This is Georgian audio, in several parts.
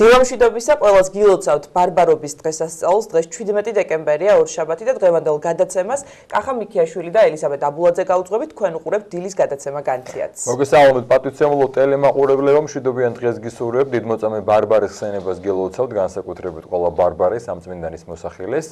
დილამშვიდობისა ყველას გილოცავთ ბარბარობის დღესასწაულს. დღეს 17 დეკემბერია, ორშაბათი და დღევანდელ გადაცემას კახა მიქიაშვილი და ელისაბედ აბულაძე გაუძღვებით. თქვენ უყურებთ დილის გადაცემა განთიადს. მოგესალმებით პატივცემულო ტელემაყურებლებო, მშვიდობიან დღეს გისურვებთ. დიდმოწამე ბარბარის ხსენებას გილოცავთ, განსაკუთრებით ყველა ბარბარის სამწმინდანის მოსახელეს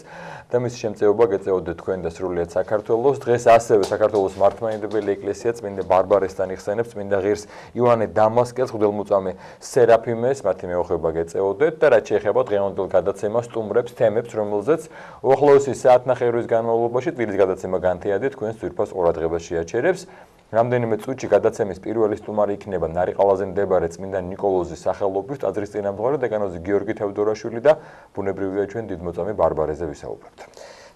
და მის შემწეობა გეწეოდეთ თქვენ და სრულიად საქართველოს. დღეს ასევე საქართველოს მართლმადიდებელი ეკლესია წმინდა ბარბარესთან იხსენებს წმინდა ღირს ივანე დამასკელს, მღვდელმოწამე სერაფიმეს, მათი მეუღლება გეწეოდეთ და რაც შეეხება დღევანდელ გადაცემას სტუმრებს, თემებს, რომელზეც უახლოესი საათნახევრის განმავლობაში დილის გადაცემა განთიადი თქვენს ძვირფას ყურადღებას შეაჩერებს. რამდენიმე წუთში გადაცემის პირველი სტუმარი იქნება ნარიყალაზე მდებარე წმინდა ნიკოლოზის სახელობის ტაძრის წინამძღვარი დეკანოზი გიორგი თევდორაშვილი და ბუნებრივია ჩვენ დიდმოწამე ბარბარეზე ვისაუბრებთ.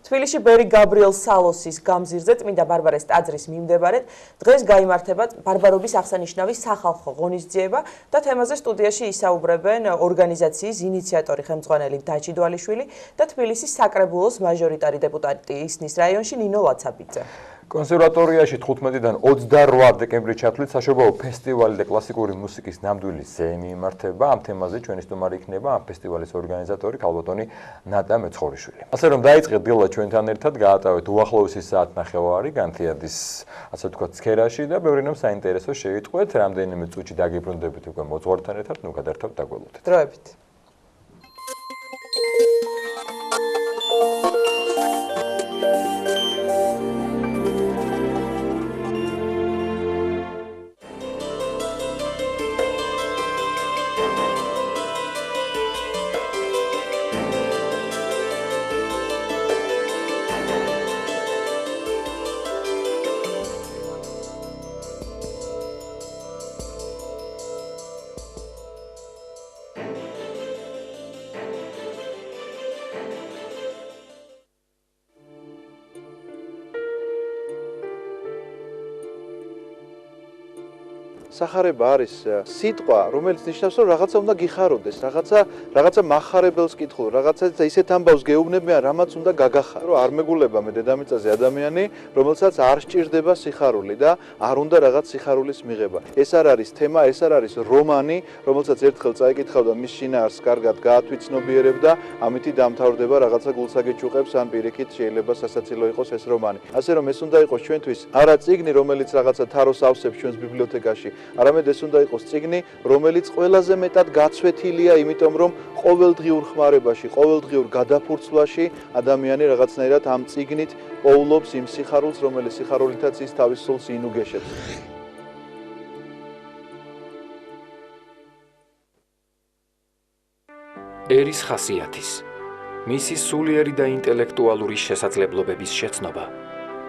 თბილისში ბერი გაბრიელ სალოსის გამზირზე წმინდა ბარბარეს ტაძრის მიმდებარედ დღეს გაიმართება ბარბარობის აღსანიშნავი სახალხო ღონისძიება და თემაზე სტუდიაში ისაუბრებენ ორგანიზაციის ინიციატორი ხელმძღვანელი დაჩი დვალიშვილი და თბილისის საკრებულოს მაჟორიტარი დეპუტატი ისნის რაიონში ნინო ლაცაბიძე. კონსერვატორიაში 15-დან 28 დეკემბრის ჩათვლით საშობაო ფესტივალი და კლასიკური მუსიკის ნამდვილი ზეიმი იმართება. ამ თემაზე ჩვენი სტუმარი იქნება ამ ფესტივალის ორგანიზატორი ქალბატონი ნატა მეცხოვრიშვილი. ასე რომ დაიწყეთ დილა ჩვენთან ერთად, გაატარეთ უახლოესი საათნახევარი განთიადის ასე ვთქვათ სქერაში და ბევრი რამ საინტერესო შეიტყვეთ. რამდენიმე წუთში დაგიბრუნდებით უკვე მოძღვართან ერთად, ნუ გადართავთ დაგველოდეთ. დროებით. სახარება არის სიტყვა, რომელიც ნიშნავს, რომ რაღაცა უნდა გიხაროდეს, რაღაცა מחარებელს კითხულ, რაღაცა ისეთ ამბავს გეუბნებიან, რამაც უნდა გაგახარო. რომ არ მეგულება მე დედამიწაზე ადამიანი, რომელსაც არ სჭირდება სიხარული და არ უნდა რაღაც სიხარულის მიღება. ეს არ არის თემა, ეს არ არის რომანი, რომელსაც ერთხელ წაიკითხავ და მის შინაარსს კარგად გაათვითცნობიერებ და ამითი დამთავრდება რაღაცა გულსაგეჭუყებს, ან პირიქით შეიძლება სასაცილო იყოს ეს რომანი. ასე რომ ეს უნდა იყოს ჩვენთვის არა წიგნი, რომელიც რაღაცა თაროს ავსებს ჩვენს ბიბლიოთეკაში, არამედ ეს უნდა იყოს წიგნი, რომელიც ყველაზე მეტად გაცვეთილია, იმიტომ რომ ყოველდღიურ ხმარებაში, ყოველდღიურ გადაფურცვლაში ადამიანი რაღაცნაირად ამ წიგნით პოულობს იმ სიხარულს, რომელიც სიხარულითაც ის თავის სულს ინუგეშებს. ერის ხასიათის, მისი სულიერი და ინტელექტუალური შესაძლებლობების შეცნობა,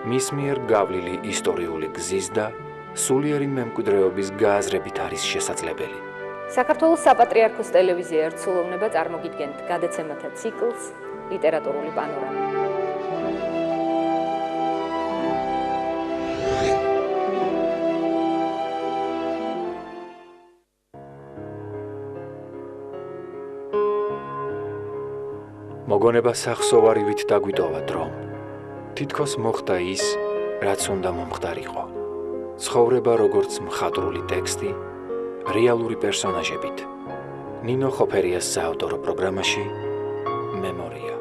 მის მიერ გავლილი ისტორიული გზის და სულიერი მემკვიდრეობის გააზრებით არის შესაძლებელი. საქართველოს საპატრიარქოს ტელევიზია ერთსულოვნება წარმოგიდგენთ გადაცემათა ციკლს ლიტერატურული პანორამა. მოგონება სახსოვარივით დაგვიტოვა დრო. თითქოს მოხდა ის, რაც უნდა მომხდარიყო. ცხოვრება როგორც მხატვრული ტექსტი, რეალური პერსონაჟებით. ნინო ხოფერიას საავტორო პროგრამაში მემორია.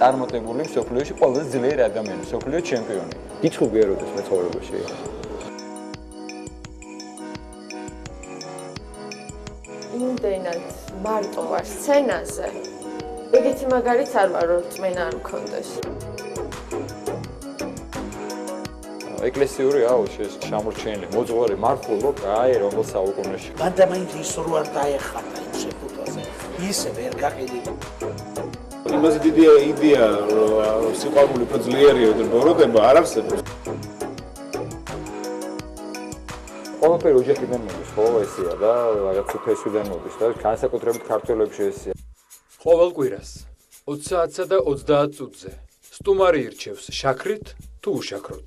წარმატებული მსოფლიოში ყველაზე ძლიერი ადამიანი, მსოფლიო ჩემპიონი. გიჩხუბი ეროდეს მე ცხოვრებაში. იმდენად მარტო ვარ სცენაზე. ეგეთი მაგალითს არ ვარ, რომ წმენა არ მქონდეს. ეკლესიური შემორჩენილი მოძღვარი მართლობ, აი რომელ საუკუნეში. მანდა მაინც ის რო არ დაეხატა იმ შეფუთვაზე. ისე ვერ გაყიდი. იმაზე დიდი იდეა, რომ სიყვარული უფრო ძლიერი ბოროტება არ არსებობს. ყველაფერი ოჯახიდან მოდის, ხო, ესეა და რაღაც უფესვიდან მოდის და განსაკუთრებით ქართველებში ესეა. ყოველ კვირას 20 საათსა და 30 წუთზე სტუმარი ირჩევს შაქრით თუ უშაქროთ.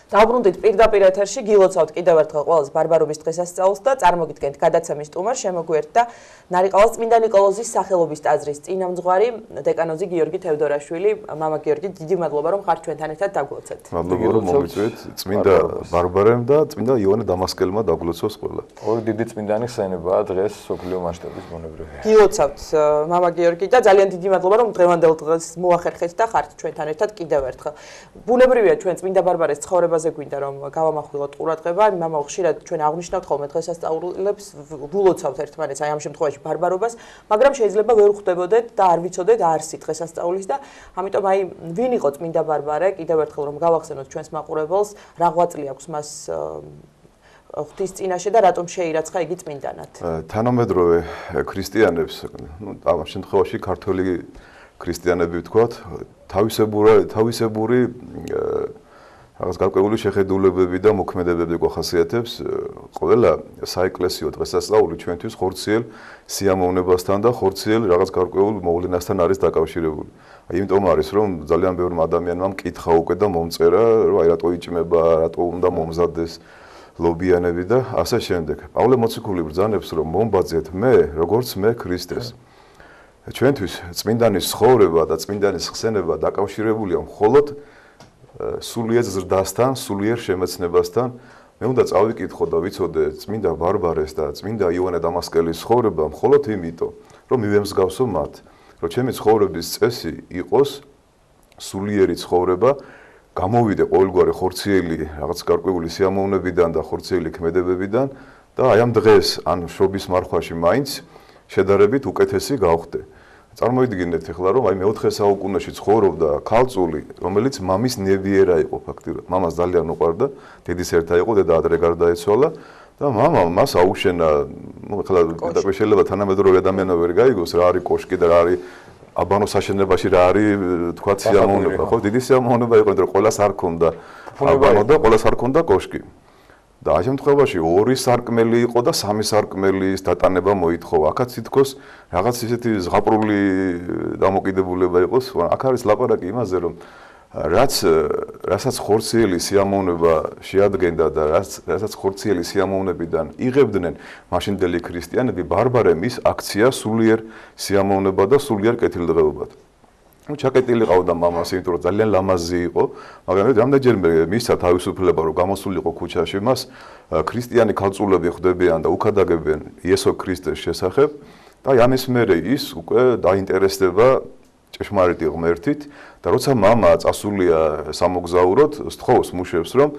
დავბრუნდით პირდაპირ ეთერში, გილოცავთ კიდევ ერთხელ ყველას ბარბარობის დღესასწაულს და წარმოგიდგენთ გადაცემის სტუმარ შემოგვიერთდა ნარიყალას წმინდა ნიკოლოზის სახელობის ტაძრის წინამძღვარი დეკანოზი გიორგი თევდორაშვილი. მამა გიორგი, დიდი მადლობა რომ ხართ ჩვენთან ერთად დაგლოცეთ. მადლობა რომ მომიწვევით წმინდა ბარბარემ და წმინდა იოანე დამასკელმა დაგლოცოს ყველა. ორი დიდი წმინდანი ხსენებაა დღეს სოფლიო მასშტაბის ბუნებრივია. გილოცავთ მამა გიორგი და ძალიან დიდი მადლობა რომ დღევანდელ დღეს მოახერხეთ და ხართ ჩვენთან ერთად კიდევ ერთხელ. ბუნებრივია ჩვენ წმინდა ბარბარეს ცხოვრებაზე გვინდა რომ გავამახვილოთ ყურადღება. მამა ხშირად ჩვენ აღნიშნავთ ხოლმე დღესასწაულებს, ვილოცავთ ერთმანეთს აი ამ შემთხვევაში ბარბარობას, მაგრამ შეიძლება ვერ ხვდებოდეთ და არ ვიცოდეთ არსი დღესასწაულის და ამიტომ აი ვინ იყო წმინდა ბარბარე, კიდევ ერთხელ რომ გავახსენოთ ჩვენს მაყურებელს, რა ღვაწლი აქვს მას ღვთის წინაშე და რატომ შეირაცხა იგი წმინდანად. თანამედროვე ქრისტიანებს, ამ შემთხვევაში ქართველი ქრისტიანები ვთქვათ, თავისებური რაღაც გარკვეული შეხედულებები და მოქმედებები გვახასიათებს ყველა საეკლესიო დღესასწაული ჩვენთვის ხორციელ სიამოვნებასთან და ხორციელ რაღაც გარკვეულ მოვლენასთან არის დაკავშირებული. აი იმიტომ არის რომ ძალიან ბევრმა ადამიანმა მკითხა უკვე და მომწერა რომ აი რატო იჭმება, რატო უნდა მომზადდეს ლობიანები და ასე შემდეგ. პავლე მოციქული ბრძანებს რომ მომბაძეთ მე როგორც მე ქრისტეს. ჩვენთვის წმინდანის ცხოვრება და წმინდანის ხსენება დაკავშირებულია მხოლოდ სულიერ ზრდასთან, სულიერ შემეცნებასთან. მე უნდა წავიკითხო და ვიცოდე წმინდა ბარბარეს და წმინდა იოანე დამასკელის ცხოვრება მხოლოდ იმიტომ, რომ მივემსგავსო მათ, რომ ჩემი ცხოვრების წესი იყოს სულიერი ცხოვრება, გამოვიდე ყოველგვარი ხორციელი რაღაც გარკვეული სიამოვნებიდან და ხორციელი ქმედებებიდან და აი ამ დღეს ან შობის მარხვაში მაინც შედარებით უკეთესი გავხდე. წარმოიდგინეთ ახლა რომ აი მე-4 საუკუნეში ცხოვრობდა ქალწული, რომელიც მამის ნებიერა იყო ფაქტიურად. მამას ძალიან უყვარდა, დედის ერთა იყო, დედა ადრე გარდაეცვალა და მამამ მას აუშენა, ახლა შეიძლება თანამედროვე ადამიანი ვერ გაიგოს რა არის კოშკი და რა არის აბანოს აშენებაში რა არის თქვა სიამოვნება, ხო? დიდი სიამოვნება იყო, რომ ყველას არ ქონდა აბანო და ყველას არ ქონდა კოშკი. და ამ შემთხვევაში 2 სარკმელი იყო და 3 სარკმელის დატანება მოითხოვა. აქაც თითქოს რაღაც ისეთი ზღაპრული დამოკიდებულება იყოს. აქ არის ლაპარაკი იმაზე, რომ რასაც ხორციელი სიამოვნება შეადგენდა და რასაც ხორციელი სიამოვნებიდან იღებდნენ მაშინდელი ქრისტიანები, ბარბარემ ის აქცია სულიერ სიამოვნება და სულიერ კეთილდღეობად. ჩაკეტილი ყავდა მამას, იმიტომ რომ ძალიან ლამაზი იყო, მაგრამ რამდენჯერმე მისცა თავისუფლება რომ გამოსულიყო ქუჩაში, მას ქრისტიანი ქალწულები ხვდებიან და უქადაგებენ იესო ქრისტეს შესახებ და ამის მერე ის უკვე დაინტერესდება ჭეშმარიტი ღმერთით და როცა მამა წასულია სამოგზაუროდ, სთხოვს მუშებს რომ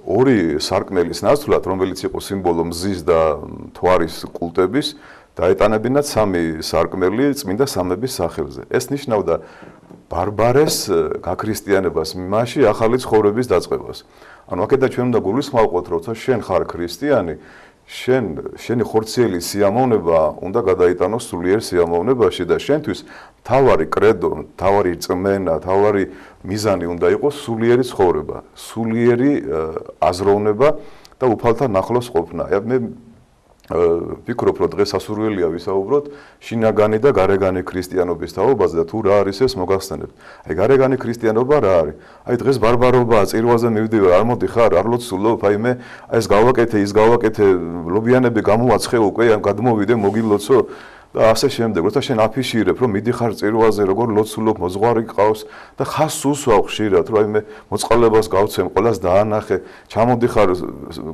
2 სარკმელის ნაცვლად, რომელიც იყო სიმბოლო მზის და მთვარის კულტების, დაეტანებინათ 3 სარკმელი წმინდა სამების სახელზე. ეს ნიშნავდა ბარბარეს გაქრისტიანებას, მაშინ ახალი ცხოვრების დაწყებას. ანუ აქედან ჩვენ უნდა გულისხმოვყოთ, როცა შენ ხარ ქრისტიანი, შენი ხორციელი სიამოვნება უნდა გადაიტანოს სულიერ სიამოვნებაში და შენთვის თავარი კრედო, თავარი წმენა, თავარი მიზანი უნდა იყოს სულიერი ცხოვრება, სულიერი აზროვნება და უფალთან ახლოს ყოფნა. მე ვფიქრობ, რომ დღეს ასურველია ვისაუბროთ შინაგანი და გარეგანი ქრისტიანობის თაობაზე და თუ რა არის ეს მოგახსენებთ. აი გარეგანი ქრისტიანობა რა არის? აი დღეს ბარბარობაა, წირვაზე მივდივარ, არ მოდიხარ, არ ლოცულობ, აი მე ეს გავაკეთე, ის გავაკეთე, ლობიანები გამოვაცხე უკვე, გადმოვიდე, მოგილოცო და ასე შემდეგ. როცა შენ აფიშირებ, რომ მიდიხარ წირვაზე, როგორ ლოცულობ, მოძღვარი გყავს და ხას უსვავ ხშირად, რომ აი მე მოწყალებას გავცემ, ყველას დაანახე, ჩამოდიხარ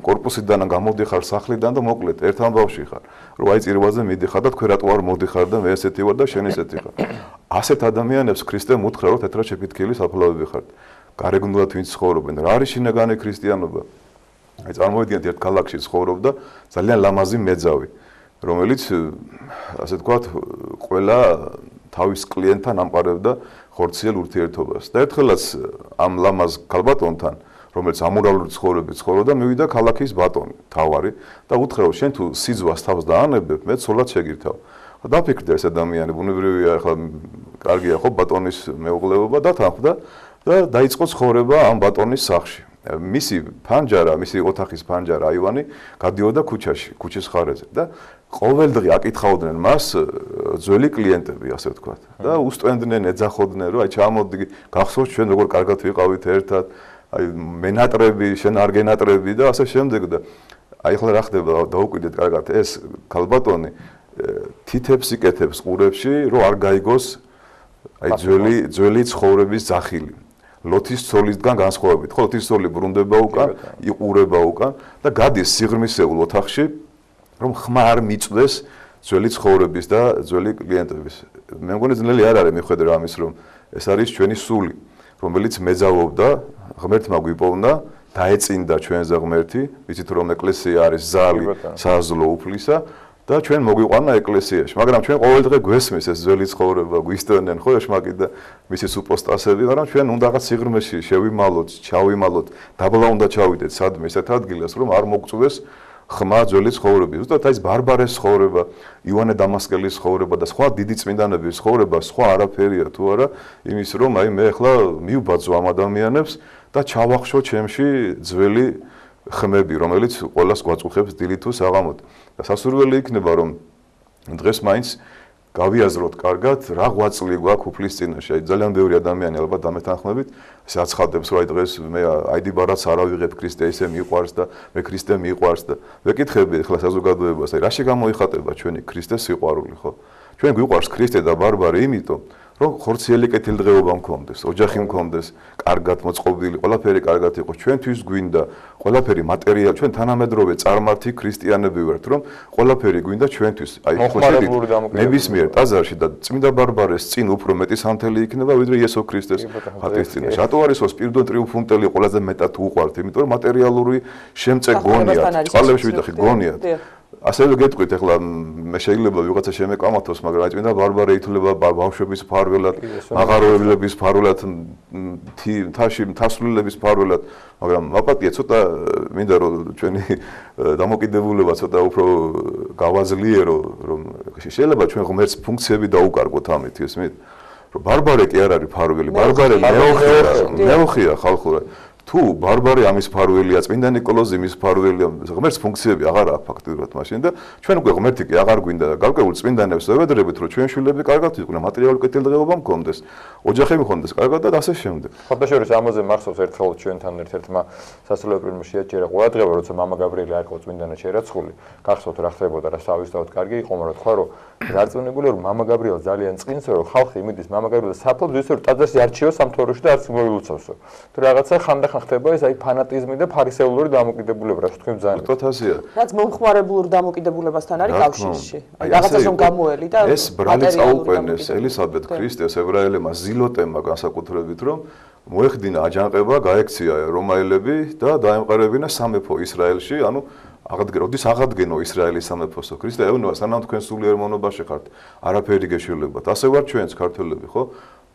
კორპუსიდან ან გამოდიხარ სახლიდან და მოკლედ ერთ ამბავში ხარ, რომ აი წირვაზე მიდიხარ და თქვენ რატო არ მოდიხარ და მე ესეთი ვარ და შენ ესეთი ხარ. ასეთ ადამიანებს ქრისტემ უთხრა, რომ თეთრად შეფითქილი საფლავები ხართ. გარეგნულად ვინც ცხოვრობენ, რა არის შინაგანი ქრისტიანობა? აი წარმოიდგინეთ ერთ ქალაქში ცხოვრობდა ძალიან ლამაზი მეძავი, რომელიც ასე ვთქვათ, ყველა თავის კლიენტთან ამყარებდა ხორციელ ურთიერთობას. და ერთხელაც ამ ლამაზ ქალბატონთან, რომელიც ამორალური ცხოვრებით ცხოვრობდა, მივიდა ქალაქის ბატონი, თავარი და უთხრა, რომ შენ თუ სიძვას თავს დაანებებ, მე ცოლად შეგირთავ. დაფიქრდა ეს ადამიანი, ბუნებრივია, ახლა კარგია ხო ბატონის მეუღლეობა და თანხდა და დაიწყო ცხოვრება ამ ბატონის სახლში. მისი ფანჯარა, მისი ოთახის ფანჯარა აივანი გადიოდა ქუჩაში, ქუჩის ხარეზე და ყოველდღე აკითხავდნენ მას ძველი კლიენტები, ასე ვთქვათ. და უსტვენდნენ, ეძახოდნენ, რომ აი ჩამოდი, გახსოვს ჩვენ როგორ კარგად ვიყავით ერთად. აი მენატრები, შენ არ გენატრები და ასე შემდეგ და აი ახლა რა ხდება დაუკვირდეთ კარგად ეს ქალბატონი თითებს იკეთებს ყურებში რომ არ გაიგოს აი ძველი ცხოვრების ძახილი ლოთის ცოლისგან განსხვავებით ხო ლოთის ცოლი ბრუნდება უკან იყურება უკან და გადის სიღრმისეულ ოთახში რომ ხმა არ მიწვდეს ძველი ცხოვრების და ძველი კლიენტების მე მგონი ძნელი არ არის მიხედვით ამის რომ ეს არის ჩვენი სული რომელიც მეძავობდა ღმერთმა გვიპოვნა დაეწინდა ჩვენზე ღმერთი ვიცით რომ ეკლესია არის ზალი საზლო უფლისა და ჩვენ მოგვიყვანა ეკლესიაში მაგრამ ჩვენ ყოველდღე გვესმის ეს ძველი ცხოვრება გვისდენენ ხო ეშმაკი და მისი სუპოსტასები მაგრამ ჩვენ უნდა რაღაც სიღრმეში შევიმალოთ ჩავიმალოთ დაბლა უნდა ჩავიდეთ სადმე ესეთ ადგილას რომ არ მოგწვდეს ხმა ძველი ცხოვრების ზუსტად აი ეს ბარბარეს ცხოვრება ივანე დამასკელის ცხოვრება და სხვა დიდი წმინდანების ცხოვრება სხვა არაფერია თუ არა იმის რომ აი მე ახლა მივბაძო ამ ადამიანებს და ჩავახშო ჩემში ძველი ხმები რომელიც ყველას გვაწუხებს დილით თუ საღამოდ და სასურველი იქნება რომ დღეს მაინც გავიაზროთ კარგად რა ღვაწლი გვაქვს უფლის წინაშე აი ძალიან ბევრი ადამიანი ალბათ დამეთანხმებით ეს აცხადებს რომ აი დღეს მე აიდიბარაც არ ავიღებ ქრისტე ისე მიყვარს და მე ქრისტე მიყვარს და ვეკითხები ახლა საზოგადოებას აი რაში გამოიხატება ჩვენი ქრისტეს სიყვარული ხო ჩვენ გვიყვარს ქრისტე და ბარბარე იმიტომ რომ ხორციელი კეთილდღეობა მქონდეს, ოჯახი მქონდეს, კარგად მოწყობილი, ყველაფერი კარგად იყოს. ჩვენთვის გვინდა ყველაფერი მატერიალი, ჩვენ თანამედროვე წარმართი ქრისტიანები ვართ, რომ ყველაფერი გვინდა ჩვენთვის. აი ხო ნებისმიერ ტაძარში და წმინდა ბარბარეს წინ უფრო მეტი სანთელი იქნება, ვიდრე იესო ქრისტეს ხატის წინ. რატო არის ოს სპირიდო ტრიუმფუნტელი ყველაზე მეტად უყვართ, იმიტომ რომ მატერიალური შემწე გონიათ, წყალებში ვიდახი გონიათ. ასევე გეტყვით ახლა მე შეიძლება ვიღაცა შემეკამათოს მაგრამ აი წმინდა ბარბარე ითვლება ბავშვების ფარველად მაღაროებლების ფარველად თასვლილების ფარველად მაგრამ მაპატია ცოტა მინდა რომ ჩვენი დამოკიდებულება ცოტა უფრო გავაძლიერო რომ შეიძლება ჩვენ ღმერთს ფუნქციები დაუკარგოთ ამით ისმით რომ ბარბარე კი არ არის ფარველი ბარბარე მეოხია ხალხურად თუ ბარბარე ამის ფარველია, წმინდა ნიკოლოზი მის ფარველია, ღმერთს ფუნქციები აღარ აქვს ფაქტობრივად მაშინ და ჩვენ უკვე ღმერთი კი აღარ გვინდა და გარკვეულ წმინდანებს ვევედრებით, რომ ჩვენ შვილები კარგად იყვნენ, მატერიალური კეთილდღეობა მქონდეს, ოჯახი მქონდეს კარგად და ასე შემდეგ. ფოტოშორის ამაზე მახსოვს ერთხელ ჩვენთან ერთ-ერთმა სასულიერო შეაჩერა ყურადღება, როცა მამა გაბრიელი არ იყო წმინდანა შერაცხული, გახსოვთ რა ხდებოდა რა სავისთავად კარგი იყო, მაგრამ თქვა რომ დარწმუნებული რომ მამა გაბრიელი ძალიან წინსო რომ ხალხი იმედის მამა გაბრიელი საფლობს ისე რომ ტაძარში არჩიო სამთავროში და არც მოილოცავსო. თუ რაღაცა ხანდახან ხდება ეს აი ფანატიზმი და ფარისეულური დამოკიდებულება, რაც თქვენ ძალიან თოთაზია. რაც მომხმარებლურ დამოკიდებულებასთან არის კავშირში. აი რაღაცას რომ გამოელი და ეს ბრალი წაუყვენეს ელისაბედ ქრისტეს ებრაელებმა ზილოტემმა განსაკუთრებით რომ მოეხდინა აჯანყება, გაექცია რომაელები და დაემყარებინა სამეფო ისრაელში, ანუ როდის აღადგენო ისრაელის სამეფოსო ქრისტე ეუბნება სანამ თქვენ სულიერ მონობაში ხართ, არაფერი გეშველებათ. ასე ვარ ჩვენც ქართველები, ხო?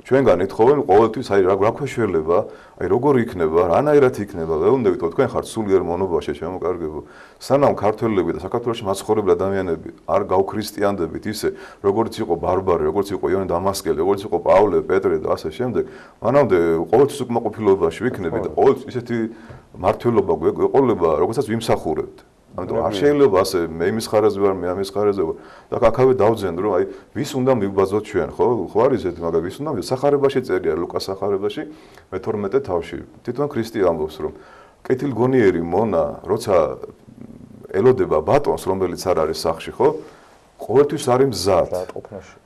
ჩვენგან ეთხოვენ ყოველთვის აი რა გვეშველება, აი როგორ იქნება, რანაირად იქნება, ეუბნებით რომ თქვენ ხართ სულიერ მონობაში შემოკარგებო. სანამ ქართველები და საქართველოში მაცხოვრებელი ადამიანები არ გავქრისტიანდებით ისე, როგორც იყო ბარბარე, როგორც იყო იონე დამასკელი, როგორც იყო პავლე, პეტრე და ასე შემდეგ, მანამდე ყოველთვის უკმაყოფილობაში ვიქნებით და ყოველთვის ისეთი მართლობა გვეყოლება, როგორცაც ვიმსახურებთ. ამიტომ არ შეიძლება ასე მე იმის ხარაზე ვარ, მე ამის ხარაზე ვარ და აქავე დავძენ რომ აი ვის უნდა მივბაზოთ ჩვენ, ხო? ხო არის ეს, მაგრამ ვის უნდა სახარებაში წერია ლუკას სახარებაში მე-12 თავში. თვითონ ქრისტე ამბობს რომ კეთილგონიერი მონა, როცა ელოდება ბატონს, რომელიც არ არის სახლში, ხო? ყოველთვის არის მზად.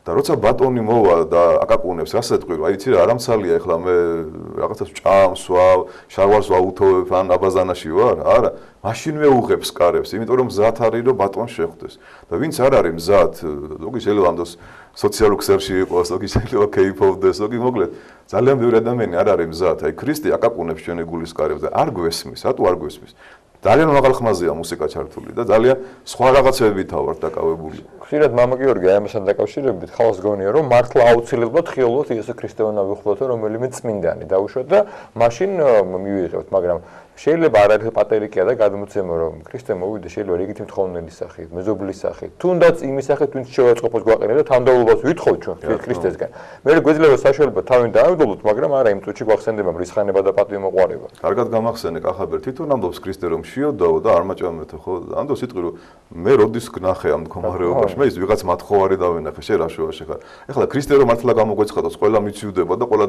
და როცა ბატონი მოვა და აკაკუნებს, რასაც ყვირ, აი იცი რა, არამცალია ახლა მე რაღაცას ჭამს, შარვარს ვაუთოვებ ან აბაზანაში ვარ, არა, მაშინვე უღებს კარებს, იმიტომ რომ მზად არის რომ ბატონს შეხვდეს. და ვინც არ არის მზად, ზოგი შეიძლება ამდოს სოციალურ ქსელში იყოს, ზოგი შეიძლება კეიფოვდეს, ზოგი მოკლედ ძალიან ბევრი ადამიანი არ არის მზად. აი ქრისტე აკაკუნებს ჩვენი გულის კარებს და არ გვესმის, რატო არ გვესმის? ძალიან მაღალ ხმაზეა მუსიკა ჩართული და ძალიან სხვა რაღაცებითა ვართ დაკავებული. ხშირად მამა გიორგი აი ამასთან დაკავშირებით ხალხს გონია რომ მართლა აუცილებლად ხილოთ იესო ქრისტე უნდა ვიხილოთ რომელიმე წმინდანი დაუშვათ და მაშინ მივიღებთ, მაგრამ შეიძლება არ არის პატერიკია და გადმოცემა რომ ქრისტე მოვიდა შეიძლება რიგითი მთხოვნელის სახით, მეზობლის სახით, თუნდაც იმის სახით ვინც შევაწყობოს გვაყენებს და თანდაულობას ვითხოვთ ჩვენ ქრისტესგან. მე გვეძლება საშუალება თავი დაავდობოთ, მაგრამ არა იმ წუთში გვახსენდება მრისხანება და პატივმოყვარეობა. კარგად გამახსენე კახაბერ თვითონ ამბობს ქრისტე რომ შიოდაო და არ მაჭამეთო ხო? ამბობს სიტყვი რომ მე როდის გნახე ამ მდგომარეობაში, მე ის ვიღაც მათხოვარი დავენახე, შენ რა შუაში ხარ. ეხლა ქრისტე რომ მართლა გამოგვეცხადოს, ყველა მიცივდება და ყველა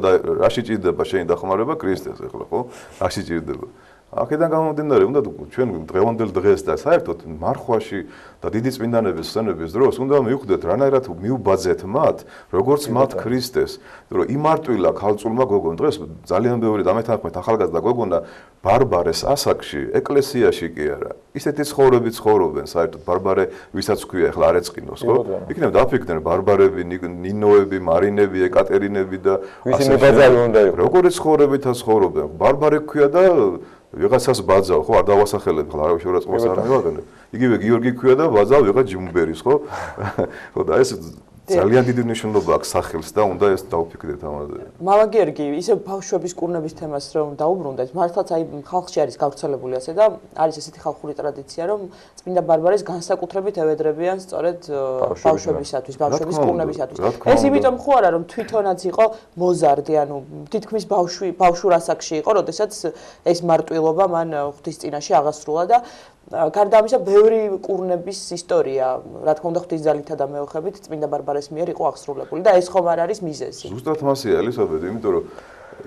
რაში ჭირდება შენი დახმარება ქრისტეს ეხლა ხო? რაში ჭირდება? აქედან გამომდინარე, უნდა ჩვენ დღევანდელ დღეს და საერთოდ მარხვაში და დიდი წმინდანების სცენების დროს უნდა მივხვდეთ, რანაირად მიუბაძეთ მათ, როგორც მათ ქრისტეს, რომ იმარტვილა ქალწულმა გოგონ დღეს ძალიან ბევრი დამეთანხმეთ ახალგაზრდა გოგონა ბარბარეს ასაკში, ეკლესიაში კი არა. ისეთი ცხოვრებით ცხოვრობენ, საერთოდ ბარბარე, ვისაც ქვია ეხლა არ ეწყინოს, ხო? იქნებ დაფიქრდნენ ბარბარები, ნინოები, მარინები, ეკატერინები და ვისი მიბაძავი უნდა იყოს. როგორი ცხოვრებითა ცხოვრობენ? ბარბარე ქვია და ვიღაცას ბაძავ, ხო, არ დავასახელებ, ხლა არავის შორაწყობას არ მივაყენებ. იგივე გიორგი ქვია და ბაძავ ვიღაც ჯიმბერის, ხო? ხო და ეს ძალიან დიდი მნიშვნელობა აქვს სახელს და უნდა ეს დავფიქრდეთ ამაზე. მამა გიორგი, ისე ბავშვების კურნების თემას რომ დაუბრუნდეთ, მართლაც აი ხალხში არის გავრცელებული ასე და არის ესეთი ხალხური ტრადიცია, რომ წმინდა ბარბარეს განსაკუთრებით ევედრებიან სწორედ ბავშვებისათვის, ბავშვების კურნებისათვის. ეს იმიტომ ხო არა, რომ თვითონაც იყო მოზარდი, ანუ თითქმის ბავშვურ ასაკში იყო, როდესაც ეს მარტვილობა მან ღვთის წინაშე აღასრულა და გარდა ამისა, ბევრი კურნების ისტორია, რა თქმა უნდა, ღვთისძალითა და მეოხებით წმინდა ბარბარეს მიერ იყო აღსრულებული და ეს ხომ არ არის მიზეზი. ზუსტად მასია ელისაბედ, იმიტომ რომ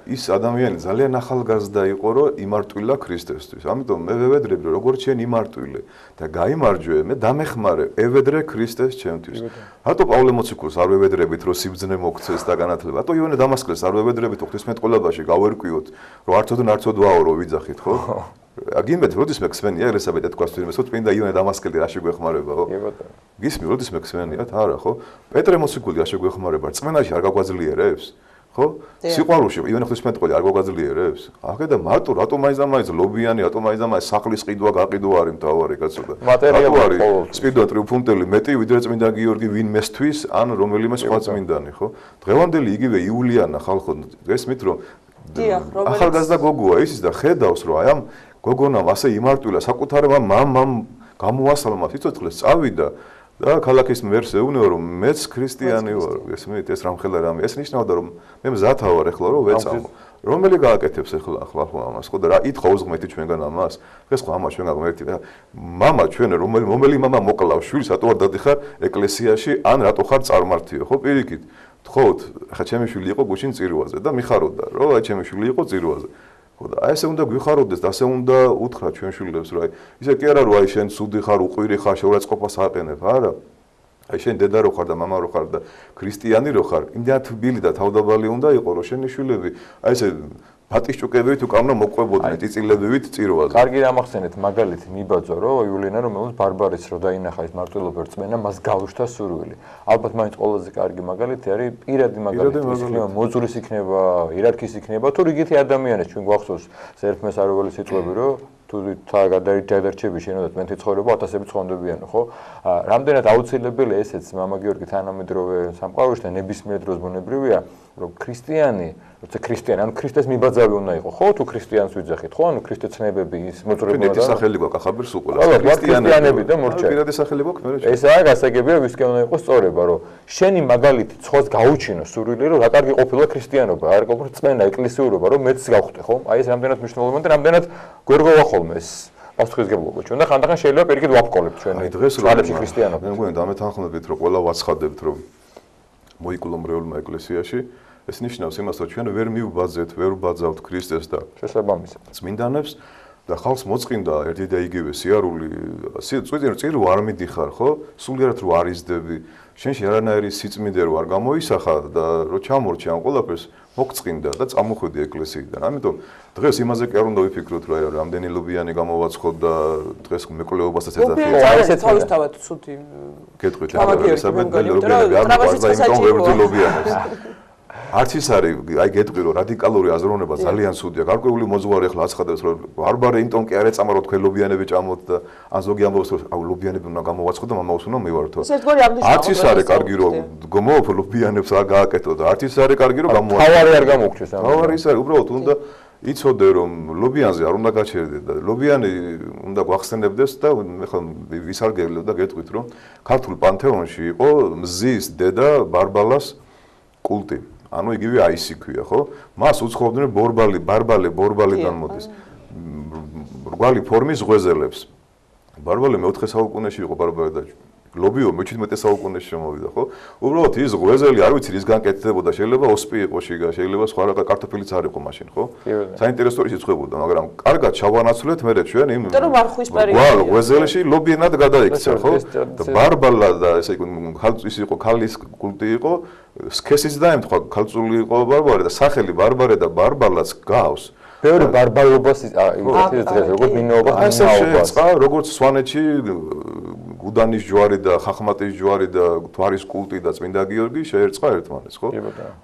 ის ადამიანი ძალიან ახალგაზრდა იყო, რომ იმარტვილა ქრისტესთვის. ამიტომ მე ვევედრები, რომ როგორც შენ იმარტვილე და გაიმარჯვე, მე დამეხმარე, ევედრე ქრისტეს ჩემთვის. რატო პავლე მოციქულს არ ვევედრებით, რომ სიბძნე მოგცეს და განათლება? რატო იოანე დამასკელს არ ვევედრებით, რომ ღვთისმეტყველებაში გავერკვიოთ, რომ არცოდენ არცოდვაო რომ ვიძახით, ხო? აგიმეთ, როდის მე ქსვენია ელისაბედ თქვას თვითონ, რომ წმინდა იოანე დამასკელი რა შეგვეხმარება, ხო? გისმი, როდის მე ქსვენიათ? არა, ხო? პეტრე მოციქული რა შეგვეხმარება? წმენაში არ გაგვაძლიერებს? ხო? სიყვარულში იოანე ღვთისმეტყველი არ გაგვაძლიერებს? აქედა მარტო რატო მაინც ლობიანი, რატო მაინც სახლის ყიდვა გაყიდვა არის მთავარი კაცო და მატერიალური სპირტუა ტრიუმფუნტელი მეტი ვიდრე წმინდა გიორგი ვინმესთვის ან რომელიმე სხვა წმინდანი, ხო? დღევანდელი იგივე იულიანა ხალხო ესმით რომ ახალგაზრდა გოგოა ისიც და ხედავს რომ აი ამ გოგონამ ასე იმარტვილა საკუთარმა მამამ გამოასალმა სიცოცხლეს წავიდა და ქალაქის მერს ეუბნება რომ მეც ქრისტიანი ვარ ესმით ეს რამხელა რამე ეს ნიშნავდა რომ მე მზათა ვარ ეხლა რომ ვეწამო რომელი გააკეთებს ეხლა ამას ხო და რა ითხოვს ღმერთი ჩვენგან ამას ეს ხო ამას ჩვენგან ღმერთი მამა ჩვენ რომელი მამა მოკლავს შვილს რატო არ დადიხარ ეკლესიაში ან რატო ხარ წარმართიო ხო პირიქით თხოვთ ხა ჩემი შვილი იყო გუშინ წირვაზე და მიხარობდა რომ აი ჩემი შვილი იყო წირვაზე ხო და აი ესე უნდა გვიხაროდეს და ასე უნდა უთხრათ ჩვენ შვილებს რომ აი ისე კი არა რომ აი შენ ცუდი ხარ უყვირი ხარ შეურაცხყოფას აყენებ არა აი შენ დედა რო ხარ და მამა რო ხარ და ქრისტიანი რო ხარ იმდენად თბილი და თავდაბალი უნდა იყო რომ შენი შვილები აი ესე ბატისჭუკებით უკამნა მოყვებოდნენ წიწილებივით წირვაზე. კარგი რამახსენეთ მაგალითი მიბაძო რომ იულიანა რომელს ბარბარეს რო დაინახა ეს მარტვილობა რწმენა მას გავუშთა სურვილი. ალბათ მაინც ყველაზე კარგი მაგალითი არის პირადი მაგალითი იქნება მოძურის იქნება იერარქიის იქნება თუ რიგითი ადამიანის ჩვენ გვახსოვს ერთმეს აროველი სიტყვები რომ თუ გადარჩები შენოდათ მეთი ცხოვრება ათასები ცხოვრდებიან ხო? რამდენად აუცილებელი ესეც მამა გიორგი თანამედროვე სამყაროში და ნებისმიერ დროს ბუნებრივია რომ ქრისტიანი როცა ქრისტიანი ან ქრისტეს მიბაძავი უნდა იყო ხო თუ ქრისტიანს ვიძახით ხო ანუ ქრისტე ცნებები ის მოძრაობა და სახელი გვაქვს ახალ სულ ქრისტიანები და მორჩა პირადი სახელი გვაქვს მე ესაა გასაგებია ვისკენ უნდა იყოს სწორება რომ შენი მაგალითი ცხოს გაუჩინო სურვილი რომ რა კარგი ყოფილა ქრისტიანობა არ ყოფილა წმენა ეკლესიურობა რომ მეც გავხდე ხო აი ეს რამდენად მნიშვნელოვანია და რამდენად გვერგოვა ხოლმე ეს პასუხისგებლობა ჩვენ და ხანდახან შეიძლება პირიქით ვაფკოლებთ ჩვენ აი დღეს რომ ქრისტიანობა მე მგონი დამეთანხმებით რომ ყველა ვაცხადებთ რომ მოიკლო მრევლმა ეკლესიაში ეს ნიშნავს იმას, რომ ჩვენ ვერ მივბაძეთ, ვერ ვბაძავთ ქრისტეს და შესაბამისად წმინდანებს და ხალხს მოწყინდა ერთი და იგივე სიარული, წირ არ მიდიხარ, ხო? სულიერად რო არ იზდები, შენში არანაირი სიწმინდე რო არ გამოისახა და რო ჩამორჩი ამ ყველაფერს მოგწყინდა და წამოხვედი ეკლესიიდან. ამიტომ დღეს იმაზე კი არ უნდა ვიფიქროთ, რომ აი რამდენი ლობიანი გამოვაცხოთ და დღეს მეკვლეობასაც ეძახიან. აი ესეც თავისთავად ცუდი გეტყვით, ესაბეთ ლობიანი არ მოყარდა იმიტომ ვებრძი ლობიანებს. არც ის არის, აი გეტყვი რომ რადიკალური აზროვნება ძალიან ცუდია. გარკვეული მოძღვარი ახლა აცხადებს რომ ბარბარე იმიტომ კი არ ეწამა რომ თქვენ ლობიანები ჭამოთ და ან ზოგი ამბობს რომ აუ ლობიანები უნდა გამოვაცხოთ და მამაოს უნდა მივართო. არც ის არის კარგი რომ გმოოფ ლობიანებს რა გააკეთო და არც ის არის კარგი რომ გამოვაცხოთ. თავარი არ გამოგჩეს ამ. თავარი ის არის უბრალოდ უნდა იცოდე რომ ლობიანზე არ უნდა გაჩერდეთ და ლობიანი უნდა გვახსენებდეს და მე ხომ ვისარგებლებ და გეტყვით რომ ქართულ პანთეონში იყო მზის დედა ბარბალას კულტი. ანუ იგივე აისი ქვია, ხო? მას უცხობდნენ ბორბალიდან მოდის. რგვალი ფორმის ღვეზელებს. ბარბალე მე-4 საუკუნეში იყო ბარბალე და ლობიო მე-17 საუკუნეში შემოვიდა, ხო? უბრალოდ ის ღვეზელი არ ვიცი რისგან კეთდებოდა, შეიძლება ოსპი იყო შიგა, შეიძლება სხვა რა კარტოფილიც არ იყო მაშინ, ხო? საინტერესო ის იწვებოდა, მაგრამ კარგად ჩავანაცვლეთ მე ჩვენ იმ ღვეზელში ლობიანად გადაიქცა, ხო? და ბარბალა და ესე იგი ხალწის იყო, ქალის კულტი იყო, სქესიც დაემთხვა, ქალწული იყო ბარბარე და სახელი ბარბარე და ბარბალაც გავს. ბევრი ბარბალობას იგივე დღეს როგორც მინაობას როგორც სვანეთში გუდანის ჯვარი და ხახმატის ჯვარი და თვარის კულტი და წმინდა გიორგი შეერწყა ერთმანეთს, ხო?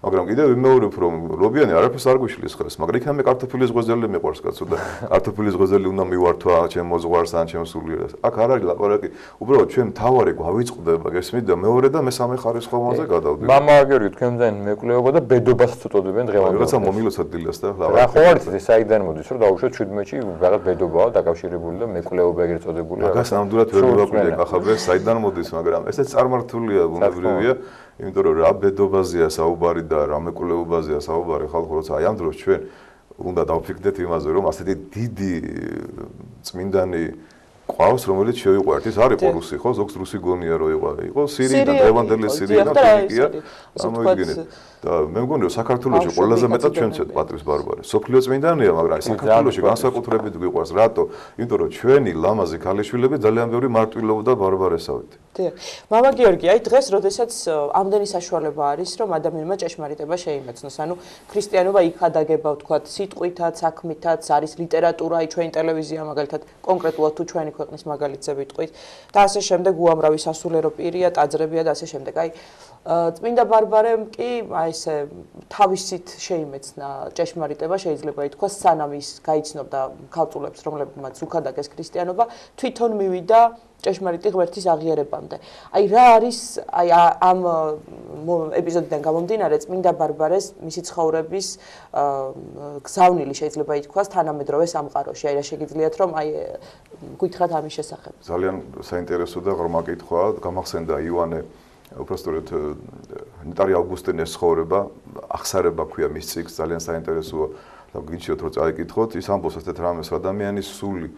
მაგრამ კიდევ ვიმეორებ რომ ლობიანი არაფერს არ გვიშლის ხელს, მაგრამ იქნებ კარტოფილის ღვეზელი მიყვარს კაცო და კარტოფილის ღვეზელი უნდა მივართვა ჩემ მოძღვარს ან ჩემ სულიერას. აქ არ არის ლაპარაკი, უბრალოდ ჩვენ თავარი გვავიწყდება, გესმით და მეორე და მესამე ხარისხოვანზე გადავდივართ. მამა გიორგი თქვენთან მეკვლეობა და ბედობას უწოდებენ დღევანდელ. რაღაცა მომილოცად დილას და რა ხო არის ეს საიდან მოდის რომ დაუშვათ 17-ში რაღაც ბედობაა დაკავშირებული და მეკვლეობა ეგრეთ წოდებული. მაგას ნამდვილად ვერ ვაკვირდე ახლა საიდან მოდის, მაგრამ ესეც წარმართულია, ბუნებრივია, იმიტომ რომ რა ბედობაზეა საუბარი და რა მეკვლეობაზეა საუბარი ხალხო, როცა აი ამ დროს ჩვენ უნდა დავფიქრდეთ იმაზე, რომ ასეთი დიდი წმინდანი ყავს, რომელიც შევიყვართ. ის არ იყო რუსი, ხო? ზოგს რუსი გონია რომ იყო სირიიდან, დღევანდელი სირიიდან თურქია. ამოიგინეთ. და მე მგონი რომ საქართველოში ყველაზე მეტად ჩვენცეთ პატრის ბარბარე. სოფლიო წმინდანია, მაგრამ საქართველოში განსაკუთრებით გვიყვარს. რატო? იმიტომ რომ ჩვენი ლამაზი ქალიშვილები ძალიან ბევრი მარტვილობდა ბარბარესავით. დიახ. მამა გიორგი, აი დღეს როდესაც ამდენი საშუალება არის, რომ ადამიანმა ჭეშმარიტება შეიმეცნოს. ანუ ქრისტიანობა იქ ადაგება, ვთქვათ, სიტყვითაც, საქმითაც, არის ლიტერატურა, აი ჩვენი ტელევიზია მაგალითად კონკრეტულად თუ ჩვენი ქვეყნის მაგალითზე ვიტყვით და ასე შემდეგ უამრავი სასულიერო პირია, ტაძრებია და ასე შემდეგ. აი წმინდა ბარბარემ კი აი ესე თავისით შეიმეცნა ჭეშმარიტება, შეიძლება ითქვას, სანამ ის გაიცნობდა ქალწულებს, რომლებმაც უქადაგეს ქრისტიანობა, თვითონ მივიდა ჭეშმარიტი ღმერთის აღიარებამდე. აი რა არის აი ამ ეპიზოდიდან გამომდინარე წმინდა ბარბარეს მისი ცხოვრების გზავნილი შეიძლება ითქვას თანამედროვე სამყაროში. აი რა შეგიძლიათ რომ აი გითხრათ ამის შესახებ. ძალიან საინტერესო და ღრმა კითხვაა, გამახსენდა იოანე უბრალოდ ნეტარი ავგუსტინეს ცხოვრება, ახსარება ქვია მის წიგნს, ძალიან საინტერესოა და გიჩვენოთ რომ წაიკითხოთ, ის ამბობს ასეთ რამეს, ადამიანის სული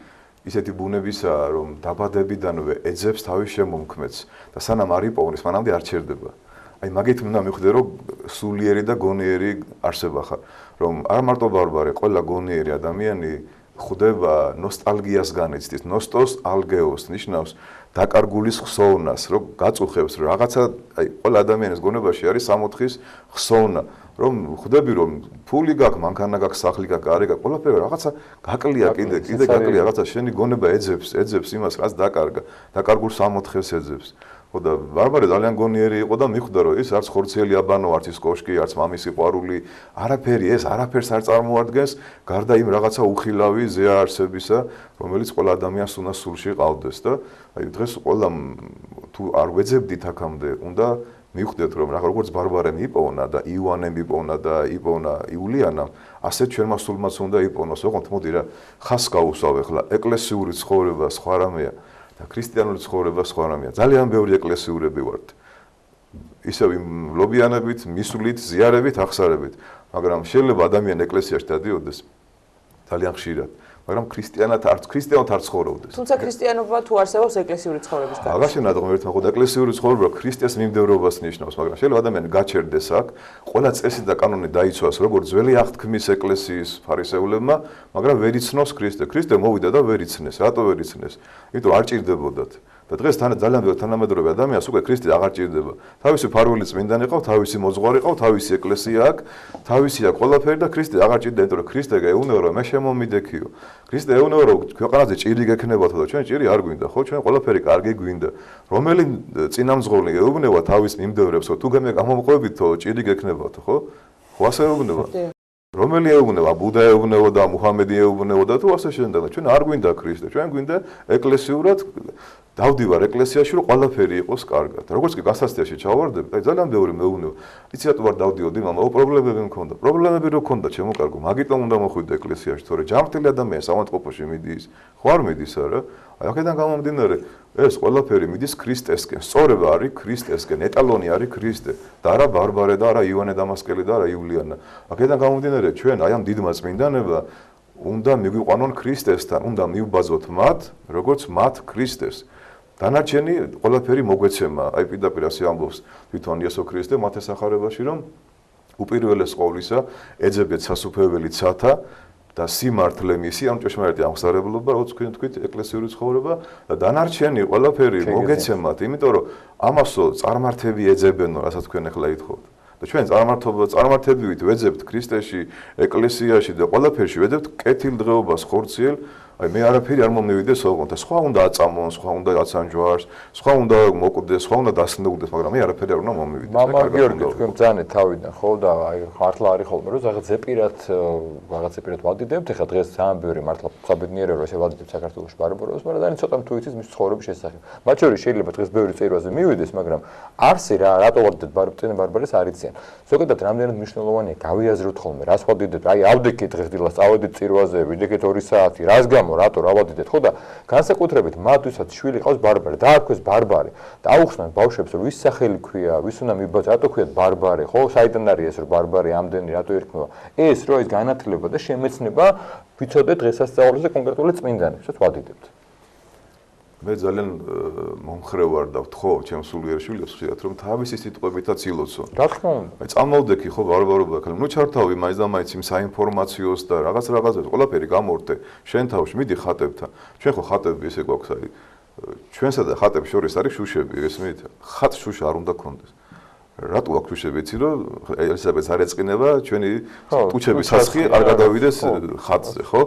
ისეთი ბუნებისაა, რომ დაბადებიდანვე ეძებს თავის შემომქმედს და სანამ არ იპოვნის, მანამდე არ ჩერდება. აი მაგით უნდა მივხვდე, რომ სულიერი და გონიერი არსება ხარ, რომ არ მარტო ბარბარე, ყველა გონიერი ადამიანი ხვდება ნოსტალგიას განიცდის, ნოსტოს ალგეოს ნიშნავს დაკარგულის ხსოვნას, რომ გაწუხებს რაღაცა, აი ყველა ადამიანის გონებაში არის 64-ის ხსოვნა, რომ ხვდები რომ ფული გაქვს, მანქანა გაქვს, სახლი გაქვს, არი გაქვს, ყველაფერი რაღაცა გაკლია კიდე გაკლია, რაღაცა შენი გონება ეძებს იმას, რაც დაკარგა, დაკარგულ 64-ს ეძებს. ხო და ბარბარე ძალიან გონიერი იყო და მიხვდა რომ ის არც ხორციელი აბანო, არც ის კოშკი, არც მამის სიყვარული, არაფერს არ წარმოადგენს, გარდა იმ რაღაცა უხილავი ზეაარსებისა, რომელიც ყველა ადამიანს უნდა სულში ყავდეს და აი დღეს ყველა თუ არ ვეძებდით აქამდე, უნდა მივხვდეთ რომ როგორც ბარბარემ იპოვნა და იოანემ იპოვნა და იპოვნა იულიანამ, ასე ჩვენმა სულმაც უნდა იპოვნოს. ოღონდ მოდი რა ხას გავუსვავ ახლა ეკლესიური ცხოვრება სხვა რამეა და ქრისტიანული ცხოვრება სხვა რამეა. ძალიან ბევრი ეკლესიურები ვართ. ისევ იმ ლობიანებით, მისვლით, ზიარებით, ახსარებით, მაგრამ შეიძლება ადამიანი ეკლესიაში დადიოდეს ძალიან ხშირად. მაგრამ ქრისტიანად არ ცხოვრობდეს. თუმცა ქრისტიანობა თუ არსებობს ეკლესიური ცხოვრების გარშემო. აღაშენა ღმერთმა ხო და ეკლესიური ცხოვრება ქრისტეს მიმდევრობას ნიშნავს, მაგრამ შეიძლება ადამიანი გაჩერდეს აქ, ყველა წესი და კანონი დაიცვას, როგორც ძველი აღთქმის ეკლესიის ფარისეულებმა, მაგრამ ვერ იცნობს ქრისტე. ქრისტე მოვიდა და ვერ იცნეს. რატო ვერ იცნეს? იმიტომ არ ჭირდებოდათ. და დღეს ძალიან ბევრი თანამედროვე ადამიანს უკვე ქრისტე აღარ ჭირდება. თავისი ფარველი წმინდანი ყავს, თავისი მოძღვარი ყავს, თავისი ეკლესია აქვს, თავისი აქვს ყველაფერი და ქრისტე აღარ ჭირდება, იმიტომ რომ ქრისტე ეუბნება რომ მე შემომიდექიო. ქრისტე ეუბნება რომ ქვეყანაზე ჭირი გექნებათ და ჩვენ ჭირი არ გვინდა, ხო? ჩვენ ყველაფერი კარგი გვინდა. რომელი წინამძღოლი ეუბნება თავის მიმდევრებს, თუ მე გამომყვებითო ჭირი გექნებათ, ხო? ხო ასე ეუბნება. რომელი ეუბნება, ბუდა ეუბნებოდა, მუჰამედი ეუბნებოდა თუ ასე შემდეგ. ჩვენ არ გვინდა ქრისტე, ჩვენ გვინდა ეკლესიურად დავდივარ ეკლესიაში, რომ ყველაფერი იყოს კარგად. როგორც კი გასასწრებში ჩავარდები, აი ძალიან ბევრი მეუბნება. იცი რატო ვარ დავდიოდი, მამა, პრობლემები მქონდა. პრობლემები რო მქონდა, ჩემო კარგო, მაგიტომ უნდა მოხვიდე ეკლესიაში, თორე ჯანმრთელი ადამიანი საავადმყოფოში მიდის, ხوار მიდის არა? აი აქედან გამომდინარე, ეს ყველაფერი მიდის ქრისტესკენ. სწორება არის ქრისტესკენ, ეტალონი არის ქრისტე. და არა ბარბარე და არა ივანე დამასკელი და არა იულიანა. აქედან გამომდინარე, ჩვენ აი ამ დიდმა წმინდანებმა უნდა მიგვიყვანონ ქრისტესთან, უნდა მივბაზოთ მათ, როგორც მათ ქრისტეს. დანარჩენი ყველაფერი მოგვეცემა, აი პირდაპირ ასე ამბობს თვითონ იესო ქრისტე მათეს ახარებაში, რომ უპირველეს ყოვლისა ეძებდეთ სასუფეველი ცათა და სიმართლე მისი, ამ ჭეშმარიტი აღმსარებლობა, როგორც თქვით, ეკლესიური ცხოვრება და დანარჩენი ყველაფერი მოგეცემათ, იმიტომ რომ ამასო წარმართები ეძებენო, რასაც თქვენ ახლა ითხოვთ. და ჩვენ წარმართებივით ვეძებთ ქრისტეში, ეკლესიაში და ყველაფერში ვეძებთ კეთილდღეობას ხორციელ. აი მე არაფერი არ მომივიდეს ოღონდ და სხვა უნდა აწამონ, სხვა უნდა აცანჯვარს, სხვა უნდა მოკვდეს, სხვა უნდა დასნეულდეს, მაგრამ მე არაფერი არ უნდა მომივიდეს. მამა გიორგი თქვენ ბძანეთ თავიდან, ხო და აი მართლა არის ხოლმე რომ რაღაც ზეპირად ვადიდებთ, ეხლა დღეს ძალიან ბევრი მართლა საბედნიერება ესე ვადიდებთ საქართველოს ბარბაროს, მაგრამ ძალიან ცოტა თუ იცის მის ცხოვრების შესახებ. მათ შორის შეიძლება დღეს ბევრი წერვაზე მივიდეს, მაგრამ არსი რატო ვადიდებთ ბარბარეს არ იციან. ზოგადად რამდენად მნიშვნელოვანია გავიაზროთ ხოლმე, რას ვადიდებთ, აი ავდექით დღეს დილას წავედით წერვაზე, ვიდექით 2 საათი, რას რატო რა ვადიდეთ ხო და განსაკუთრებით მათ ვისაც შვილი ყავს ბარბარე და აქვეს ბარბარე და აუხსნათ ბავშვებს რომ ვის სახელი ქვია ვის უნდა მიბაძ რატო ქვიათ ბარბარე ხო საიდან არის ეს რომ ბარბარე ამდენი რატო ერქმევა ეს რო ის განათლება და შემეცნება ვიცოდე დღესასწაულზე კონკრეტული წმინდანებსაც ვადიდებთ მე ძალიან მომხრევ ვარ და ვთხოვ ჩემს სულიერ შვილებს ხშირად რომ თავისი სიტყვებითაც ილოცო. რა თქმა უნდა. აი წამოვდექი ხო ბარბარობა ქალ. ნუ ჩართავი მაინც და მაინც იმ საინფორმაციოს და რაღაცებს ყველაფერი გამორთე შენ თავში მიდი ხატებთან. ჩვენ ხო ხატები ესე გვაქვს აი ჩვენსა და ხატებს შორის არის შუშები ესმით. ხატ შუშა არ უნდა გქონდეს. რატო აქვს შუშები იცი რომ ელისაბედს არ ეწყინება ჩვენი ტუჩების სასხი არ გადავიდეს ხატზე ხო?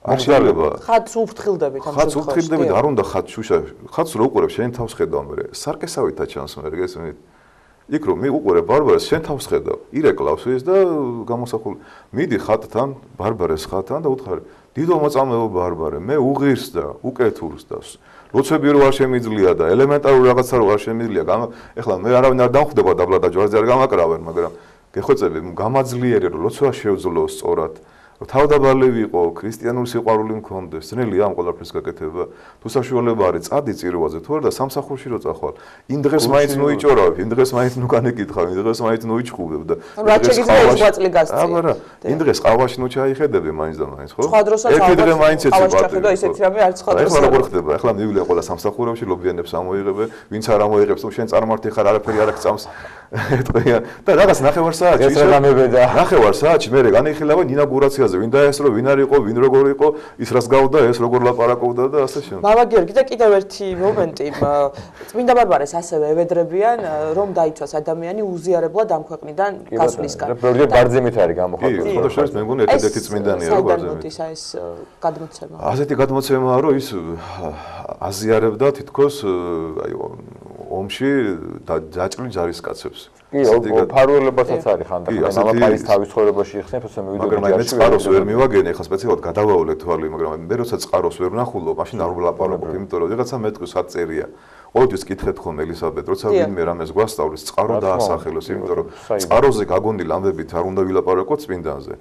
არ შეიძლება ხატს უფრთხილდებით ამ ხატს უფრთხილდებით არ უნდა ხატ შუშა ხატს რო უყურებ შენ თავს ხედავ მე სარკესავითა ჩანს მე გესმით იქ რომ მე უყურებ ბარბარეს შენ თავს ხედავ ირეკლავს ის და გამოსახული მიდი ხატთან ბარბარეს ხატთან და უთხარი დიდო მოწამეო ბარბარე მე უღირს და უკეთურს და ლოცვები რო არ შემიძლია და ელემენტარული რაღაცა რო არ შემიძლია ეხლა მე არავინ არ დამხვდება დაბლა და ჯვარზე არ გამაკრავენ მაგრამ გეხვეწები გამაძლიერე რომ ლოცვა შეუძლო სწორად თავდაბალები იყო, ქრისტიანული სიყვარული მქონდეს, ძნელია ამ ყველაფერს გაკეთება. თუ საშუალება არის, წადი წირვაზე თუ არა და სამსახურში რო წახვალ. იმ დღეს მაინც ნუიჭორავებ, იმ დღეს მაინც ნუ განეკითხავ, იმ დღეს მაინც ნუიჭხუბებ და რა შეიძლება ღვაწლი გასწი. აბარა, იმ დღეს ყავაში ნუ ჩაიხედები მაინც და მაინც, ხო? სხვა დროსაც ერთი დღე მაინც ეცი პატივი. ესეთი რამე არ სხვა დროს. ეხლა როგორ ხდება? ეხლა მივიდა ყველა სამსახურებში, ლობიანებს ამოიღებე, ვინც არ ამოიღებს, თუ შენ წარმართი ხარ, არაფერი არ აქცამს. ეტყვია და რაღაც ნახევარ საათში ეს რამებედა. ნახევარ საათში მე განიხილავენ ინაugurაციაზე, ვინ დაესწრო, ვინ არ იყო, ვინ როგორ იყო, ის რას გავდა, ეს როგორ ლაპარაკობდა და ასე შემდეგ. მამა გიორგი და კიდევ ერთი მომენტი, წმინდა ბარბარეს ასევე ევედრებიან, რომ დაიცვას ადამიანი უზიარებლად ამ ქვეყნიდან გასვლისგან. პროექტი ბარძიმით არის გამოხატული. კი, ხოდა მე მგონი ერთ-ერთი წმინდანია რო ბარძიმით. ეს გადმოცემა. ასეთი გადმოცემაა, რომ ის აზიარებდა თითქოს აი ომში დაჭრილ ჯარისკაცებს. კი, ფარველებასაც არის ხანდახან. მამაპარის თავის ცხოვრებაში იხსენ, თორსა მივიდოდი ჯარში. მაგრამ მე წყაროს ვერ მივაგენე, ახლა სპეციალურად გადავავლე თვალი, მაგრამ მე როცა წყაროს ვერ ვნახულო, მაშინ არ ვლაპარაკობ, იმიტომ რომ ვიღაცა მეტყვის აწერია. ყოველთვის კითხეთ ხომ ელისაბედ, როცა ვინმე რამეს გვასწავლის, წყარო დაასახელოს, იმიტომ რომ წყაროზე გაგონილ ამბებით არ უნდა ვილაპარაკოთ წმინდანზე.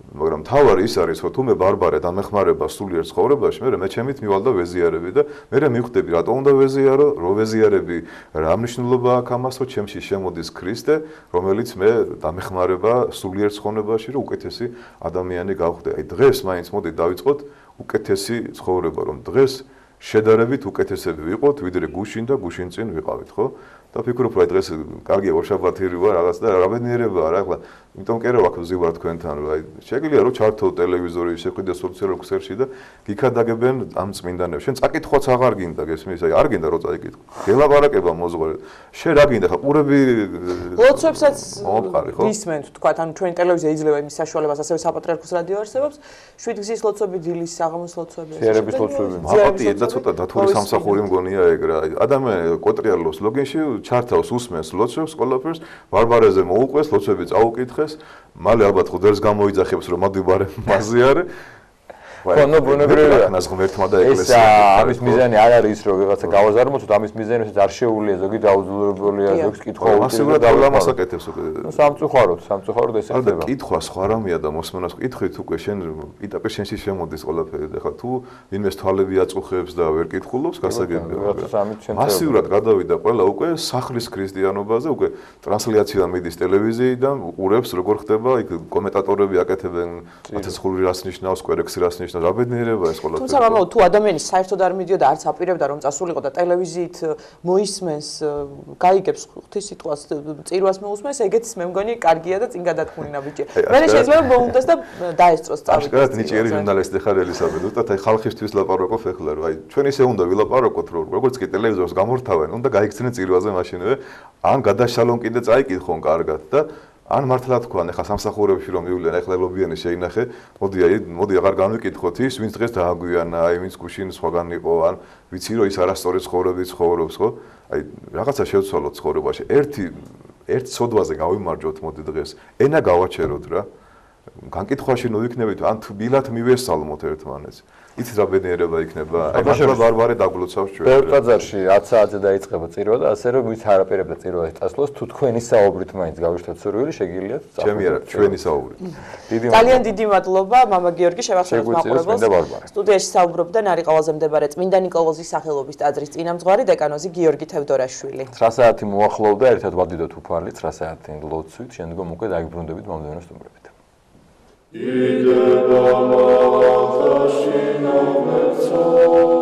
მაგრამ თავარი ის არის, რომ თუ მე ბარბარე დამეხმარება სულიერ ცხოვრებაში, მე ჩემით მივალდა ვეზიარები და მე მივხვდები, რატო უნდა ვეზიარო, რო ვეზიარები, რა მნიშვნელობა აქვს ამას, რომ ჩემში შემოდის ქრისტე, რომელიც მე დამეხმარება სულიერ ცხოვრებაში, რომ უკეთესი ადამიანი გავხდე. აი დღეს მაინც მოდი დავიწყოთ უკეთესი ცხოვრება, რომ დღეს შედარებით უკეთესები ვიყოთ, ვიდრე გუშინ და გუშინ წინ ვიყავით, ხო? და ფიქრობ, რომ დღეს კარგია ორშაბათი ვარ, რაღაც და რამენიერება არა, ახლა იმიტომ კი რა ვაქ ვზივარ თქვენთან, რომ აი შეგვიძლია რომ ჩართო ტელევიზორი, შეხვიდე სოციალურ ქსელში და გიქადაგებენ ამ წმინდანებს. შენ წაკითხვაც აღარ გინდა, გესმის? აი არ გინდა რომ წაიკითხო. გელაპარაკება მოზღვე. შენ რა გინდა, ხა ყურები ლოცვებსაც ისმენთ, თქვა, ანუ ჩვენი ტელევიზია იძლევა იმის საშუალებას, ასევე საპატრიარქოს რადიო არსებობს, 7 გზის ლოცვები, დილის საღამოს ლოცვები. სიერების ლოცვები. მაპატიეთ და ცოტა დათული სამსახური მგონია ეგ რა. ადამიანი კოტრიალოს ლოგინში ჩართავს უსმენს ლოცვებს ყველაფერს, ბარბარეზე მოუყვეს, ლოცვები წაუკითხეს, მალე ალბათ ხუდერს გამოიძახებს რომ მადიბარე მაზიარე ხო, ბუნებრივია. ნას ღმერთმა და ეს ეკლესია. ამის მიზანი არ არის ის, რომ ვიღაცა გავაზარმოთოთ, ამის მიზანი ის არ შეუულია, ზოგი დაუძლურებულია, ზოგს კითხვა მასიურად პრობლემას აკეთებს უკვე. სამწუხაროდ ეს ხდება. და კითხვა სხვა რამეა და მოსმენას კითხვით უკვე შენ იტაკე შენში შემოდის ყველაფერი. ეხლა თუ ინვეს თვალები აწუხებს და ვერ კითხულობს, გასაგებია. მასიურად გადავიდა ყველა უკვე სახლის ქრისტიანობაზე, უკვე ტრანსლაცია მიდის ტელევიზიიდან, უყურებს როგორ ხდება, იქ კომენტატორები აკეთებენ 1500 რას ნიშნავს, კვერექსი რას ნიშნავს, რა ბედნიერება ეს ყველაფერი. თუმცა მამაო, თუ ადამიანი საერთოდ არ მიდიოდა, არც აპირებდა რომ წასულიყო და ტელევიზიით მოისმენს, გაიგებს ღვთისმსიტყვას, წირვას მოусმენს, ეგეც მე მგონი კარგია და წინ გადათქმულინა ბიჭი. მე შეიძლება მოუნდეს და დაესწროს წავიდეს. აშკარად ნიჭიერი ჟურნალისტი ხარ ელისაბედ, უბრალოდ აი ხალხისთვის ლაპარაკობ ეხლა რომ აი ჩვენ ისე უნდა ვილაპარაკოთ რომ როგორც კი ტელევიზორს გამორთავენ, უნდა გაიქცნენ წირვაზე მაშინვე, ან გადაშალონ კიდე წაიკითხონ კარგად და ან მართლა თქვან, ეხლა სამსახურებში რომ მივიდნენ, ეხლა ლობიანი შეინახე, მოდი აღარ განვიკითხოთ ის, ვინც დღეს დააგვიანა, აი ვინც გუშინ სხვაგან იყო, ან ვიცი რომ ის არასწორი ცხოვრებით ცხოვრობს, ხო? აი რაღაცა შევცვალოთ ცხოვრებაში. ერთ სოდვაზე გავიმარჯვოთ მოდი დღეს. ენა გავაჩეროთ რა. განკითხვაში ნუ ვიქნებით, ან თბილად მივესალმოთ ერთმანეთს. იცით რა ბედნიერება იქნება? აი მართლა ბარბარე დაგლოცავს ჩვენ. ბევრ ტაძარში 10 საათზე დაიწყება წირვა და ასე რომ ვიც არ აპირებდა წირვას წასვლას, თუ თქვენი საუბრით მაინც გავიშთოთ სურვილი, შეგიძლიათ წასვლა. ჩემი არა, ჩვენი საუბრით. ძალიან დიდი მადლობა, მამა გიორგი, შევახსენოთ მაყურებელს. სტუდიაში საუბრობდა ნარიყავაზე მდებარე წმინდა ნიკოლოზის სახელობის ტაძრის წინამძღვარი დეკანოზი გიორგი თევდორაშვილი. 9 საათი მოახლოვდა, ერთად ვადიდოთ უფალი, 9 საათი ლოცვით, შემდგომ უკვე დაიბრუნდებით მომდევნო სტუმრებით. Ideba malachashino merco,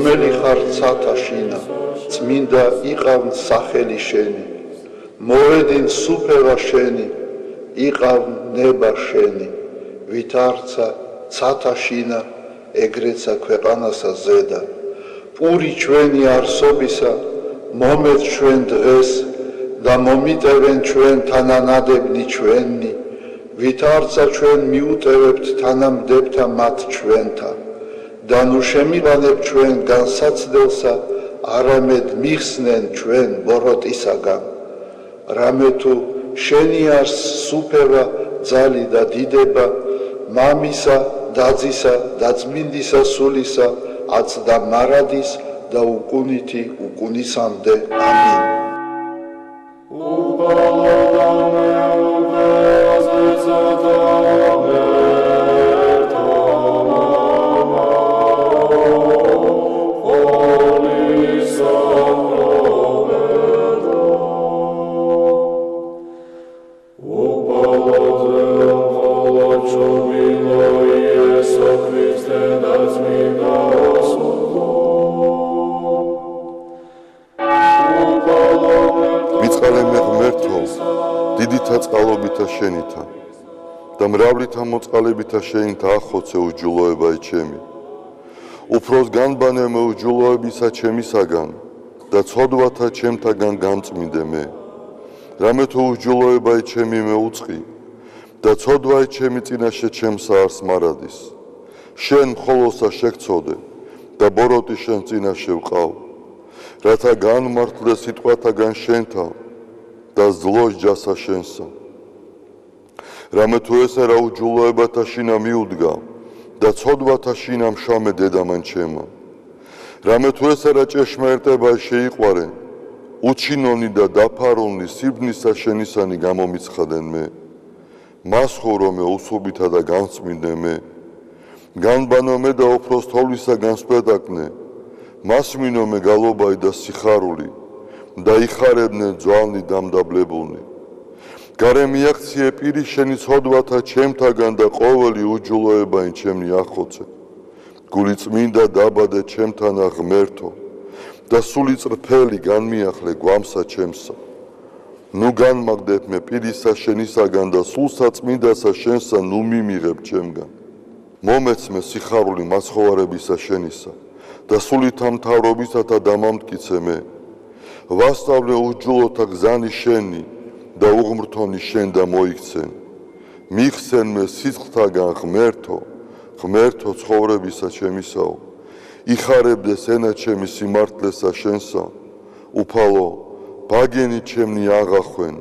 რომელი ხარ ცათაშინა, წმინდა იყავ სახელი შენი, მოვედინ სუფევა შენი, იყავ ნება შენი, ვითარცა ცათაშინა, ეგრეცა ქვეყანასა ზედა, პური ჩვენი არსობისა, მომეთ ჩვენ დღეს და მომიტევენ ჩვენ თანანადებნი ჩვენი, ვითარცა ჩვენ მიუტევებთ თანამდებთა მათ ჩვენთა. და ნუ შემივანებ ჩვენ განსაცდელსა, არამედ მიხსნენ ჩვენ ბოროტისაგან. რამე თუ შენი არს სუფევა, ძალი და დიდება, მამისა, დაძისა და წმინდისა სულისა, აც და მარადის და უკუნითი უკუნისამდე. ამინ. წყალობითა შენითა და მრავლითა მოწყალებითა შენითა ახოცე უჯულოებაი ჩემი. უფროს განბანე მე უჯულოებისა ჩემისაგან და ცოდვათა ჩემთაგან გამწმინდე მე. რამე თუ უჯულოებაი ჩემი მე უწყი და ცოდვაი ჩემი წინაშე ჩემსა არს მარადის. შენ მხოლოსა შეგწოდე და ბოროტი შენ წინაშე ვყავ, რათა განმართლე სიტყვათაგან შენთან და ზლოს ჯასა შენსა. რამე თუ ესე რა უჯულოებათა შინა მიუდგა და ცოდვათა შინა მშამე დედამან ჩემო. რამე თუ ესე რა ჭეშმარიტება შეიყვარენ, უჩინონი და დაფარონი სიბნისა შენისანი გამომიცხადენ მე. მას ხოვრო მე უსუბითა და განწმინდე მე. განბანო მე და უფროს თოვლისაგან სპედაკნე, მას მინო მე გალობაი და სიხარული და იხარებდნენ ძვალნი დამდაბლებულნი. გარე მიაქციე პირი შენი ცოდვათა ჩემთაგან და ყოველი უჯულოებაინ ჩემნი ახოცე. გული წმინდა დაბადე ჩემთანა ღმერთო და სული წრფელი განმიახლე გვამსა ჩემსა. ნუ განმაგდებ მე პირისა შენისაგან და სულსა წმინდასა შენსა ნუ მიმიღებ ჩემგან. მომეცმე სიხარული მაცხოვარებისა შენისა და სულითა მთავრობისათა დამამტკიცე მე. ვასწავლე უჯულოთა გზანი შენი და უღმრთონი შენ და მოიქცენ. მიხსენ მე სიცხთაგან ღმერთო, ღმერთო ცხოვრებისა ჩემისაო. იხარებდეს ენა ჩემი სიმართლესა შენსა. უფალო, ბაგენი ჩემნი აღახვენ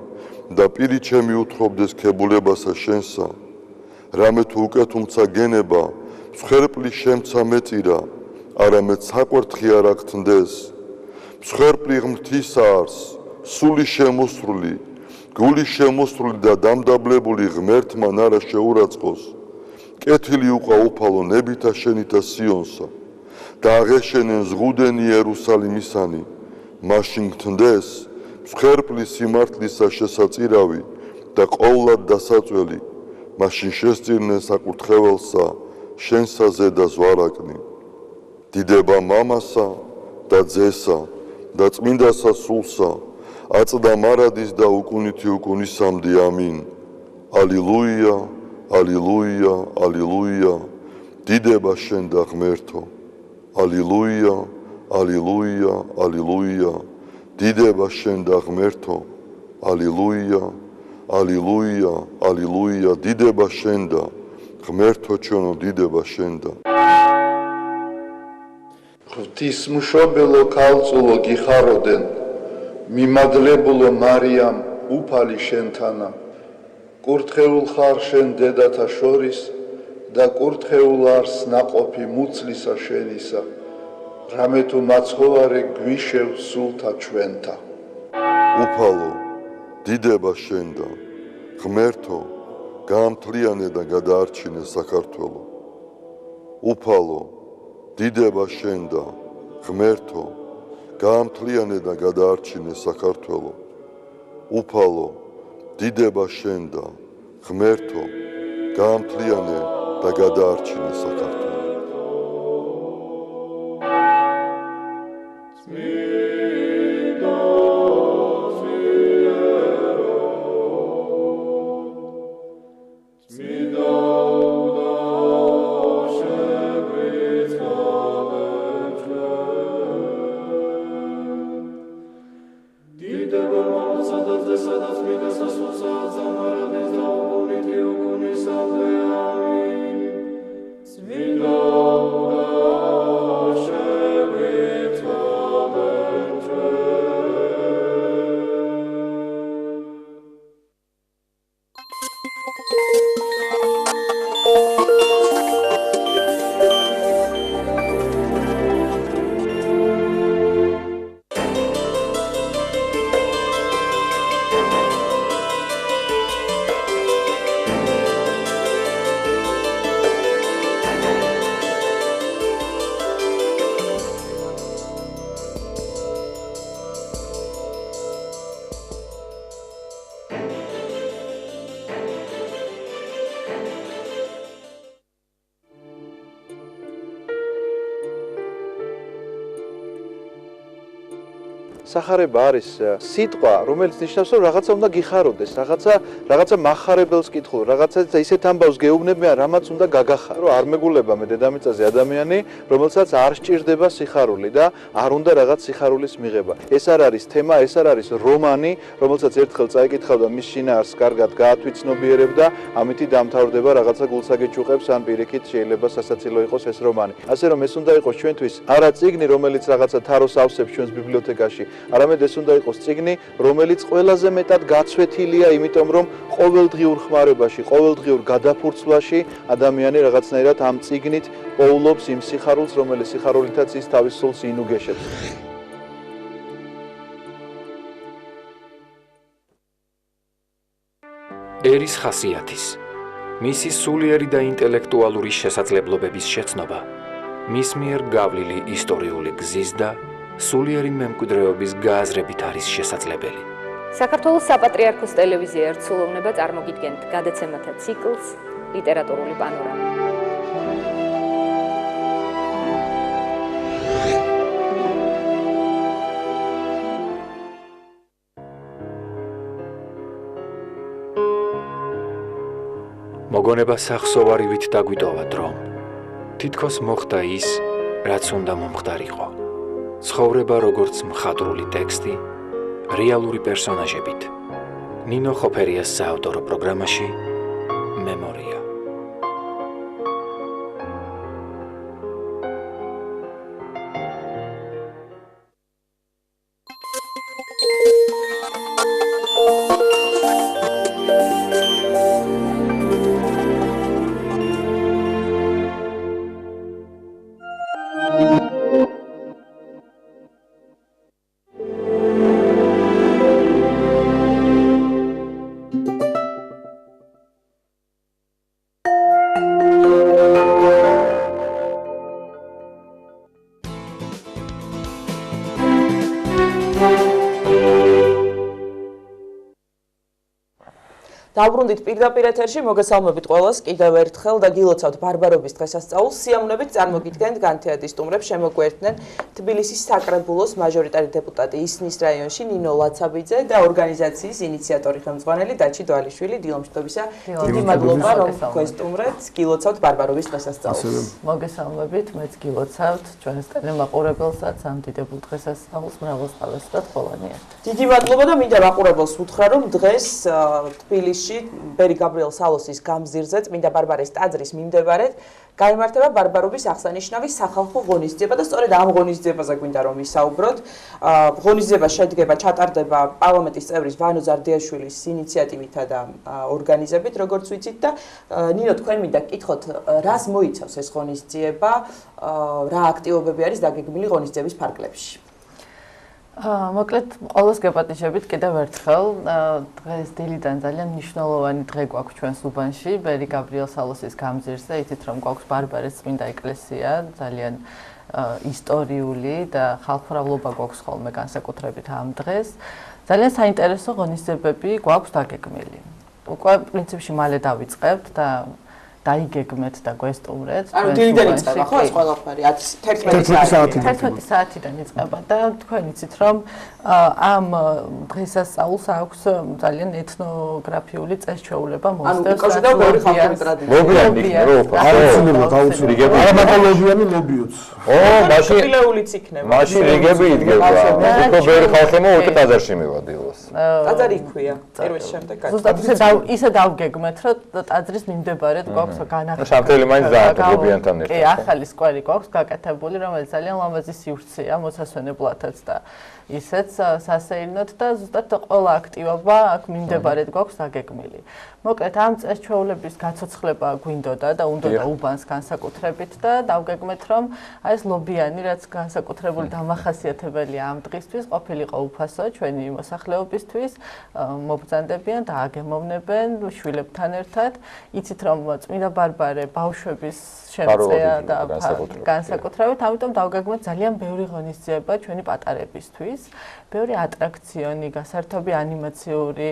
და პირი ჩემი უთხრობდეს ქებულებასა შენსა. რამე თუ უკეთ უმცა გენება, მსხვერპლი შემცა მეწირა, არამედ საყვერთხი არ აგთნდეს. მსხვერპლი ღმრთისა არს, სული შემოსრული, გული შემოსრული და დამდაბლებული ღმერთმან არა შეურაცხყოს. კეთილი უყვა უფალო ნებითა შენითა სიონსა და აღეშენენ ზღუდენი იერუსალიმისანი. მაშინ გთნდეს მსხვერპლი სიმართლისა შესაწირავი და ყოვლად დასაწველი. მაშინ შესწირნენ საკურთხეველსა შენსა ზედა ზვარაკნი. დიდება მამასა და ძესა და წმინდასა სულსა აწდა მარადის და უკუნითი უკუნისამდე ამინ. ალილუია, ალილუია, ალილუია. დიდება შენ და ღმერთო. ალილუია, ალილუია, ალილუია. დიდება შენ და ღმერთო. ალილუია, ალილუია, ალილუია. დიდება შენ და ღმერთო ჩვენო, დიდება შენ და. ღვთისმშობელო ქალწულო გიხაროდენ, მიმადლებულო მარიამ უფალი შენთანა. კურთხეულ ხარ შენ დედათა შორის და კურთხეულ არს ნაყოფი მუცლისა შენისა. რამე თუ მაცხოვარე გვიშევ სულთა ჩვენთა. უფალო, დიდება შენ და ღმერთო, გაამთლიანე და გადაარჩინე საქართველო. უფალო, დიდება შენ და ღმერთო, გაამთლიანე და გადაარჩინე საქართველო. უფალო, დიდება შენ და ღმერთო, გაამთლიანე და გადაარჩინე საქართველო. სახარება არის სიტყვა, რომელიც ნიშნავს, რომ რაღაცა უნდა გიხაროდეს, რაღაცა მახარებელს კითხულ, რაღაცა ისეთ ამბავს გეუბნებიან, რამაც უნდა გაგახარო. რომ არ მეგულება მე დედამიწაზე ადამიანი, რომელსაც არ სჭირდება სიხარული და არ უნდა რაღაც სიხარულის მიღება. ეს არ არის თემა, ეს არ არის რომანი, რომელსაც ერთხელ წაიკითხავ და მის შინაარსს კარგად გაათვითცნობიერებ და ამითი დამთავრდება რაღაცა გულსაგეჭუყებს ან პირიქით შეიძლება სასაცილო იყოს ეს რომანი. ასე რომ ეს უნდა იყოს ჩვენთვის არა წიგნი, რომელიც რაღაცა თაროს ავსებს ჩვენს ბიბლიოთეკაში, არამედ ეს უნდა იყოს წიგნი, რომელიც ყველაზე მეტად გაცვეთილია, იმიტომ რომ ყოველდღიურ ხმარებაში, ყოველდღიურ გადაფურცვლაში ადამიანი რაღაცნაირად ამ წიგნით პოულობს იმ სიხარულს, რომელიც სიხარულითაც ის თავის სულს ინუგეშებს. ერის ხასიათის, მისი სულიერი და ინტელექტუალური შესაძლებლობების შეცნობა, მის მიერ გავლილი ისტორიული გზის და სულიერი მემკვიდრეობის გააზრებით არის შესაძლებელი. საქართველოს საპატრიარქოს ტელევიზია ერთსულოვნება წარმოგიდგენთ გადაცემათა ციკლს ლიტერატურული პანორამა. მოგონება სახსოვარივით დაგვიტოვა დრომ. თითქოს მოხდა ის, რაც უნდა მომხდარიყო. ცხოვრება როგორც მხატვრული ტექსტი, რეალური პერსონაჟებით. ნინო ხოფერიას საავტორო პროგრამაში მემორია. დავბრუნდით პირდაპირ ეთერში, მოგესალმებით ყველას კიდევ ერთხელ და გილოცავთ ბარბარობის დღესასწაულს. სიამოვნებით წარმოგიდგენთ განთიადის სტუმრებს, შემოგვერთდნენ თბილისის საკრებულოს მაჟორიტარი დეპუტატი ისნის რაიონში ნინო ლაცაბიძე და ორგანიზაციის ინიციატორი ხელმძღვანელი დაჩი დვალიშვილი. დილომშვიდობისა, დიდი მადლობა რომ გვესტუმრეთ, გილოცავთ ბარბარობის დღესასწაულს. მოგესალმებით, მეც გილოცავთ ჩვენს ტელემაყურებელსაც ამ დიდებულ დღესასწაულს მრავალწლოვანად ყველანაირად. დიდი მადლობა და მინდა მაყურებელს უთხრა, რომ დღეს თბილისში ბერი გაბრიელ სალოსის გამზირზე წმინდა ბარბარეს ტაძრის მიმდებარედ გაიმართება ბარბარობის აღსანიშნავი სახალხო ღონისძიება და სწორედ ამ ღონისძიებაზე გვინდა რომ ვისაუბროთ. ღონისძიება შედგება, ჩატარდება პარლამენტის წევრის ვანო ზარდიაშვილის ინიციატივითა და ორგანიზებით, როგორც ვიცით და ნინო თქვენ მინდა გკითხოთ, რას მოიცავს ეს ღონისძიება, რა აქტივობები არის დაგეგმილი ღონისძიების ფარგლებში? მოკლედ ყოველს გეპატიჟებით კიდევ ერთხელ დღეს დილიდან ძალიან მნიშვნელოვანი დღე გვაქვს ჩვენს უბანში ბერი გაბრიელ სალოსის გამზირზე იცით რომ გვაქვს ბარბარეს წმინდა ეკლესია ძალიან ისტორიული და ხალხმრავლობა გვაქვს ხოლმე განსაკუთრებით ამ დღეს ძალიან საინტერესო ღონისძიებები გვაქვს დაგეგმილი უკვე პრინციპში მალე დავიწყებთ და დაიგეგმეთ და გვესტუმრეთ. ანუ დილიდან იწყება ხო ეს ყველაფერი 11 საათიდან იწყება და თქვენ იცით რომ ამ დღესასწაულს აქვს ძალიან ეთნოგრაფიული წესჩვეულება მოსდევს. ანუ უკავშირდება ბევრი ხალხური ტრადიცია. არამატოლოგიანი ლობიოც. მაშინ ფილეულიც იქნება. მაშინ რიგები იდგება. უფრო ბევრი ხალხი მოუწე ტაძარში მივადილოს. ტაძარი იქვია. პირველ შემდეგ ზუსტად ისე დავგეგმეთ რომ ტაძრის მიმდებარედ გვაქვს განახილვა. შამთელი მაინც დააკეთებიანთან ერთად. კი, ახალი სკვერი გვაქვს გაკეთებული, რომელიც ძალიან ლამაზი სივრცეა მოსასვენებლათაც და ისეც სასეირნოდ და ზუსტად ყველა აქტივობა აქ მიმდებარედ გვაქვს დაგეგმილი. მოკლედ ამ წესჩვეულების გაცოცხლება გვინდოდა და უნდოდა უბანს განსაკუთრებით და დავგეგმეთ რომ აი ეს ლობიანი რაც განსაკუთრებული დამახასიათებელია ამ დღისთვის ყოფილიყო უფასო ჩვენი მოსახლეობისთვის მობრძანდებიან და აგემოვნებენ შვილებთან ერთად იცით რომ წმინდა ბარბარე ბავშვების შემწეა და განსაკუთრებით ამიტომ დავგეგმეთ ძალიან ბევრი ღონისძიება ჩვენი პატარებისთვის ბევრი ატრაქციონი გასართობი ანიმაციური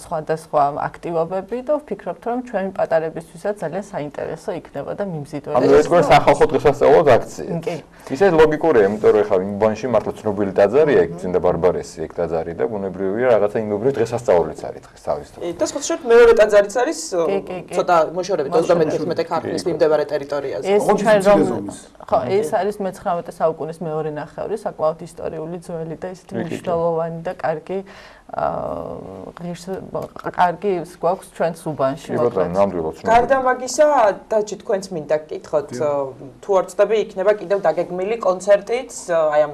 სხვადასხვა აქტივობები და ვფიქრობთ რომ ჩვენი პატარებისთვისაც ძალიან საინტერესო იქნება და მიმზიდველი. ანუ ეს გვერდ სახალხო დღესასწაულო აქცია. კი. ისე ლოგიკურია, იმიტომ რომ ეხლა უბანში მართლა ცნობილი ტაძარია, ეგ წინდა ბარბარესი ეგ ტაძარი და ბუნებრივია რაღაცა იმობრივი დღესასწაულიც არის დღეს თავისთავად. და სხვა მეორე ტაძარიც არის ცოტა მოშორებით 21 ქართლის მიმდებარე ტერიტორიაზე. ხო, ეს არის მე-19 საუკუნის მეორე ნახევარი, საკმაოდ ისტორიული ძველი და ისეთი მნიშვნელოვანი და კარგი კარგი გვაქვს ჩვენს უბანში. გარდა მაგისა, დაჩი თქვენც მინდა გკითხოთ, თუ არ ვწდები, იქნება კიდევ დაგეგმილი კონცერტიც, აი ამ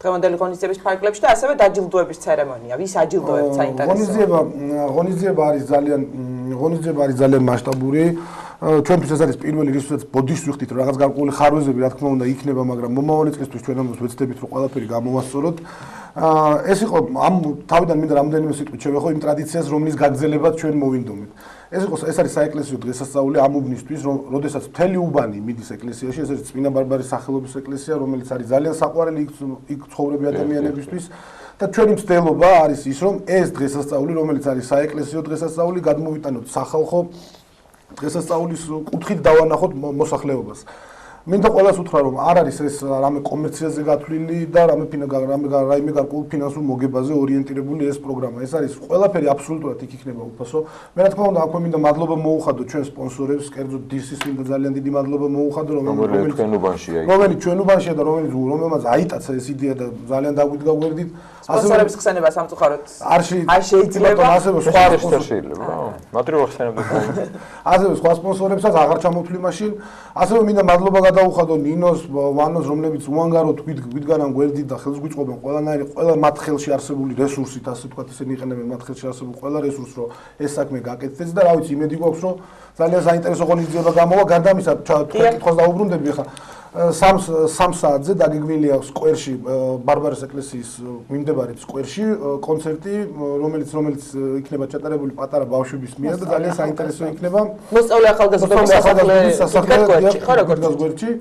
დღევანდელი ღონისძიების ფარგლებში და ასევე დაჯილდოების ცერემონია. ვის აჯილდოებთ საინტერესო? ღონისძიება არის ძალიან მასშტაბური. ჩვენთვის ეს არის პირველი რისთვისაც ბოდიშს ვიხდით რომ რაღაც გარკვეული ხარვეზები რა თქმა უნდა იქნება, მაგრამ მომავალი წლისთვის ჩვენ ამას ვეცდებით რომ ყველაფერი გამოვასწოროთ. ეს იყო ამ თავიდან მინდა რამდენიმე სიტყვით შევეხო იმ ტრადიციას რომლის გაგრძელებაც ჩვენ მოვინდომით. ეს არის საეკლესიო დღესასწაული ამ უბნისთვის, როდესაც მთელი უბანი მიდის ეკლესიაში, ეს არის წმინდა ბარბარეს სახელობის ეკლესია, რომელიც არის ძალიან საყვარელი იქ ცხოვრები ადამიანებისთვის. და ჩვენი მცდელობა არის ის რომ ეს დღესასწაული რომელიც არის საეკლესიო დღესასწაული გადმოვიტანოთ სახალხო დღესასწაულის კუთხით დავანახოთ მოსახლეობას. მინდა ყველას უთხრა რომ არ არის ეს რამე კომერციაზე გათვლილი და რაიმე გარკვეულ ფინანსურ მოგებაზე ორიენტირებული ეს პროგრამა. ეს არის ყველაფერი აბსოლუტურად იქ იქნება უფასო. მე რა თქმა უნდა აქვე მინდა მადლობა მოუხადო ჩვენ სპონსორებს, კერძოდ დისის მინდა ძალიან დიდი მადლობა მოუხადო რომელიც ჩვენ უბანშია. რომელიც ჩვენ უბანშია და რომელმაც აიტაცა ეს იდეა და ძალიან დაგვიდგა გვერდით. სპონსორების ხსენება სამწუხაროდ არ შეიძლება ასევე სხვა შეიძლება რა. მადლობა ხსენებდა. ასევე სხვა სპონსორებსაც აღარ ჩამოთვლი მაშინ. ასევე მინდა მადლობა გადაუხადო ნინოს, ვანოს, რომლებიც უანგაროდ გვიდგანან გვერდით და ხელს გვიწყობენ ყველანაირი ყველა მათ ხელში არსებული რესურსით, ასე ვთქვათ, ისინი იყენებენ მათ ხელში არსებულ ყველა რესურსს, რომ ეს საქმე გაკეთდეს და რა ვიცი, იმედი გვაქვს, რომ ძალიან საინტერესო ღონისძიება გამოვა. გარდა ამისა, თქვენ კითხვას დაუბრუნდები ახლა. 3 საათზე დაგეგმილია სკვერში, ბარბარეს ეკლესიის მიმდებარე სკვერში კონცერტი, რომელიც იქნება ჩატარებული პატარა ბავშვების მიერ და ძალიან საინტერესო იქნება. მოსწავლე ახალგაზრდების გვერდში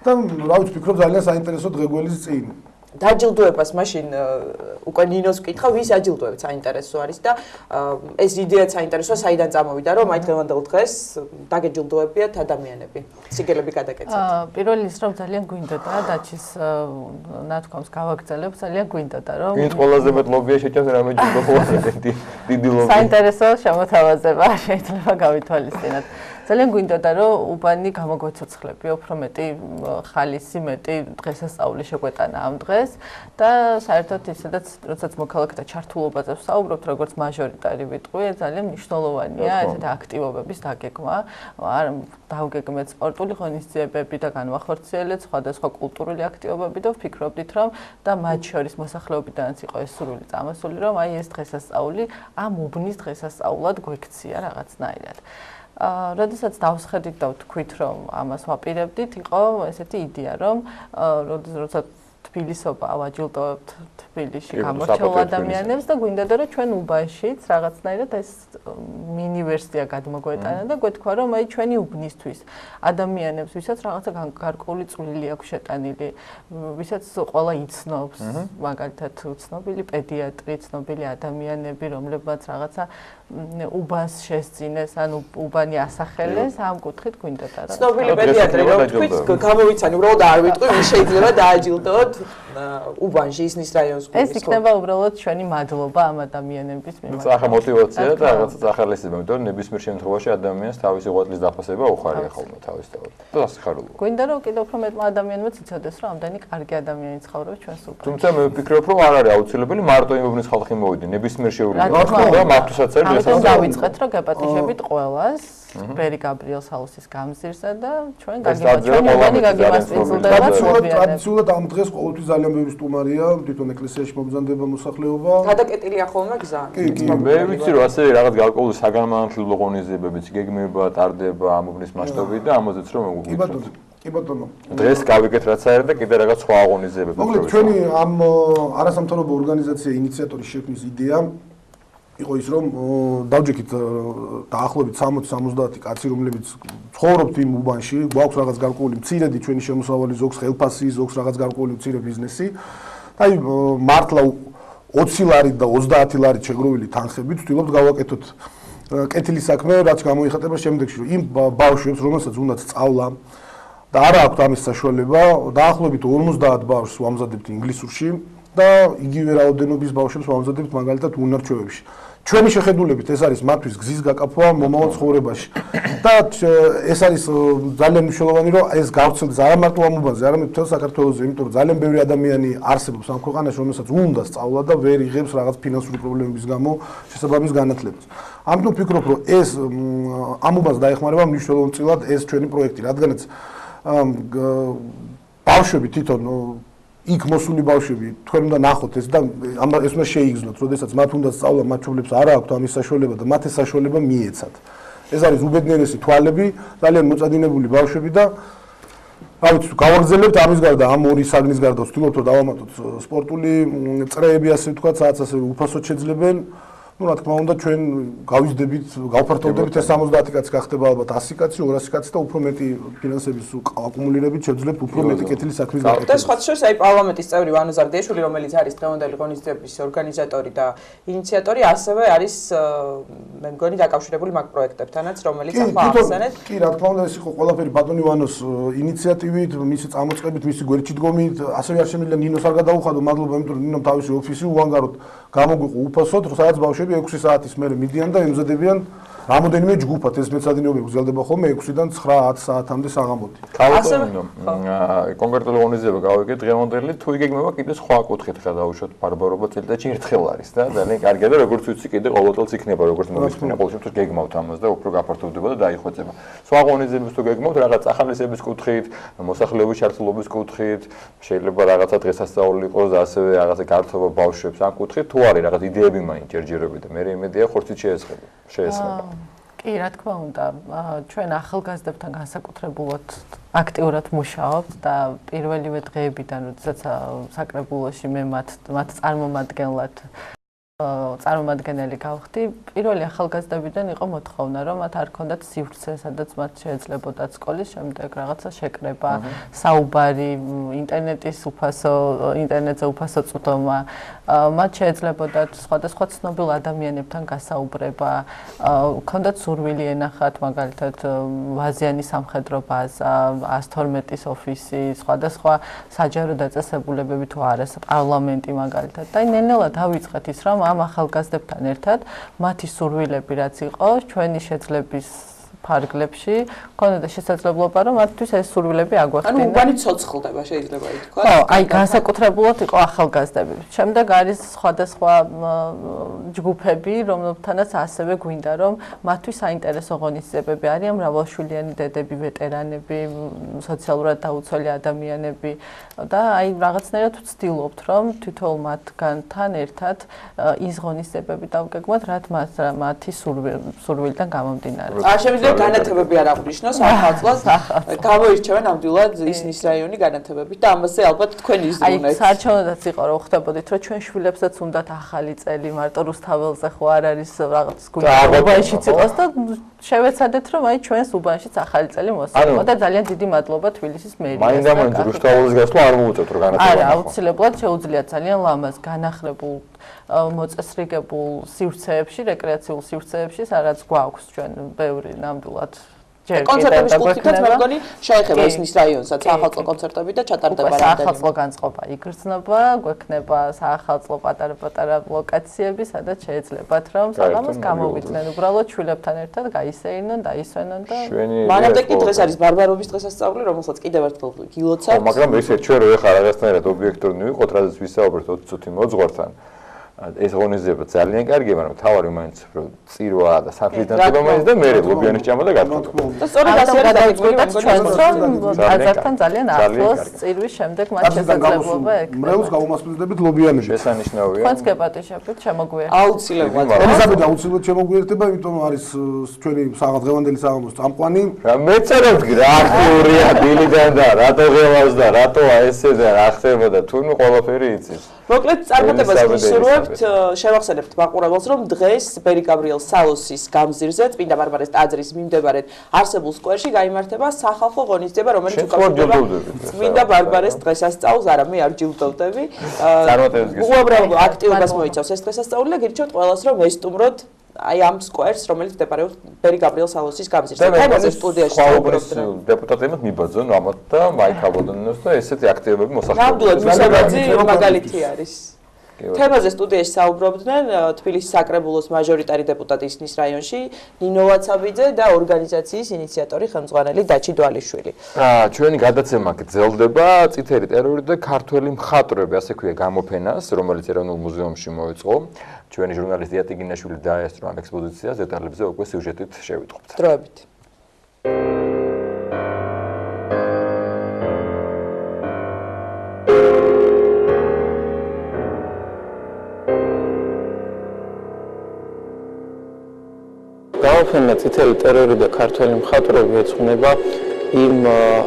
და რა ვიცი, ვფიქრობ ძალიან საინტერესო დღე-გველის წინ. დაჯილდოებას მაშინ უკვე ნინოს ვკითხა, ვის აჯილდოებთ საინტერესო არის და ეს იდეაც საინტერესოა, საიდან წამოვიდა, რომ აი დღევანდელ დღეს დაგეჯილდოებიათ ადამიანები, სიგელები გადაკეცათ. პირველი ის რომ ძალიან გვინდოდა დაჩის ნათქვამს გავაგრძელებ, ძალიან გვინდოდა რომ ვინც ყველაზე მეტ ლობია შეჭამს რამე ჯილდო ხოლმე დიდი ლობი. საინტერესო შემოთავაზება შეიძლება გავითვალისწინოთ. ძალიან გვინდოდა რომ უბანი გამოგვეცოცხლები, უფრო მეტი ხალისი, მეტი დღესასწაული შეგვეტანა ამ დღეს და საერთოდ ისედაც როდესაც მოქალაქეთა ჩართულობაზე ვსაუბრობთ, როგორც მაჟორიტარი ვიტყვი, ძალიან მნიშვნელოვანია ესეთი აქტივობების დაგეგმა. არ დავგეგმეთ სპორტული ღონისძიებები და განვახორციელეთ სხვადასხვა კულტურული აქტივობები და ვფიქრობდით, რომ და მათ შორის მოსახლეობიდანაც იყო ეს სრული წამოსული, რომ აი ეს დღესასწაული ამ უბნის დღესასწაულად გვექცია რაღაცნაირად. როდესაც დავსხედით და ვთქვით, რომ ამას ვაპირებდით, იყო ესეთი იდეა, რომ როდესაც თბილისობა ავაჯილდოვებთ თბილისში გამორჩეულ ადამიანებს და გვინდოდა რომ ჩვენ უბანშიც რაღაცნაირად ეს მინი ვერსია გადმოგვეტანა და გვეთქვა რომ აი ჩვენი უბნისთვის ადამიანებს, ვისაც რაღაცა გარკვეული წვლილი აქვს შეტანილი, ვისაც ყველა იცნობს, მაგალითად ცნობილი პედიატრი, ცნობილი ადამიანები, რომლებმაც რაღაცა უბანს შესწინეს, ანუ უბანი ასახელეს, ამ კუთხით გვინდოდა რა. ცნობილი პედიატრი, რომ თქვით, გამოვიცანი, უბრალოდ არ ვიტყვი, ვის შეიძლება დააჯილდოთ უბანში ისნის რაიონს. ეს იქნება უბრალოდ ჩვენი მადლობა ამ ადამიანების მიმართ. ახლა мотиваცია და რაღაცა ახალისება, იმიტომ რომ ნებისმიერ შემთხვევაში ადამიანს თავისი ღვაწლის დაფასება უხარია ხოლმე თავისთავად. და ასიხარულო. გვინდა რომ კიდევ უფრო მეტმა ადამიანმა იცოდეს, რომ ამდენი კარგი ადამიანი ცხოვრობს ჩვენს უბანში. თუმცა მე ვფიქრობ, რომ არ არის აუცილებელი მარტო იმ უბნის ხალხი მოვიდნენ, ნებისმიერ შეურიგებაში და მართლაც არის ესეც დავიწყეთ, რომ გეპატიჟებით ყველას. ბერი გაბრიელ საუსის გამზირსა და ჩვენ გაგიმასპინძლდება ტრადიციულად ამ დღეს ყოველთვის ძალიან ბევრი სტუმარია, თვითონ ეკლესიაში მომზადდება მოსახლეობა. გადაკეტილია ხოლმე გზა. მე ვიცი რომ ასევე რაღაც გარკვეული საგანმანათლებლო ღონისძიებებიც გეგმება, ტარდება ამ უბნის მასშტაბით და ამაზეც რომ მოგვითხრობთ. კი ბატონო. დღეს გავიგეთ რაც არის და კიდე რაღაც სხვა ღონისძიებები. მოკლედ ჩვენი ამ არასამთავრობო ორგანიზაცია ინიციატორის შექმნის იდეა იყო ის რომ დავჯექით დაახლოებით 60-70 კაცი რომლებიც ცხოვრობთ იმ უბანში, გვაქვს რაღაც გარკვეული მცირედი ჩვენი შემოსავალი, ზოგს ხელფასი, ზოგს რაღაც გარკვეული მცირე ბიზნესი. და აი მართლა 20 ლარით და 30 ლარით შეგროვილი თანხებით ვთქვით გავაკეთოთ კეთილი საქმე, რაც გამოიხატება შემდეგში, რომ იმ ბავშვებს, რომელსაც უნდათ სწავლა და არა აქვთ ამის საშუალება, დაახლოებით 50 ბავშვს ვამზადებთ ინგლისურში და იგივე რაოდენობის ბავშვებს ვამზადებთ მაგალითად უნარჩვევებში. ჩვენი შეხედულებით ეს არის მათთვის გზის გაკაფვა მომავალ ცხოვრებაში. და ეს არის ძალიან მნიშვნელოვანი, რომ ეს გავრცელდეს არა მარტო ამ უბანზე, არამედ მთელ საქართველოზე, იმიტომ რომ ძალიან ბევრი ადამიანი არსებობს ამ ქვეყანაში, რომელსაც უნდა სწავლა და ვერ იღებს რაღაც ფინანსური პრობლემების გამო შესაბამის განათლებას. ამიტომ ვფიქრობ, რომ ეს ამ უბანს დაეხმარება მნიშვნელოვნწილად ეს ჩვენი პროექტი, რადგანაც ბავშვები თვითონ იქ მოსული ბავშვები თქვენ უნდა ნახოთ ეს და ეს უნდა შეიგრძნოთ, როდესაც მათ უნდა სწავლა, მათ ჩვენებს არა აქვთ ამის საშუალება და მათ ეს საშუალება მიეცათ. ეს არის უბედნიერესი თვალები, ძალიან მოწადინებული ბავშვები და რა ვიცი, გავაგრძელებთ ამის გარდა, ამ ორი საგნის გარდა ვცდილობთ რომ დავამატოთ სპორტული წრეები, ასე ვთქვათ, სადაც ასევე უფასოდ შეძლებენ რა თქმა უნდა ჩვენ გავიზრდებით, გავფართოვდებით ეს 70 კაცი გახდება ალბათ 100 კაცი, 200 კაცი და უფრო მეტი ფინანსების აკუმულირებით შევძლებთ უფრო მეტი კეთილი საქმის გაკეთებას. და სხვა შორის აი პარლამენტის წევრი ვანო ზარდიაშვილი, რომელიც არის დღევანდელი ღონისძიების ორგანიზატორი და ინიციატორი, ასევე არის მე მგონი დაკავშირებული მაგ პროექტებთანაც, რომელიც ახლა ახსენეთ. კი, რა თქმა უნდა, ეს იყო ყველაფერი ბატონი ვანოს ინიციატივით, მისი წამოწყებით, მისი გვერდში დგომით, ასევე არ შემიძლია ნინოს არ გადაუხადო, მადლობა, იმიტომ რომ ნინომ თავისი ოფისი უანგაროდ გამოგვიყო უფასოდ, სადაც ბავშვები 6 საათის მერე მიდიან და ემზადებიან რამოდენიმე ჯგუფად, ეს მეცადინეობები გრძელდება ხოლმე 6-დან 9-10 საათამდე საღამოთი. კონკრეტული ღონისძიება გავიგე დღევანდელი, თუ იგეგმება კიდე სხვა კუთხით გადავუშვათ ბარბარობა წელიწადში ერთხელ არის და ძალიან კარგია და როგორც ვიცი კიდე ყოველწელს იქნება როგორც მომისმინა ყოველ შემთხვევაში გეგმავთ ამას და უფრო გაფართოვდება და დაიხვეწება. სხვა ღონისძიებას თუ გეგმავთ რაღაც ახალისების კუთხით, მოსახლეობის ჩართულობის კუთხით, შეიძლება რაღაცა დღესასწაული იყოს და ასევე რაღაცა გართობა ბავშვებს ამ კუთხით თუ არის რაღაც იდეები მაინც ჯერჯერობით და მე იმედია ხორცით შეესხება. კი, რა თქმა უნდა, ჩვენ ახალგაზრდებთან განსაკუთრებულად აქტიურად მუშაობთ და პირველივე დღეებიდან, როდესაც საკრებულოში მე მათ წარმომადგენელი გავხდი, პირველი ახალგაზრდებიდან იყო მოთხოვნა, რომ მათ არ ქონდათ სივრცე, სადაც მათ შეეძლებოდათ სკოლის შემდეგ რაღაცა შეკრება, საუბარი, ინტერნეტზე უფასო წვდომა, მათ შეეძლებოდათ სხვადასხვა ცნობილ ადამიანებთან გასაუბრება, ქონდათ სურვილი ენახათ, მაგალითად, ვაზიანის სამხედრო ბაზა, 112-ის ოფისი, სხვადასხვა საჯარო დაწესებულებები თუ არა, პარლამენტი მაგალითად. და ნელ-ნელა დავიწყეთ ის, რომ ამ ახალგაზრდებთან ერთად მათი სურვილები რაც იყო ჩვენი შეძლების ფარგლებში ქონოდა შესაძლებლობა რომ მათთვის ეს სურვილები აგვახდინა. ანუ უბანი ცოცხლდება შეიძლება ითქვა. ხო, აი განსაკუთრებულად იყო ახალგაზრდები. შემდეგ არის სხვადასხვა ჯგუფები, რომლებთანაც ასევე გვინდა რომ მათთვის საინტერესო ღონისძიებები არიან მრავალშვილიანი დედები, ვეტერანები, სოციალურად დაუცველი ადამიანები და აი რაღაცნაირად ვცდილობთ რომ თითოეულ მათგანთან ერთად ის ღონისძიებები დავგეგმოთ, რაც მათი სურვილიდან გამომდინარე. განათებები არ აღნიშნოს ახალწლს გამოირჩევა ნამდვილად ისნის რაიონი განათებებით და ამაზე ალბათ თქვენ იზრუნეთ. აი საარჩევნოდაც იყო რომ ხვდებოდით რომ ჩვენ შვილებსაც უნდათ ახალი წელი მარტო რუსთაველზე ხო არ არის რაღაც უბანშიც იყოს და შევეცადეთ რომ აი ჩვენს უბანშიც ახალი წელი მოსწონო და ძალიან დიდი მადლობა თბილისის მერიას. მაინდა-მაინც რუსთაველის გასვლა არ მოუწევთ რომ განათება. არა, აუცილებლად შეუძლიათ ძალიან ლამაზ განახლებულ მოწესრიგებულ სივრცეებში, რეკრეაციულ სივრცეებში, სადაც გვაქვს ჩვენ ბევრი ნამდვილად კონცერტების კუთხითაც მე მგონი შეეხება ისნის რაიონსაც საახალწლო კონცერტები და ჩატარდება რამდენიმე. საახალწლო განწყობა იგრძნობა, გვექნება საახალწლო პატარა-პატარა ლოკაციები, სადაც შეეძლებათ რომ საღამოს გამოვიდნენ უბრალოდ შვილებთან ერთად გაისეირნონ, დაისვენონ და მანამდე კი დღეს არის ბარბარობის დღესასწაული, რომელსაც კიდევ ერთხელ გილოცავთ. მაგრამ ესე ჩვენ რო ეხლა რაღაცნაირად ობიექტური ვიყოთ, რადგან ვისაუბრეთ 20 წუთი მოძღვართან. ეს ღონისძიება ძალიან კარგია, მაგრამ თავარი მაინც უფრო წირვა და საფრთხის დაწესება და მე ლობიანის ჭამა და გართობა. და სწორედ ასე არის გადავიწყდათ ჩვენს რომ აზართან ძალიან ახლოს წირვის შემდეგ მათ შესაძლებლობა ექნება. მრევლს გაუმასპინძლებით ლობიანები. შესანიშნავია. თქვენს გეპატიშებით შემოგვიერთდება. აუცილებლად. ელიზაბეთ აუცილებლად შემოგვიერთდება, იმიტომ რომ არის ჩვენი დღევანდელი საღამოს წამყვანი. რა მეწერებთ რა აქტიურია დილიდან და რატო ღელავს და რატო ესე და რა ხდებოდა თუნუ ყველაფერი იცის. მოკლედ წარმატებას ვისურვებთ, შევახსენებთ მაყურებელს, რომ დღეს ბერი გაბრიელ სალოსის გამზირზე წმინდა ბარბარეს ტაძრის მიმდებარედ არსებულ სკვერში გაიმართება სახალხო ღონისძიება, რომელიც უკავშირდება წმინდა ბარბარეს დღესასწაულს, არა მე არ ჯილდოვდები. უბრალოდ აქტიობას მოიცავს ეს დღესასწაული და გირჩევთ ყველას რომ ესტუმროთ აი ამ სკვერს, რომელიც მდებარეობს ბერი გაბრიელ სალოსის გამზირზე. თემაზე სტუდიაში საუბრობდნენ. დეპუტატებმა მიბაძონ ამათ და მაიკ აბოდონოს და ესეთი აქტივობები მოსახლეობაში. ნამდვილად მისაბაძი მაგალითი არის. თემაზე სტუდიაში საუბრობდნენ თბილისის საკრებულოს მაჟორიტარი დეპუტატი ისნის რაიონში ნინო ვაცაბიძე და ორგანიზაციის ინიციატორი ხელმძღვანელი დაჩი დვალიშვილი. ჩვენი გადაცემა გრძელდება წითელი ტერორი და ქართველი მხატვრები, ასე ქვია გამოფენას, რომელიც ეროვნულ მუზეუმში მოეწყო. ჩვენი ჟურნალისტი იატიგინაშვილი დაესწრო ამ ექსპოზიციას, დეტალებზე უკვე სიუჟეტით შევიტყობთ. დროებით. გამოფენა წითელი ტერორი და ქართველი მხატვრები ეძღვნება იმ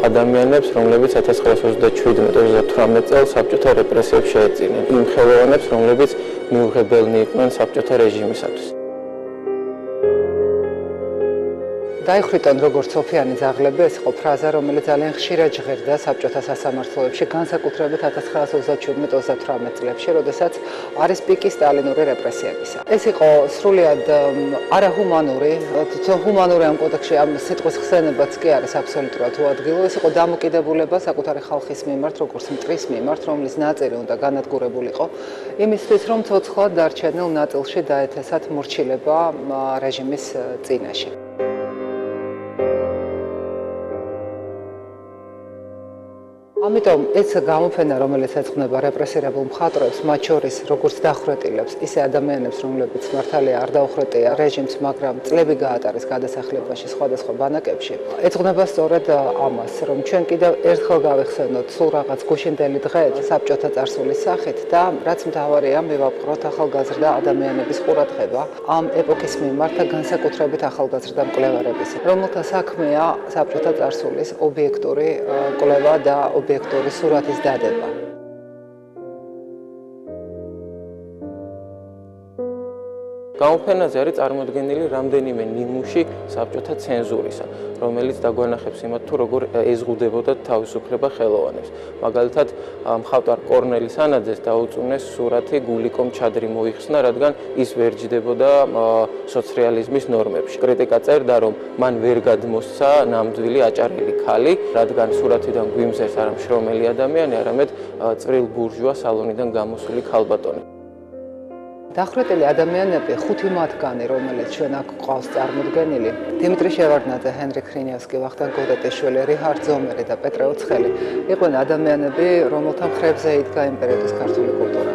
ადამიანებს, რომლებიც 1927-28 წელს საბჭოთა რეპრესიებს შეეწინნენ, იმ ხელოვანებს, რომლებიც მიუღებელნი იყვნენ საბჭოთა რეჟიმისათვის. დაიხვრიტონ როგორც სოფიანი ძაღლები, ეს იყო ფრაზა, რომელიც ძალიან ხშირად ჟღერდა საბჭოთა სასამართლოებში, განსაკუთრებით 1917-38 წლებში, როდესაც არის პიკი სტალინური რეპრესიებისა. ეს იყო სრულიად არაჰუმანური, ჰუმანური ამ კოდექსში ამ სიტყვის ხსენებაც კი არის აბსოლუტურად უადგილო. ეს იყო დამოკიდებულება საკუთარი ხალხის მიმართ, როგორც მტრის მიმართ, რომლის ნაწილი უნდა განადგურებულიყო, იმისთვის, რომ ცოცხლად დარჩენილ ნაწილში დაეთესათ მორჩილება რეჟიმის წინაშე. ამიტომ ეს გამოფენა, რომელიც ეძღვნება რეპრესირებულ მხატვრებს, მათ შორის როგორც დახვრეტილებს, ისე ადამიანებს, რომლებიც მართალია არ დაუხრეტია რეჟიმს, მაგრამ წლები გაატარეს გადასახლებაში სხვადასხვა ბანაკებში, ეძღვნება სწორედ ამას, რომ ჩვენ კიდევ ერთხელ გავიხსენოთ სულ რაღაც გუშინდელი დღე საბჭოთა წარსულის სახით და რაც მთავარია, მივაპყროთ ახალგაზრდა ადამიანების ყურადღება ამ ეპოქის მიმართ და განსაკუთრებით ახალგაზრდა მკვლევარების, რომელთა საქმეა საბჭოთა წარსულის ობიექტური კვლევა და ობიექტური სურათის დადება. გამოფენაზე არის წარმოდგენილი რამდენიმე ნიმუში საბჭოთა ცენზურისა, რომელიც დაგვანახებს იმათ თუ როგორ ეზღუდებოდა თავისუფლება ხელოვანებს. მაგალითად, მხატვარ კორნელი სანაძეს დაუწუნეს სურათი გულიკომ ჩადრი მოიხსნა, რადგან ის ვერ ჯდებოდა სოციალიზმის ნორმებში. კრიტიკა წერდა, რომ მან ვერ გადმოსცა ნამდვილი აჭარელი ქალი, რადგან სურათიდან გვიმზეს არა მშრომელი ადამიანი, არამედ წვრილ ბურჟუა სალონიდან გამოსული ქალბატონი. დახვრეტილი ადამიანები, ხუთი მათგანი, რომელიც ჩვენ აქ გვყავს წარმოდგენილი, დიმიტრი შევარდნაძე, ჰენრი ქრინიევსკი, ვახტანგ გოდეტიშვილი, რიჰარდ ზომერი და პეტრე უცხელი იყვნენ ადამიანები, რომელთა მხრებზე იდგა იმპერიის ქართული კულტურა.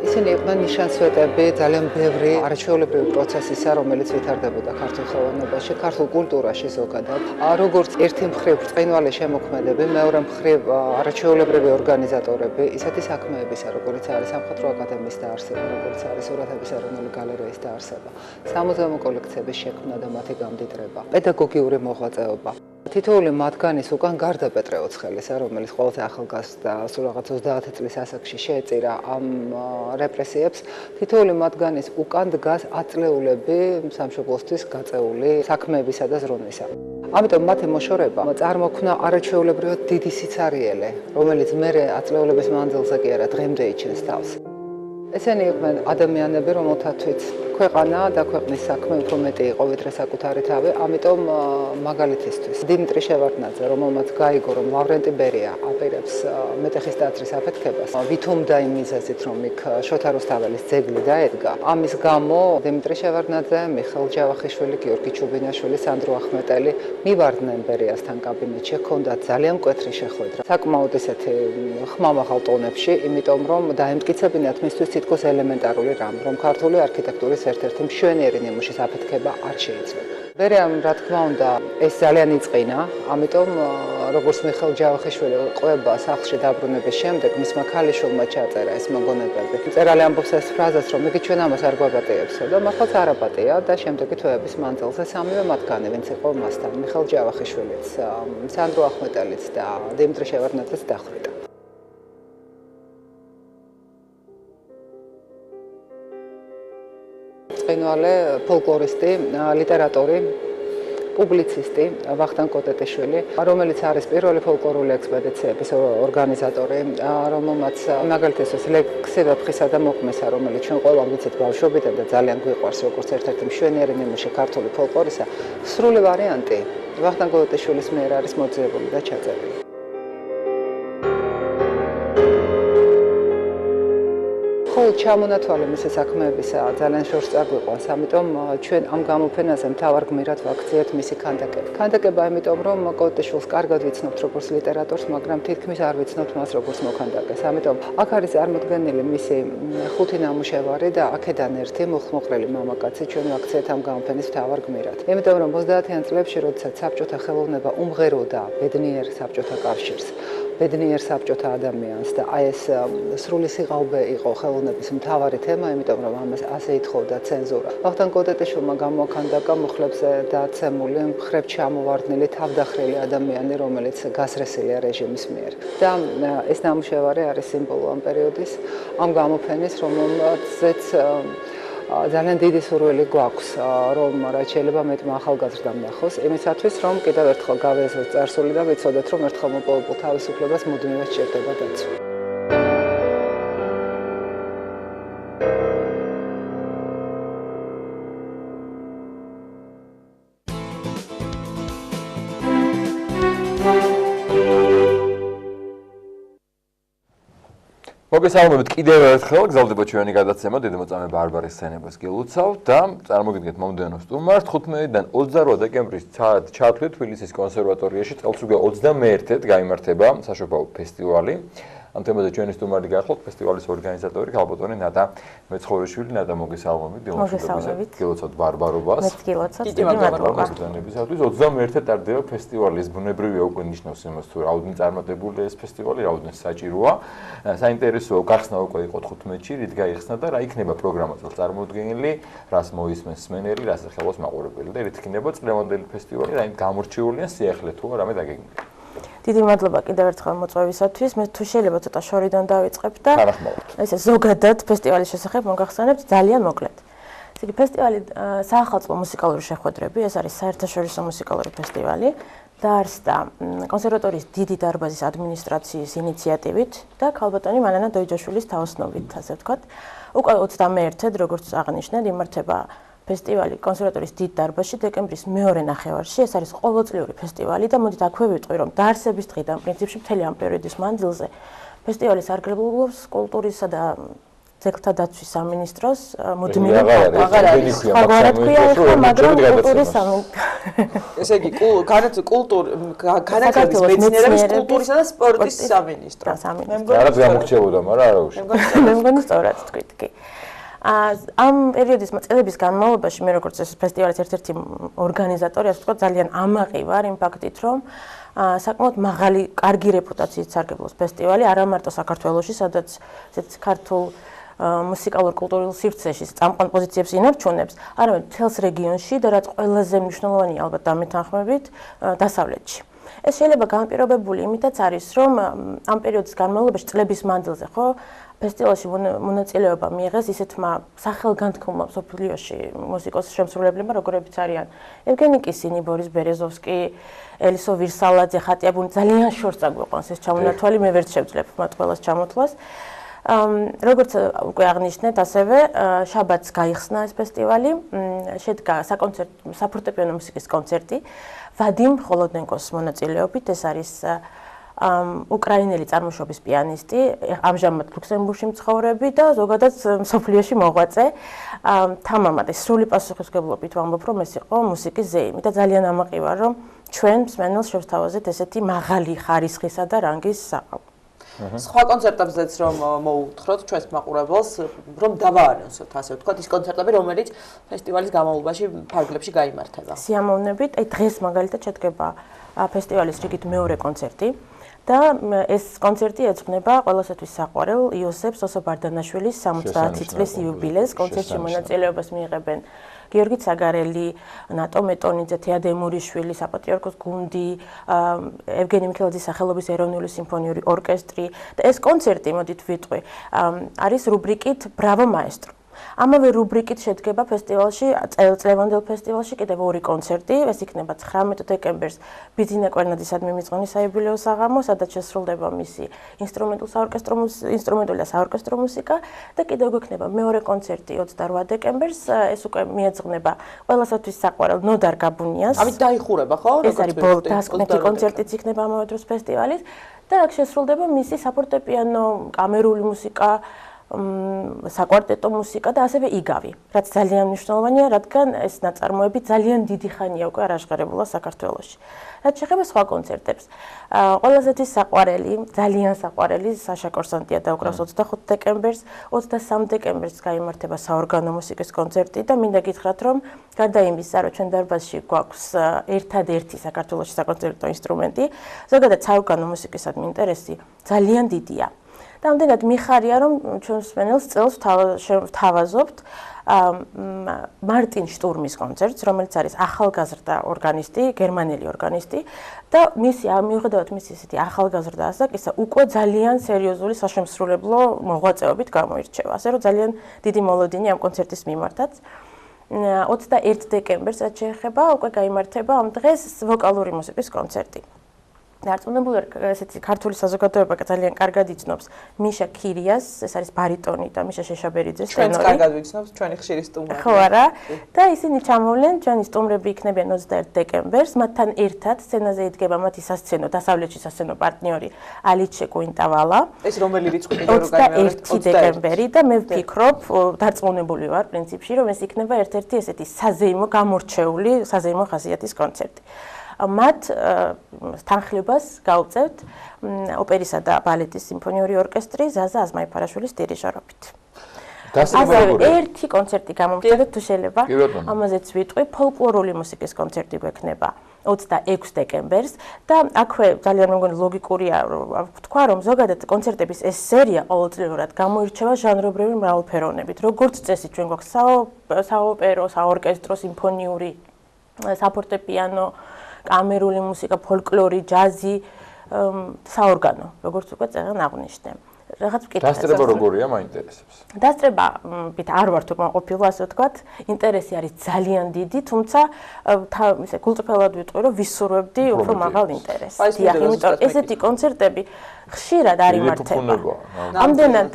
ისინი იყვნენ ნიშანსვეტები ძალიან ბევრი არაჩვეულებრივი პროცესისა, რომელიც ვითარდებოდა ქართულ ხელოვნებაში, ქართულ კულტურაში ზოგადად. როგორც ერთი მხრივ ბრწყინვალე შემოქმედები, მეორე მხრივ არაჩვეულებრივი ორგანიზატორები, ისეთი საქმეებისა, როგორც არის სამხატვრო აკადემიის დაარსება, როგორც არის სურათების ეროვნული გალერეის დაარსება, სამუზეუმო კოლექციების შექმნა და მათი გამდიდრება, პედაგოგიური მოღვაწეობა. თითოეული მათგანის უკან გარდა პეტრე ოცხელისა, რომელიც ყველაზე ახალგაზრდა, სულ რაღაც 30 წლის ასაკში შეეწირა ამ რეპრესიებს, თითოეული მათგანის უკან დგას აწლეულები სამშობლოსთვის გაწეული საქმეებისა და ზრუნვისა. ამიტომ მათი მოშორება წარმოქმნა არაჩვეულებრივად დიდი სიცარიელე, რომელიც მერე აწლეულების მანძილზე კი არა დღემდე იჩენს თავს. ესენი იყვნენ ადამიანები, რომელთათვიც ქვეყანა და ქვეყნის საქმე უფრო მეტი იყო ვიდრე საკუთარი თავი, ამიტომ მაგალითისთვის დიმიტრი შევარდნაძე, რომელმაც გაიგო, რომ ლავრენტი ბერია აპირებს მეტეხის ტაძრის აფეთქებას, ვითომდა იმ მიზეზით, რომ იქ შოთა რუსთაველის ძეგლი დაედგა. ამის გამო დიმიტრი შევარდნაძე, მიხეილ ჯავახიშვილი, გიორგი ჩუბინაშვილი, სანდრო ახმეტელი მივარდნენ ბერიასთან კაბინეტში, ჰქონდათ ძალიან მკვეთრი შეხვედრა. საკმაოდ ისეთი ხმამაღალ ტონებში, იმიტომ რომ დაემტკიცებინათ მისთვის თითქოს ელემენტარული რამ, რომ ქართული არქიტექტურის ერთ-ერთი მშვენიერი ნიმუშის აფეთქება არ შეიძლება. ბერიამ, რა თქმა უნდა, ეს ძალიან იწყინა, ამიტომ როგორც მიხეილ ჯავახიშვილი ყვება სახლში დაბრუნების შემდეგ, მისმა ქალიშვილმა ჩაწერა ეს მოგონებები. მწერალი ამბობს ეს ფრაზას, რომ იგი ჩვენ ამას არ გვაპატიებსო და მართლაც არ აპატია და შემდეგი თვეების მანძილზე სამივე მათგანი, ვინც იყო მასთან, მიხეილ ჯავახიშვილიც, სანდრო ახმეტელიც და დიმიტრი შევარდნაძეც დახვრიტა. ბრწყინვალე ფოლკლორისტი, ლიტერატორი, პუბლიცისტი ვახტანგ გოდეტიშვილი, რომელიც არის პირველი ფოლკლორული ექსპედიციების ორგანიზატორი, რომელმაც მაგალითისთვის ლექსი ვეფხისა და მოყმისა, რომელიც ჩვენ ყველამ ვიცით ბავშვობიდან და ძალიან გვიყვარს როგორც ერთ-ერთი მშვენიერი ნიმუში ქართული ფოლკლორისა, სრული ვარიანტი ვახტანგ გოდეტიშვილის მიერ არის მოძიებული და ჩაწერილი. ჩამონათვალე მისი საქმეებისა ძალიან შორს წაგვიყვანს, ამიტომ ჩვენ ამ გამოფენაზე მთავარ გმირად ვაქციეთ მისი ქანდაკება. ქანდაკება იმიტომ, რომ გოდეტიშვილს კარგად ვიცნობთ როგორც ლიტერატორს, მაგრამ თითქმის არ ვიცნობთ მას როგორც მოქანდაკეს. ამიტომ აქ არის წარმოდგენილი მისი 5 ნამუშევარი და აქედან ერთი მოხმოყრილი მამაკაცი ჩვენ ვაქციეთ ამ გამოფენის მთავარ გმირად. იმიტომ რომ 30-იან წლებში, როდესაც საბჭოთა ხელოვნება უმღეროდა ბედნიერ საბჭოთა კავშირს, ბედნიერ საბჭოთა ადამიანს და აი ეს სრული სიღალბე იყო ხელოვნების ხელოვნების მთავარი თემა, იმიტომ რომ ამას ასე ითხოვდა ცენზურა. ვახტანგ კოტეტიშვილმა გამოაქანდაკა მუხლებზე დაცემული მხრებ ჩამოვარდნილი თავდახრილი ადამიანი, რომელიც გასრესილია რეჟიმის მიერ. და ეს ნამუშევარი არის სიმბოლო ამ პერიოდის, ამ გამოფენის, რომელზეც ძალიან დიდი სურვილი გვაქვს, რომ რაც შეიძლება მეტმა ახალგაზრდამ ნახოს, იმისათვის, რომ კიდევ ერთხელ გავეზოს წარსული და ვიცოდეთ, რომ ერთხელ მოპოვებულ თავისუფლებას მუდმივად სჭირდება დაცვა. მოგესალმებით კიდევ ერთხელ, გზავდება ჩვენი გადაცემა დიდმოწამე ბარბარის სცენებას გილოცავთ და წარმოგიდგენთ მომდევნო სტუმარს 15-დან 28 დეკემბრის ჩათვლით თბილისის კონსერვატორიაში წელს უკვე 21-ად გაიმართება საშობაო ფესტივალი. ამ თემაზე ჩვენი სტუმარი გახლავთ ფესტივალის ორგანიზატორი ქალბატონი ნატა მეცხოვეშვილი. ნატა მოგესალმებით, დილმოშიდობისას გილოცავთ ბარბარობას. მეც გილოცავთ, დიდი მადლობა. 21-ად ტარდება ფესტივალი. ეს ბუნებრივია უკვე ნიშნავს იმას, თუ რაოდენ წარმატებული ეს ფესტივალი, რაოდენ საჭიროა. საინტერესოა გახსნა უკვე იყო 15-ში, რით გაიხსნა და რა იქნება პროგრამა წელს წარმოდგენილი, რას მოისმენს მსმენელი, რას ეხებოს მაყურებელი და რით იქნება წლევანდელი ფესტივალი, რა გამორჩეულია სიახლე თუ რამე დაგეგმილი. დიდი მადლობა კიდევ ერთხელ მოწვევისათვის. მე თუ შეიძლება ცოტა შორიდან დავიწყებ და ესე ზოგადად ფესტივალის შესახებ მოგახსენებთ ძალიან მოკლედ. ისეთი ფესტივალი საახალწლო მუსიკალური შეხვედრები, ეს არის საერთაშორისო მუსიკალური ფესტივალი. დაარსდა კონსერვატორიის დიდი დარბაზის ადმინისტრაციის ინიციატივით და ქალბატონი მანანა დოიჯაშვილის თაოსნობით, ასე ვთქვათ. უკვე 21-ად, როგორც აღნიშნეთ, იმართება ფესტივალი კონსერვატორიის დიდ დარბაზში დეკემბრის მეორე ნახევარში. ეს არის ყოველწლიური ფესტივალი და მოდით აქვე ვიტყვი, რომ დაარსების დღიდან პრინციპში მთელი ამ პერიოდის მანძილზე ფესტივალი სარგებლობს კულტურისა და ძეგლთა დაცვის სამინისტროს მუდმივად აღარ არის. აღარად ქვია ახლა, მაგრამ კულტურის ესე იგი განათლების მეცნიერების კულტურისა და სპორტის სამინისტრო. რაღაც გამორჩებოდა, მაგრამ არა უშ. მე მგონი სწორად თქვით, კი. ამ პერიოდის წლების განმავლობაში მე როგორც ეს ფესტივალის ერთ-ერთი ორგანიზატორი, ასე ვთქვათ, ძალიან ამაყი ვარ იმ ფაქტით, რომ საკმაოდ მაღალი, კარგი რეპუტაციით სარგებლობს ფესტივალი, არა მარტო საქართველოში, სადაც ესეც ქართულ მუსიკალურ-კულტურულ სივრცეში წამყვან პოზიციებს ინარჩუნებს, არამედ მთელს რეგიონში და რაც ყველაზე მნიშვნელოვანია ალბათ დამეთანხმებით, დასავლეთში. ეს შეიძლება განპირობებული იმითაც არის, რომ ამ პერიოდის განმავლობაში წლების მანძილზე, ხო, ფესტივალში მონაწილეობა მიიღეს ისეთმა სახელგანთქმულმა მსოფლიოში მუსიკოს შემსრულებლებმა, როგორებიც არიან ევგენი კისინი, ბორის ბერეზოვსკი, ელისო ვირსალაძე, ხატიაბუნი, ძალიან შორს წაგვიყვანს ეს ჩამონათვალი, მე ვერ შევძლებ მათ ყველას ჩამოთვლას. როგორც უკვე აღნიშნეთ, ასევე შაბათს გაიხსნა ეს ფესტივალი, შედგა საფორტეპიანო მუსიკის კონცერტი ვადიმ ხოლოდენკოს მონაწილეობით, ეს არის უკრაინელი წარმოშობის პიანისტი, ამჟამად ლუქსემბურგში მცხოვრები და ზოგადად მსოფლიოში მოღვაწე. თამამად ეს სრული პასუხისმგებლობით ვამბობ, რომ ეს იყო მუსიკის ზეიმი და ძალიან ამაყი ვარ, რომ ჩვენ მსმენელს შევსთავაზეთ ესეთი მაღალი ხარისხისა და რანგის საყრდენ. სხვა კონცერტებზეც რომ მოუთხროთ ჩვენს მაყურებელს, რომ დავაანონსოთ, ასე ვთქვათ, ის კონცერტები, რომელიც ფესტივალის განმავლობაში ფარგლებში გაიმართება. სიამოვნებით, დღეს მაგალითად შედგება ფესტივალის რიგით მეორე კონცერტი. და ეს კონცერტი ეძღვნება ყველასათვის საყვარელ იოსებ სოსო-ბარდანაშვილის 70 წლის იუბილეს. კონცერტში მონაწილეობას მიიღებენ გიორგი ცაგარელი, ნატო მეტონიძე, თეადე მურიშვილი, საპატრიარქოს გუნდი, ევგენი მიქელაძის სახელობის ეროვნული სიმფონიური ორკესტრი და ეს კონცერტი, მოდით ვიტყვი, არის რუბრიკით ბრავო მაესტრო. ამავე რუბრიკით შედგება ფესტივალში, წლევანდელ ფესტივალში კიდევ ორი კონცერტი, ეს იქნება 19 დეკემბერს ბიძინა კვერნაძისადმი მიწყენი საიუბილეო საღამო, სადაც შესრულდება მისი ინსტრუმენტული და საორკესტრო მუსიკა და კიდევ გვექნება მეორე კონცერტი 28 დეკემბერს, ეს უკვე მიეძღვნება ყველასათვის საყვარელ ნოდარ გაბუნიას. ამით დაიხურება, ხო? ეს არის დასკვნითი კონცერტიც იქნება ამავე დროს ფესტივალის და აქ შესრულდება მისი საფორტეპიანო, კამერული მუსიკა, საკვარტეტო მუსიკა და ასევე იგავი, რაც ძალიან მნიშვნელოვანია, რადგან ეს ნაწარმოები ძალიან დიდი ხანია უკვე არ აღშღერებულა საქართველოში. რაც შეეხება სხვა კონცერტებს, ყველასათვის საყვარელი, ძალიან საყვარელი საშა კორსანტია დაუკრავს 25 დეკემბერს, 23 დეკემბერს გაიმართება საორგანო მუსიკის კონცერტი და მინდა გითხრათ, რომ გარდა იმისა, რომ ჩვენ დარბაზში გვაქვს ერთადერთი საქართველოში საკონცერტო ინსტრუმენტი, ზოგადად საორგანო მუსიკისადმი ინტერესი ძალიან დიდია. და ამდენად მიხარია რომ ჩვენ მსმენელს წელს ვთავაზობთ მარტინ შტურმის კონცერტს, რომელიც არის ახალგაზრდა ორგანისტი, გერმანელი ორგანისტი და მიუხედავად მისი ისეთი ახალგაზრდა ასაკისა, უკვე ძალიან სერიოზული საშემსრულებლო მოღვაწეობით გამოირჩევა. ასე რომ ძალიან დიდი მოლოდინი ამ კონცერტის მიმართაც. 21 დეკემბერს რაც შეეხება, უკვე გაიმართება ამ დღეს ვოკალური მუსიკის კონცერტი. დარწმუნებული ვარ, ესეთი ქართული საზოგადოება ძალიან კარგად იცნობს მიშა ქირიას, ეს არის ბარიტონი და მიშა შეშაბერიძეს ტენორი. ჩვენც კარგად ვიცნობთ ჩვენი ხშირი სტუმრები. ხო არა? და ისინი ჩამოვლენ, ჩვენი სტუმრები იქნებიან 21 დეკემბერს, მათთან ერთად სცენაზე იდგება მათი სასცენო, დასავლეთში სასცენო პარტნიორი ალიჩე კუინტავალა. ეს რომელი რიცხვი ორგანიზატორი 21 დეკემბერი და მე ვფიქრობ, დარწმუნებული ვარ პრინციპში, რომ ეს იქნება ერთ-ერთი ესეთი საზეიმო გამორჩეული, საზეიმო ხასიათის კონცერტი. მათ თანხლებას გაუწევთ ოპერისა და ბალეტის სიმფონიური ორკესტრი ზაზა აზმაიფარაშვილის დირიჟორობით. ერთი კონცერტი გამომხდეთ თუ შეიძლება, ამაზეც ვიტყვი, ფოლკლორული მუსიკის კონცერტი გვექნება 26 დეკემბერს და აქვე ძალიან მეგონი ლოგიკურია ვთქვა, რომ ზოგადად კონცერტების ეს სერია ყოველწლიურად გამოირჩევა ჟანრობრივი მრავალფეროვნებით. როგორც წესი, ჩვენ გვაქვს საოპერო, საორკესტრო, სიმფონიური, საფორტეპიანო, კამერული მუსიკა, ფოლკლორი, ჯაზი, საორგანო, როგორც უკვე წერან აღნიშნე. რაღაც ვკითხე. დასწრება როგორია, მაინტერესებს. დასწრებით არ ვარ თუ მოყოფილი, ასე ვთქვათ, ინტერესი არის ძალიან დიდი, თუმცა ისე გულწრფელად ვიტყვი, რომ ვისურვებდი უფრო მაღალ ინტერესს. დიახ, იმიტომ რომ ესეთი კონცერტები ხშირად არ იმართება. ამდენად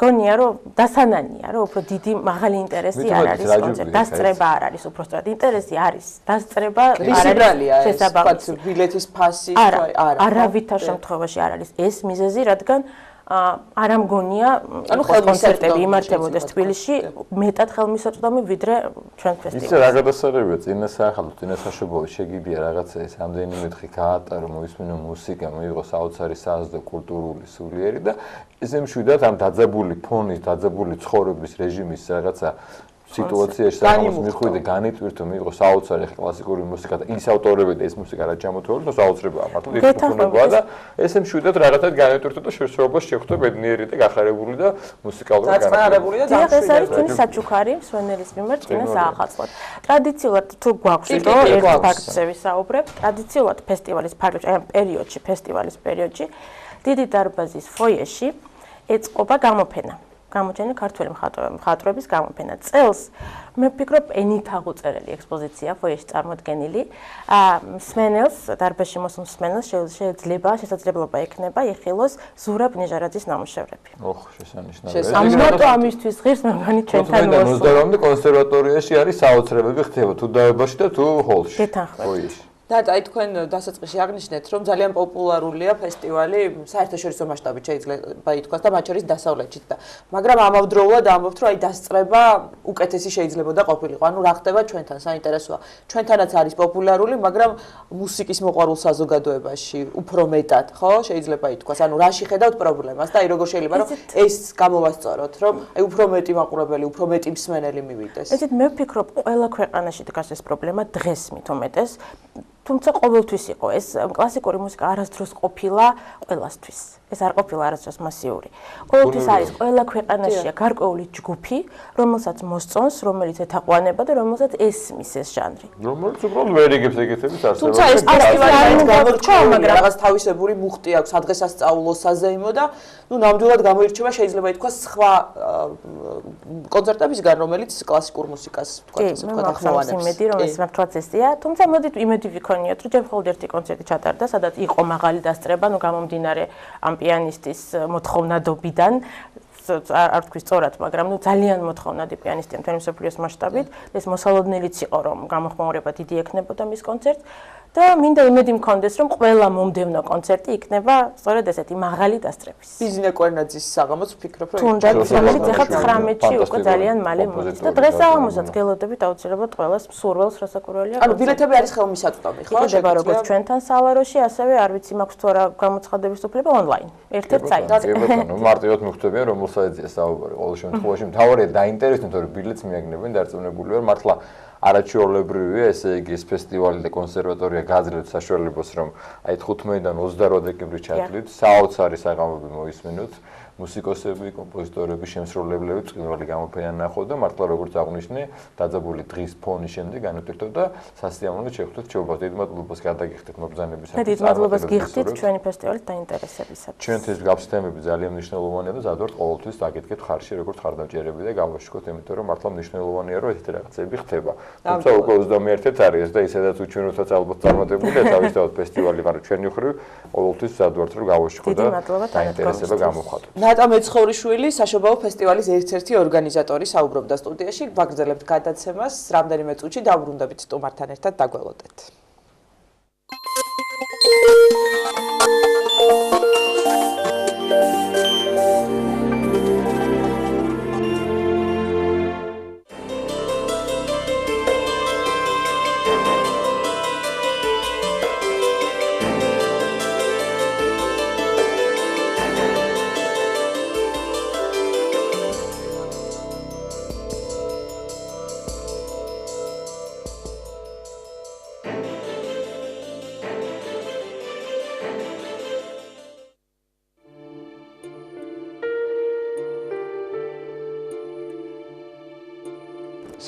გონია რომ დასანანია რომ უფრო დიდი მაღალი ინტერესი არ არის კონცერტი. დასწრება არ არის უბრალოდ ინტერესი არის. დასწრება არ არის შესაბამისი. ბილეთის ფასი არავითარ შემთხვევაში არ არის ეს მიზეზი, რადგან არ ამგონია კონცერტები იმართებოდეს თბილისში მეტად ხელმისაწვდომი ვიდრე ჩვენ ფესტივალში. ისე რა გადასარევია წინასახალო, წინასაშობლო შეგიძლია რაღაცა ეს ამდენი მეთხი გაატარო, მოისმინო მუსიკა, მოიღო საოცარი საზრდო კულტურული სულიერი და ესე მშვიდად ამ დაძაბული ფონის, დაძაბული ცხოვრების რეჟიმის რაღაცა სიტუაციაში სამოს მიხვიდე განიტვირთო მიიღო საოცარი კლასიკური მუსიკა და ის ავტორები და ეს მუსიკა რა ჩამოთვალეს, ნუ საოცრებაა მართლა ის ფუნქცია და ესე მშვიდად რაღაცად განიტვირთო და შესაძლოა შეხვდე ბედნიერი და გახარებული და მუსიკალური განხარებული და ეს არის ჩვენი საჩუქარი მსვენელის მიმართ წინა საახალწლოდ. ტრადიციულად თუ გვაქვს რომ ერთ ფაქტზე ვისაუბრებ, ტრადიციულად ფესტივალის ფარგლებში, აი ამ პერიოდში, ფესტივალის პერიოდში დიდი დარბაზის ფოიეში ეწყობა გამოფენა. გამოჩენილი ქართველი მხატვრების გამოფენა. წელს მე ვფიქრობ ენით აღუწერელი ექსპოზიცია ფოიეში წარმოდგენილი. მსმენელს, დარბაზში მოსულ მსმენელს შესაძლებლობა ექნება იხილოს ზურაბ ნიჟარაძის ნამუშევრები. ოხ, შესანიშნავია. ამისთვის ღირს მეგონი ჩვენთან მოსულ. მოსდარომდე კონსერვატორიაში არის საოცრებები ხდება თუ დაებაში და თუ ჰოლში. გეთანხმებით. და აი თქვენ დასაწყისში აღნიშნეთ, რომ ძალიან პოპულარულია ფესტივალი საერთაშორისო მასშტაბით შეიძლება ითქვას და მათ შორის დასავლეთშიც და მაგრამ ამავდროულად ამბობთ, რომ აი დასწრება უკეთესი შეიძლებოდა ყოფილიყო. ანუ რა ხდება ჩვენთან, საინტერესოა. ჩვენთანაც არის პოპულარული, მაგრამ მუსიკის მოყვარულ საზოგადოებაში უფრო მეტად, ხო? შეიძლება ითქვას. ანუ რაში ხედავთ პრობლემას და აი როგორ შეიძლება რომ ეს გამოვასწოროთ, რომ აი უფრო მეტი მაყურებელი, უფრო მეტი მსმენელი მივიდეს. ესეთ მე ვფიქრობ, ყველა ქვეყანაში დგას ეს პრობლემა დღეს მით უმეტეს. თუმცა ყოველთვის იყო ეს კლასიკური მუსიკა არასდროს ყოფილა ყველასთვის. ეს არ ყოფილა არასდროს მასიური. ყოველთვის არის ყველა ქვეყანაშია გარკვეული ჯგუფი, რომელსაც მოსწონს, რომელიც ეთაყვანება და რომელსაც ესმის ეს ჟანრი. რომელიც უბრალოდ ვერ იგებს ეგეთების არსებობას. თუმცა ეს ფესტივალი არის გამორჩეული, მაგრამ რაღაც თავისებური მუხტი აქვს, სადღესასწაულო საზეიმო და ნუ ნამდვილად გამოირჩევა შეიძლება ითქვას სხვა კონცერტებისგან, რომელიც კლასიკურ მუსიკას თქვა ესე თქვა ახმოვანებს. იმედი რომ ეს მართლაც ესეა, თუმცა მოდით იმედი ვიქონიოთ, რომ ჯერ მხოლოდ ერთი კონცერტი ჩატარდა, სადაც იყო მაღალი დასწრება, ნუ გამომდინარე ამ პიანისტის მოთხოვნადობიდან არ ვთქვი სწორად, მაგრამ ნუ ძალიან მოთხოვნადი პიანისტია მთელი მსოფლიოს მასშტაბით. ეს მოსალოდნელიც იყო, რომ გამოხმაურება დიდი ექნებოდა მის კონცერტს და მინდა იმედი მქონდეს, რომ ყველა მომდევნო კონცერტი იქნება სწორედ ესეთი მაღალი დასწრების. ბიზნე კვერნაძის საღამოც ვფიქრობ, რომ თუნდაც რომელიც ახლა 19-ში უკვე ძალიან მალე მოდის და დღეს საღამოსაც გელოდებით აუცილებლად ყველას მსურველს რასაკვირველია. ანუ ბილეთები არის ხელმისაწვდომი, ხო? შეიძლება როგორც ჩვენთან სალაროში, ასევე არ ვიცი მაქვს თუ არა გამოცხადების უფლება ონლაინ. ერთ-ერთ საიტზე. კი ბატონო, მარტივად მიხვდებიან რომ მოსაძია საუბარი. ყოველ შემთხვევაში მთავარია დაინტერესდნენ, თორე ბილეთს მიაგნებენ, დარწმუნებული ვარ, მართლა არაჩვეულებრივია, ესე იგი ეს ფესტივალი და კონსერვატორია გაძლევთ საშუალებას, რომ აი 15-დან 28 დეკემბრის ჩათვლით საოცარი საღამოები მოისმინოთ. მუსიკოსები, კომპოზიტორები, შემსრულებლები წვიმვალი გამოფენა ნახოთ და მართლა როგორც აღნიშნე, დაძაბული დღის ფონის შემდეგ განვეთერთოთ და სასიამოვნო შეხვდეთ ჩეობას. დიდ მადლობას გადაგიხდით მობრძანებისათვის. დიდ მადლობას გიხდით ჩვენი ფესტივალის დაინტერესებისათვის. ჩვენთვის გაფსთემები ძალიან მნიშვნელოვანია და ზადვართ ყოველთვის დაგეთქეთ ხარში როგორც ხარდამჭერები და გავაშკოთ, იმიტომ რომ მართლა მნიშვნელოვანია რომ ესეთი რაღაცები ხდება. თუმცა უკვე 21-ით არის და ისედაც უჩვენოთაც ალბათ წარმატებულია თავისთავად ფესტივალი, მაგრამ ჩვენი ხრივ ყოველთვის ზადვართ რომ გავაშკოთ და დაინტერესება გამოვხატოთ. ნატა მეცხოვრიშვილი საშობაო ფესტივალის ერთ-ერთი ორგანიზატორი საუბრობდა სტუდიაში. ვაგრძელებთ გადაცემას, რამდენიმე წუთში დავბრუნდებით სტუმართან ერთად დაგველოდეთ.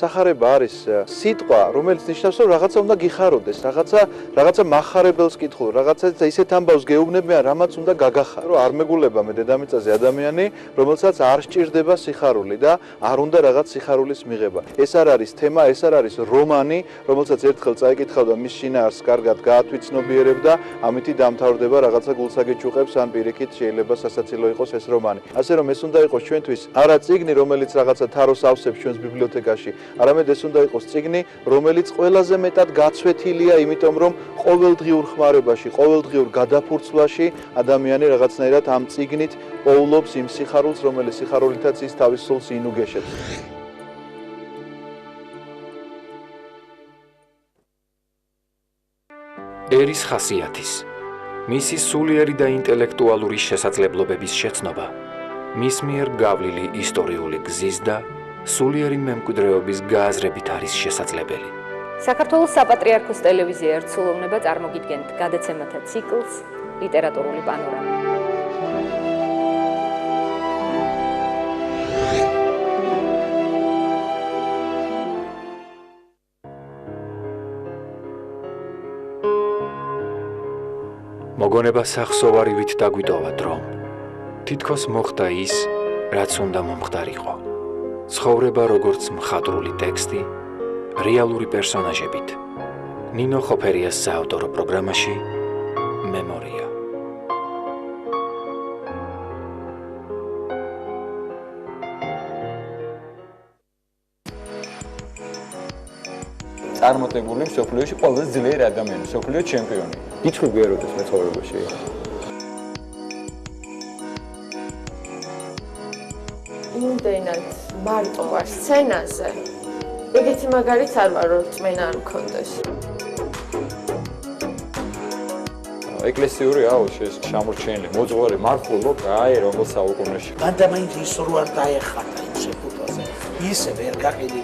სახარება არის სიტყვა, რომელიც ნიშნავს, რომ რაღაცა უნდა გიხაროდეს, რაღაცა מחარებელს კითხულ, რაღაცა ისეთ ამბავს გეუბნებიან, რამაც უნდა გაგახარო. რომ არ მეგულება მე დედამიწაზე ადამიანი, რომელსაც არ სჭირდება სიხარული და არ უნდა რაღაც სიხარულის მიღება. ეს არ არის თემა, ეს არ არის რომანი, რომელსაც ერთხელ წაიკითხავ და მის შინაარსს კარგად გაათვითცნობიერებ და ამითი დამთავრდება რაღაცა გულსაგეჭუყებს, ან პირიქით შეიძლება სასაცილო იყოს ეს რომანი. ასე რომ ეს უნდა იყოს ჩვენთვის არა წიგნი, რომელიც რაღაცა თაროს ავსებს ჩვენს ბიბლიოთეკაში, არამედ ეს უნდა იყოს წიგნი, რომელიც ყველაზე მეტად გაცვეთილია, იმიტომ რომ ყოველდღიურ ხმარებაში, ყოველდღიურ გადაფურცვლაში ადამიანი რაღაცნაირად ამ წიგნით პოულობს იმ სიხარულს, რომელიც სიხარულითაც ის თავის სულს ინუგეშებს. ერის ხასიათის, მისი სულიერი და ინტელექტუალური შესაძლებლობების შეცნობა, მის მიერ გავლილი ისტორიული გზის და სულიერი მემკვიდრეობის გააზრებით არის შესაძლებელი. საქართველოს საპატრიარქოს ტელევიზია ერთსულოვნება წარმოგიდგენთ გადაცემათა ციკლს ლიტერატურული პანორამა. მოგონება სახსოვარივით დაგვიტოვა დრო. თითქოს მოხდა ის, რაც უნდა მომხდარიყო. ცხოვრება როგორც მხატვრული ტექსტი, რეალური პერსონაჟებით. ნინო ხოფერიას საავტორო პროგრამაში მემორია. წარმატებული მსოფლიოში ყველაზე ძლიერი ადამიანი, მსოფლიო ჩემპიონი. გიჩვევი ეროდეს მე ცხოვრებაში. იმდენად მარტო ვარ სცენაზე. ეგეთი მაგალითს არ ვარ, რომ წმენა არ მქონდეს. ეკლესიური აუშეს შემორჩენილი მოძღვარი მარხულობ აი რომელ საუკუნეში. გადამაინც ის რო არ დაეხატა იმ შეფუთვაზე. ისე ვერ გაყიდი.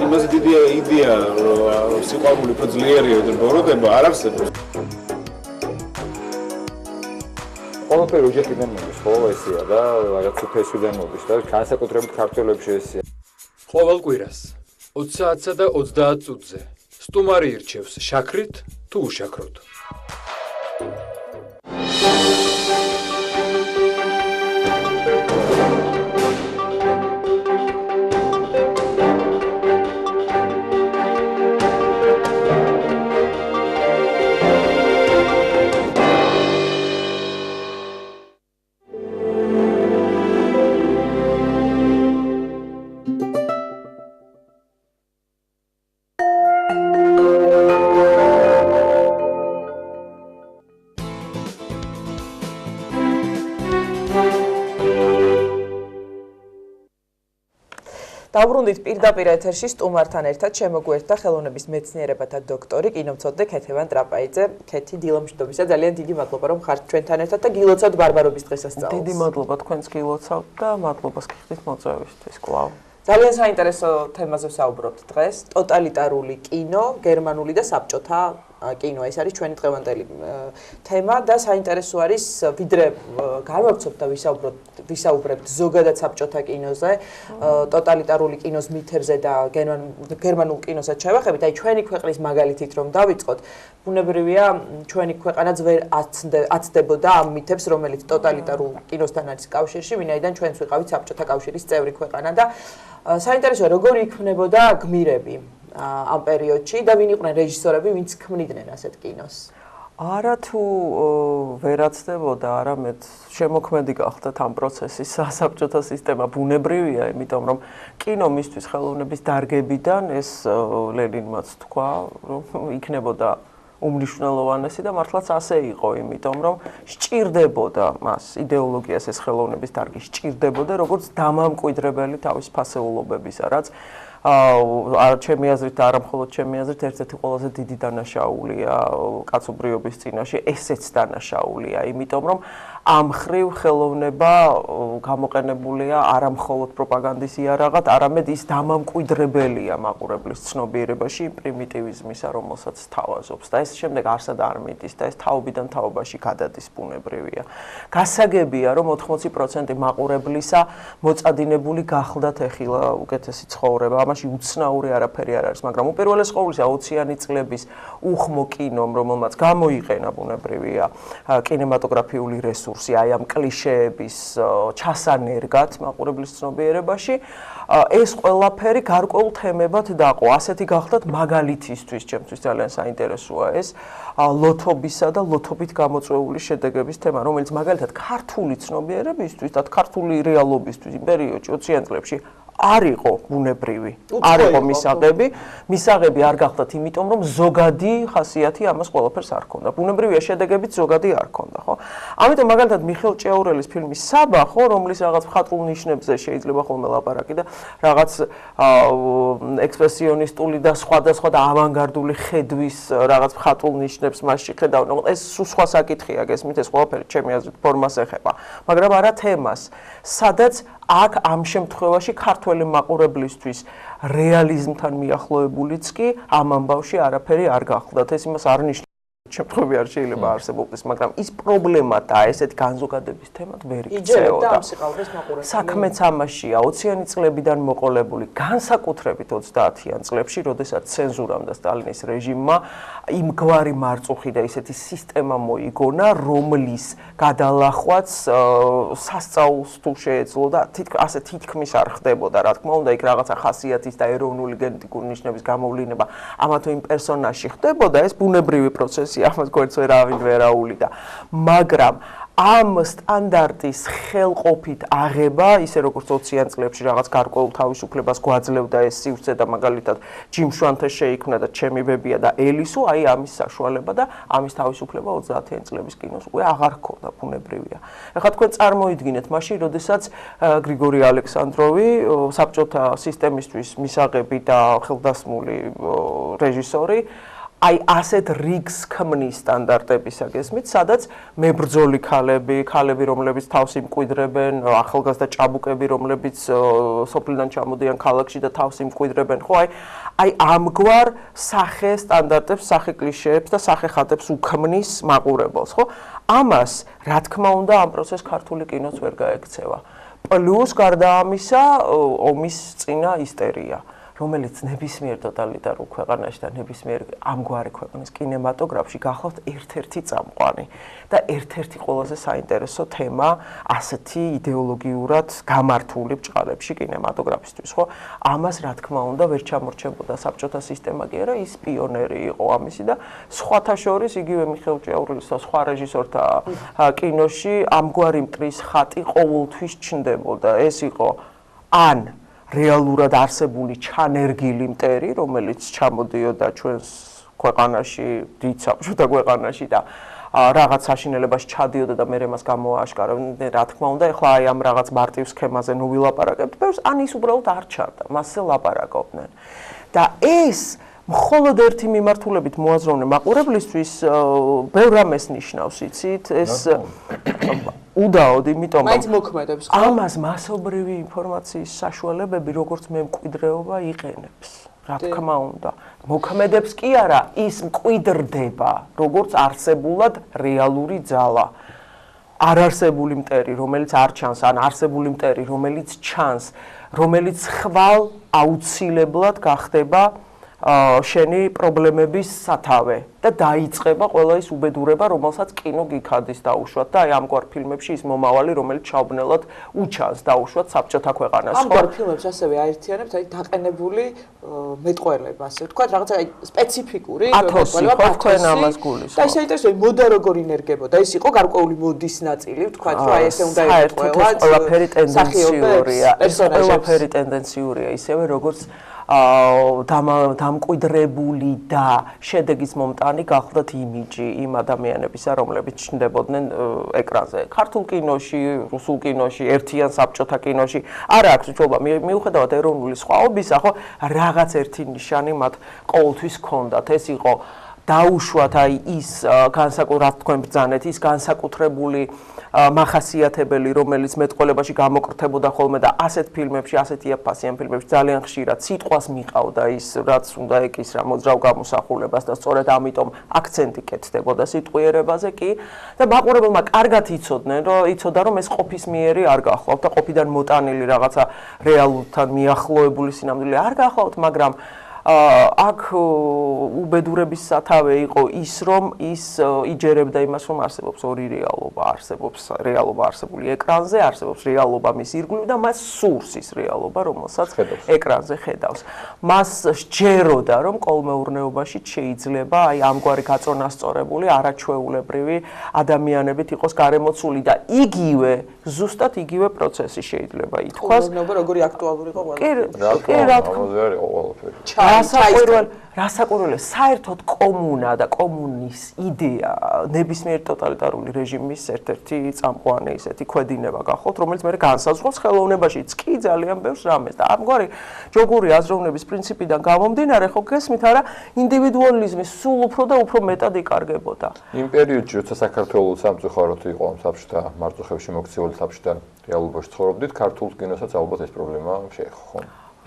იმაზე დიდი იდეა რომ სიყვარული უფრო ძლიერია ვიდრე ბოროტება არ არსებობს. ყველაფერი ოჯახიდან მოდის, ხო, ესეა და რაღაც უფესვიდან მოდის და განსაკუთრებით ქართველებში ესეა. ყოველ კვირას 20 საათსა და 30 წუთზე სტუმარი ირჩევს შაქრით თუ უშაქროთ. დავბრუნდით პირდაპირ ეთერში სტუმართან ერთად შემოგვერთა ხელოვნების მეცნიერებათა დოქტორი, კინომცოდნე ქეთევან ტრაპაიძე. ქეთი, დილამშვიდობისა, ძალიან დიდი მადლობა რომ ხართ ჩვენთან ერთად და გილოცავთ ბარბარობის დღესასწაულს. დიდი მადლობა თქვენს გილოცავთ და მადლობას გიხდით მოწვევისთვის კვლავ. ძალიან საინტერესო თემაზე ვსაუბრობთ დღეს. ტოტალიტარული კინო, გერმანული და საბჭოთა კინო. ეს არის ჩვენი დღევანდელი თემა და საინტერესო არის ვიდრე გავავრცობთ და ვისაუბრებთ ზოგადად საბჭოთა კინოზე, ტოტალიტარული კინოს მითებზე და გერმანულ კინოსაც შევახებით. აი ჩვენი ქვეყნის მაგალითით რომ დავიწყოთ, ბუნებრივია ჩვენი ქვეყანაც ვერ აცდებოდა ამ მითებს, რომელიც ტოტალიტარულ კინოსთან არის კავშირში, ვინაიდან ჩვენც ვიყავით საბჭოთა კავშირის წევრი ქვეყანა და საინტერესოა როგორ იქმნებოდა გმირები ამ პერიოდში და ვინ იყვნენ რეჟისორები, ვინც ქმნიდნენ ასეთ კინოს? არა თუ ვერაცდებოდა, არამედ შემოქმედი გახდათ ამ პროცესის საბჭოთა სისტემა ბუნებრივია, იმიტომ რომ კინო მისთვის ხელოვნების დარგებიდან ეს ლენინმაც თქვა, რომ იქნებოდა უმნიშვნელოვანესი და მართლაც ასე იყო, იმიტომ რომ სჭირდებოდა მას იდეოლოგიას ეს ხელოვნების დარგი სჭირდებოდა როგორც დამამკვიდრებელი თავის ფასეულობებისა, რაც ჩემი აზრით და არა მხოლოდ ჩემი აზრით ერთ-ერთი ყველაზე დიდი დანაშაულია კაცობრიობის წინაშე, ესეც დანაშაულია, იმიტომ რომ ამ ხრივ ხელოვნება გამოყენებულია არა მხოლოდ პროპაგანდის იარაღად, არამედ ის დამამკვიდრებელია მაყურებლის ცნობიერებაში პრიმიტივიზმისა, რომელსაც თავაზობს და ეს შემდეგ არსად არ მიდის და ეს თაობიდან თაობაში გადადის ბუნებრივია. გასაგებია, რომ 80% მაყურებლისა მოწადინებული გახლდათ ეხილა უკეთესი ცხოვრება. ამაში უცნაური არაფერი არ არის, მაგრამ უპირველეს ყოვლისა 20-იანი წლების უხმო კინომ, რომელმაც გამოიყენა ბუნებრივია კინემატოგრაფიული რესურსი, აი ამ კლიშეების ჩასანერგად მაყურებლის ცნობიერებაში, ეს ყველაფერი გარკვეულ თემებად დაყო. ასეთი გახლდათ მაგალითისთვის, ჩემთვის ძალიან საინტერესოა ეს ლოთობისა და ლოთობით გამოწვეული შედეგების თემა, რომელიც მაგალითად ქართული ცნობიერებისთვის და ქართული რეალობისთვის იმ პერიოდში 20-იან წლებში არ იყო ბუნებრივი, არ იყო მისაღები არ გახდათ, იმიტომ რომ ზოგადი ხასიათი ამას ყველაფერს არ ჰქონდა. ბუნებრივია შედეგებიც ზოგადი არ ჰქონდა, ხო? ამიტომ მაგალითად მიხეილ ჭეურელის ფილმი საბა, ხო, რომლის რაღაც მხატვრულ ნიშნებზე შეიძლება ხოლმე ლაპარაკი და რაღაც ექსპრესიონისტული და სხვადასხვა და ავანგარდული ხედვის რაღაც მხატვრულ ნიშნებს მასში ხედავენ. ეს სხვა საკითხია, გესმით, ეს ყველაფერი ჩემი აზრით ფორმას ეხება, მაგრამ არა თემას, სადაც აქ ამ შემთხვევაში ქართველი მაყურებლისთვის რეალიზმთან მიახლოებულიც კი ამ ამბავში არაფერი არ გახლდათ. ეს იმას არ ნიშნავს, შემთხვევები არ შეიძლება არსებობდეს, მაგრამ ის პრობლემა და ესეთი განზოგადების თემად ვერ იქცეოდა. საქმეც ამაშია, 20-იანი წლებიდან მოყოლებული, განსაკუთრებით 30-იან წლებში, როდესაც ცენზურამ და სტალინის რეჟიმმა იმგვარი მარწუხი და ისეთი სისტემა მოიგონა, რომლის გადალახვაც სასწაულს თუ შეეძლო და ასე თითქმის არ ხდებოდა, რა თქმა უნდა, იქ რაღაცა ხასიათის და ეროვნული გენეტიკური ნიშნების გამოვლინება ამა თუ იმ პერსონაჟში ხდებოდა, ეს ბუნებრივი პროცესი ამას გვერდს ვერავინ ვერ აუვლიდა, მაგრამ ამ სტანდარტის ხელყოფით აღება, ისე როგორც 20-იან წლებში რაღაც გარკვეულ თავისუფლებას გვაძლევდა ეს სივრცე და მაგალითად ჯიმ შვანთეს შეიქმნა და ჩემი ბებია და ელისო, აი ამის საშუალება და ამის თავისუფლება 30-იან წლების კინოს უკვე აღარ ჰქონდა ბუნებრივია. ეხლა თქვენ წარმოიდგინეთ მაშინ, როდესაც გრიგორი ალექსანდროვი, საბჭოთა სისტემისთვის მისაღები და ხელდასმული რეჟისორი, აი ასეთ რიგს ქმნის სტანდარტებისა გესმით, სადაც მებრძოლი ქალები, რომლებიც თავს იმკვიდრებენ, ახალგაზრდა ჭაბუკები, რომლებიც სოფლიდან ჩამოდიან ქალაქში და თავს იმკვიდრებენ, ხო, აი ამგვარ სახე სტანდარტებს, სახე კლიშეებს და სახე ხატებს უქმნის მაყურებელს, ხო? ამას, რა თქმა უნდა, ამ პროცესს ქართული კინოც ვერ გაექცევა. პლუს გარდა ამისა, ომის წინა ისტერია, რომელიც ნებისმიერ ტოტალიტარულ ქვეყანაში და ნებისმიერ ამგვარი ქვეყნის კინემატოგრაფში გახლავთ ერთ-ერთი წამყვანი და ერთ-ერთი ყველაზე საინტერესო თემა ასეთი იდეოლოგიურად გამართული ბჭყალებში კინემატოგრაფისთვის, ხო? ამას რა თქმა უნდა ვერ ჩამორჩებოდა საბჭოთა სისტემა კი არა, ის პიონერი იყო ამისი და სხვათა შორის იგივე მიხეილ ჭეურელის და სხვა რეჟისორთა კინოში ამგვარი მტრის ხატი ყოველთვის ჩნდებოდა. ეს იყო ან რეალურად არსებული ჩანერგილი მტერი, რომელიც ჩამოდიოდა ჩვენს ქვეყანაში, დიდ საბჭოთა ქვეყანაში და რაღაც საშინელებაში ჩადიოდა და მერე მას გამოააშკარავდნენ, რა თქმა უნდა, ეხლა აი ამ რაღაც მარტივ სქემაზე ნუ ვილაპარაკებთ, ბევრს ან ის უბრალოდ არ ჩარდა, მასზე ლაპარაკობდნენ. და ეს მხოლოდ ერთი მიმართულებით მოაზროვნე მაყურებლისთვის ბევრ რამეს ნიშნავს, იცით? ეს უდაოდ, იმიტომ მაინც მოქმედებს, ხო? ამას მასობრივი ინფორმაციის საშუალებები როგორც მემკვიდრეობა იყენებს. რა თქმა უნდა, მოქმედებს კი არა, ის მკვიდრდება, როგორც არსებულად რეალური ძალა. არარსებული მტერი, რომელიც არ ჩანს, ან არსებული მტერი, რომელიც ჩანს, რომელიც ხვალ აუცილებლად გახდება შენი პრობლემების სათავე და დაიწყება ყველა ის უბედურება, რომელსაც კინო გიქადის დაუშვათ და აი ამგვარ ფილმებში ის მომავალი, რომელიც ჩაუბნელად უჩანს დაუშვათ საბჭოთა ქვეყანას. ამგვარ ფილმებს ასევე აერთიანებთ აი დაყენებული მეტყველება, ასე ვთქვათ, რაღაცა აი სპეციფიკური მეტყველება თქვენ ამას გულისხმობთ. და ისე ინტერესებს მოდა როგორ ინერგებოდა, ის იყო გარკვეული მოდის ნაწილი, ვთქვათ, რომ აი ესე უნდა იყოს ყველაფერი ტენდენციურია, ყველაფერი ტენდენციურია, ისევე როგორც დამკვიდრებული და შედეგის მომტანი გახლდათ იმიჯი იმ ადამიანებისა, რომლებიც ჩნდებოდნენ ეკრანზე. ქართულ კინოში, რუსულ კინოში, ერთიან საბჭოთა კინოში არ აქვს უჩვეულობა. მიუხედავად ეროვნული სხვაობისა, ხო, რაღაც ერთი ნიშანი მათ ყოველთვის ჰქონდათ. ეს იყო დაუშვათ აი ის განსაკუთრებით თქვენ ბრძანეთ, ის განსაკუთრებული მახასიათებელი, რომელიც მეტყველებაში გამოკრთებოდა ხოლმე და ასეთ ფილმებში, ასეთი აფასიან ფილმებში ძალიან ხშირად სიტყვას მიყავდა ის, რაც უნდა ეკისრა მოძრავ გამოსახულებას და სწორედ ამიტომ აქცენტი კეთდებოდა სიტყვიერებაზე კი და მაყურებელმა კარგად იცოდა, რომ ეს ყოფისმიერი არ გახლავთ და ყოფიდან მოტანილი რაღაცა რეალურთან მიახლოებული სინამდვილე არ გახლავთ, მაგრამ აქ უბედურების სათავე იყო ის, რომ ის იჯერებდა იმას, რომ არსებობს ორი რეალობა, არსებობს რეალობა არსებული ეკრანზე, არსებობს რეალობა მის ირგვლივ და მას სურს ის რეალობა, რომელსაც ეკრანზე ხედავს. მას სჯეროდა, რომ კოლმეურნეობაში შეიძლება აი ამგვარი გაწონასწორებული, არაჩვეულებრივი ადამიანებით იყოს გარემოცული და იგივე, ზუსტად იგივე პროცესი შეიძლება ითქვას. კოლმეურნეობა როგორი აქტუალური იყო ყველაფერი. კი, რა თქმა უნდა. რასაკვირველია, საერთოდ კომუნა და კომუნის იდეა ნებისმიერ ტოტალიტარული რეჟიმის ერთ-ერთი წამყვანი ისეთი ქვედინება გახოთ, რომელიც მე განსაზღვრავს ხელოვნებაშიც კი ძალიან ბევრს რამეს და ამგვარი ჯოგური აზროვნების პრინციპიდან გამომდინარე, ხო გესმით არა, ინდივიდუალიზმი სულ უფრო და უფრო მეტად იკარგებოდა. იმ პერიოდში, როცა საქართველოს სამწუხაროდ იყო საბჭოთა მარწუხებში მოქცეული საბჭოთა რეალობაში ცხოვრობდით, ქართულ კინოსაც ალბათ ეს პრობლემა შეეხო, ხო?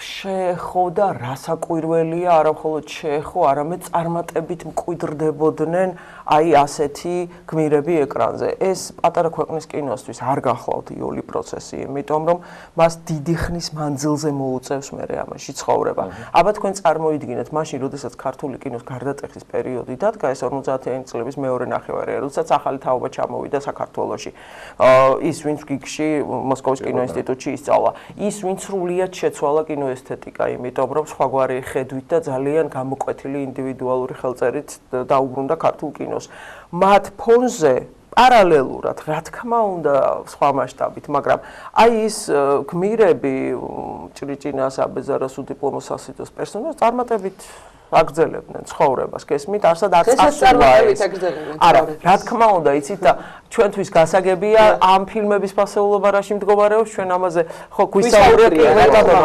შეეხო და რასაკვირველია, არა მხოლოდ შეეხო, არამედ წარმატებით მკვიდრდებოდნენ აი ასეთი გმირები ეკრანზე. ეს პატარა ქვეყნის კინოსთვის არ გახლავთ იოლი პროცესი, იმიტომ რომ მას დიდი ხნის მანძილზე მოუწევს მერე ამაში ცხოვრება. აბა თქვენ წარმოიდგინეთ, მაშინ, როდესაც ქართული კინოს გარდატეხის პერიოდი დადგა, ეს 50-იანი წლების მეორე ნახევარია, როდესაც ახალი თაობა ჩამოვიდა საქართველოში. ის ვინც გიგში, მოსკოვის კინოინსტიტუტში ისწავლა, ის ვინც სრულიად შეცვალა კინოესთეტიკა, იმიტომ რომ სხვაგვარი ხედვით და ძალიან გამოკვეთილი ინდივიდუალური ხელწერით დაუბრუნდა ქართულ კინოს. მათ ფონზე პარალელურად, რა თქმა უნდა, სხვა მასშტაბით, მაგრამ აი ის გმირები, ჭრიჭინას, აბეზარას, უდიპლომოს სასიძოს პერსონაჟს წარმატებით აგრძელებდნენ ცხოვრებას, გესმით, არსად არ წასულა. არა, რა თქმა უნდა, იცით და ჩვენთვის გასაგებია ამ ფილმების ფასეულობა რაში მდგომარეობს, ჩვენ ამაზე ხო გვისაუბრეთ,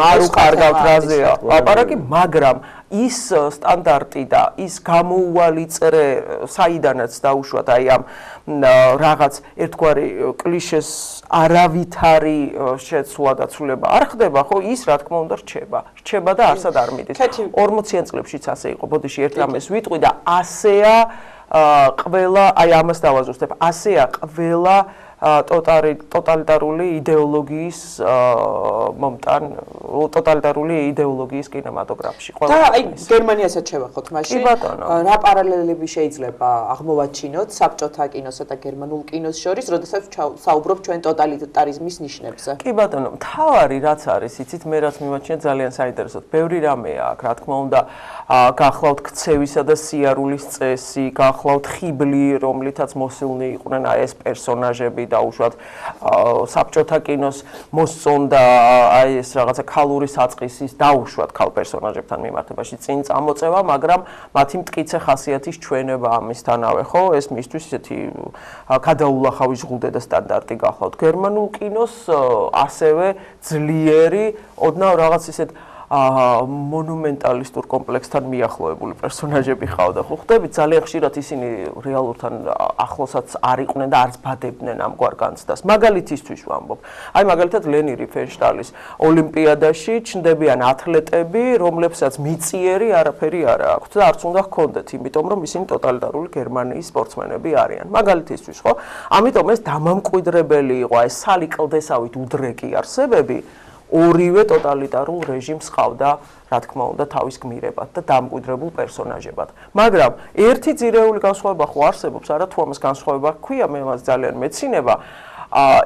არ უკარგავთ რაზეა ლაპარაკი, მაგრამ ის სტანდარტი და ის გამოუვალი წრე, საიდანაც დაუშვათ აი ამ რაღაც ერთგვარი კლიშეს არავითარი შეცვლა და ცვლილება არ ხდება, ხო, ის რა თქმა უნდა რჩება და არსად არ მიდის. 40-იან წლებშიც ასე იყო, ბოდიში ერთ რამეს ვიტყვი და ასეა ყველა, აი ამას დავაზუსტებ, ასეა ყველა ტოტალიტარული იდეოლოგიის მომტან, ტოტალიტარული იდეოლოგიის კინემატოგრაფში. და აი გერმანიასაც შევახოთ მაშინ. რა პარალელები შეიძლება აღმოვაჩინოთ საბჭოთა კინოსა და გერმანულ კინოს შორის, როდესაც საუბრობ ჩვენ ტოტალიტარიზმის ნიშნებზე? კი ბატონო, მთავარი რაც არის, იცით, მე რაც მიმაჩნია ძალიან საინტერესოდ. ბევრი რამეა აქ, რა თქმა უნდა, გახლავთ ქცევისა და სიარულის წესი, გახლავთ ხიბლი, რომლითაც მოსილნი იყვნენ აი ეს პერსონაჟები დაუშვათ საბჭოთა კინოს მოსწონდა აი ეს რაღაცა ქალური საწყისის დაუშვათ ქალ პერსონაჟებთან მიმართებაში წინ წამოწევა, მაგრამ მათი მტკიცე ხასიათის ჩვენება ამისთანავე, ხო? ეს მისთვის ისეთი გადაულახავი ჟღუდე და სტანდარტი გახლავთ. გერმანულ კინოს ასევე ძლიერი, ოდნავ რაღაც ისეთ მონუმენტალისტურ კომპლექსთან მიახლოებული პერსონაჟები ხავდა. ხო ხდებით ძალიან ხშირად ისინი რეალურთან ახლოსაც არ იყვნენ და არც ბადებდნენ ამგვარ განცდას. მაგალითისთვის ვამბობ. აი მაგალითად ლენი რიფენშტალის ოლიმპიადაში ჩნდებიან ათლეტები, რომლებსაც მიწიერი არაფერი არ აქვთ და არც უნდა ჰქონდეთ, იმიტომ რომ ისინი ტოტალიტარული გერმანიის სპორტსმენები არიან. მაგალითისთვის, ხო? ამიტომ ეს დამამკვიდრებელი იყო, ეს სალიკლდესავით უდრეკი არსებები ორივე ტოტალიტარულ რეჟიმს ყავდა, რა თქმა უნდა, თავის გმირებად და დამკვიდრებულ პერსონაჟებად. მაგრამ ერთი ძირეული განსხვავება ხო არსებობს, არა თუ ამას განსხვავება ჰქვია, მე მას ძალიან მეცინება.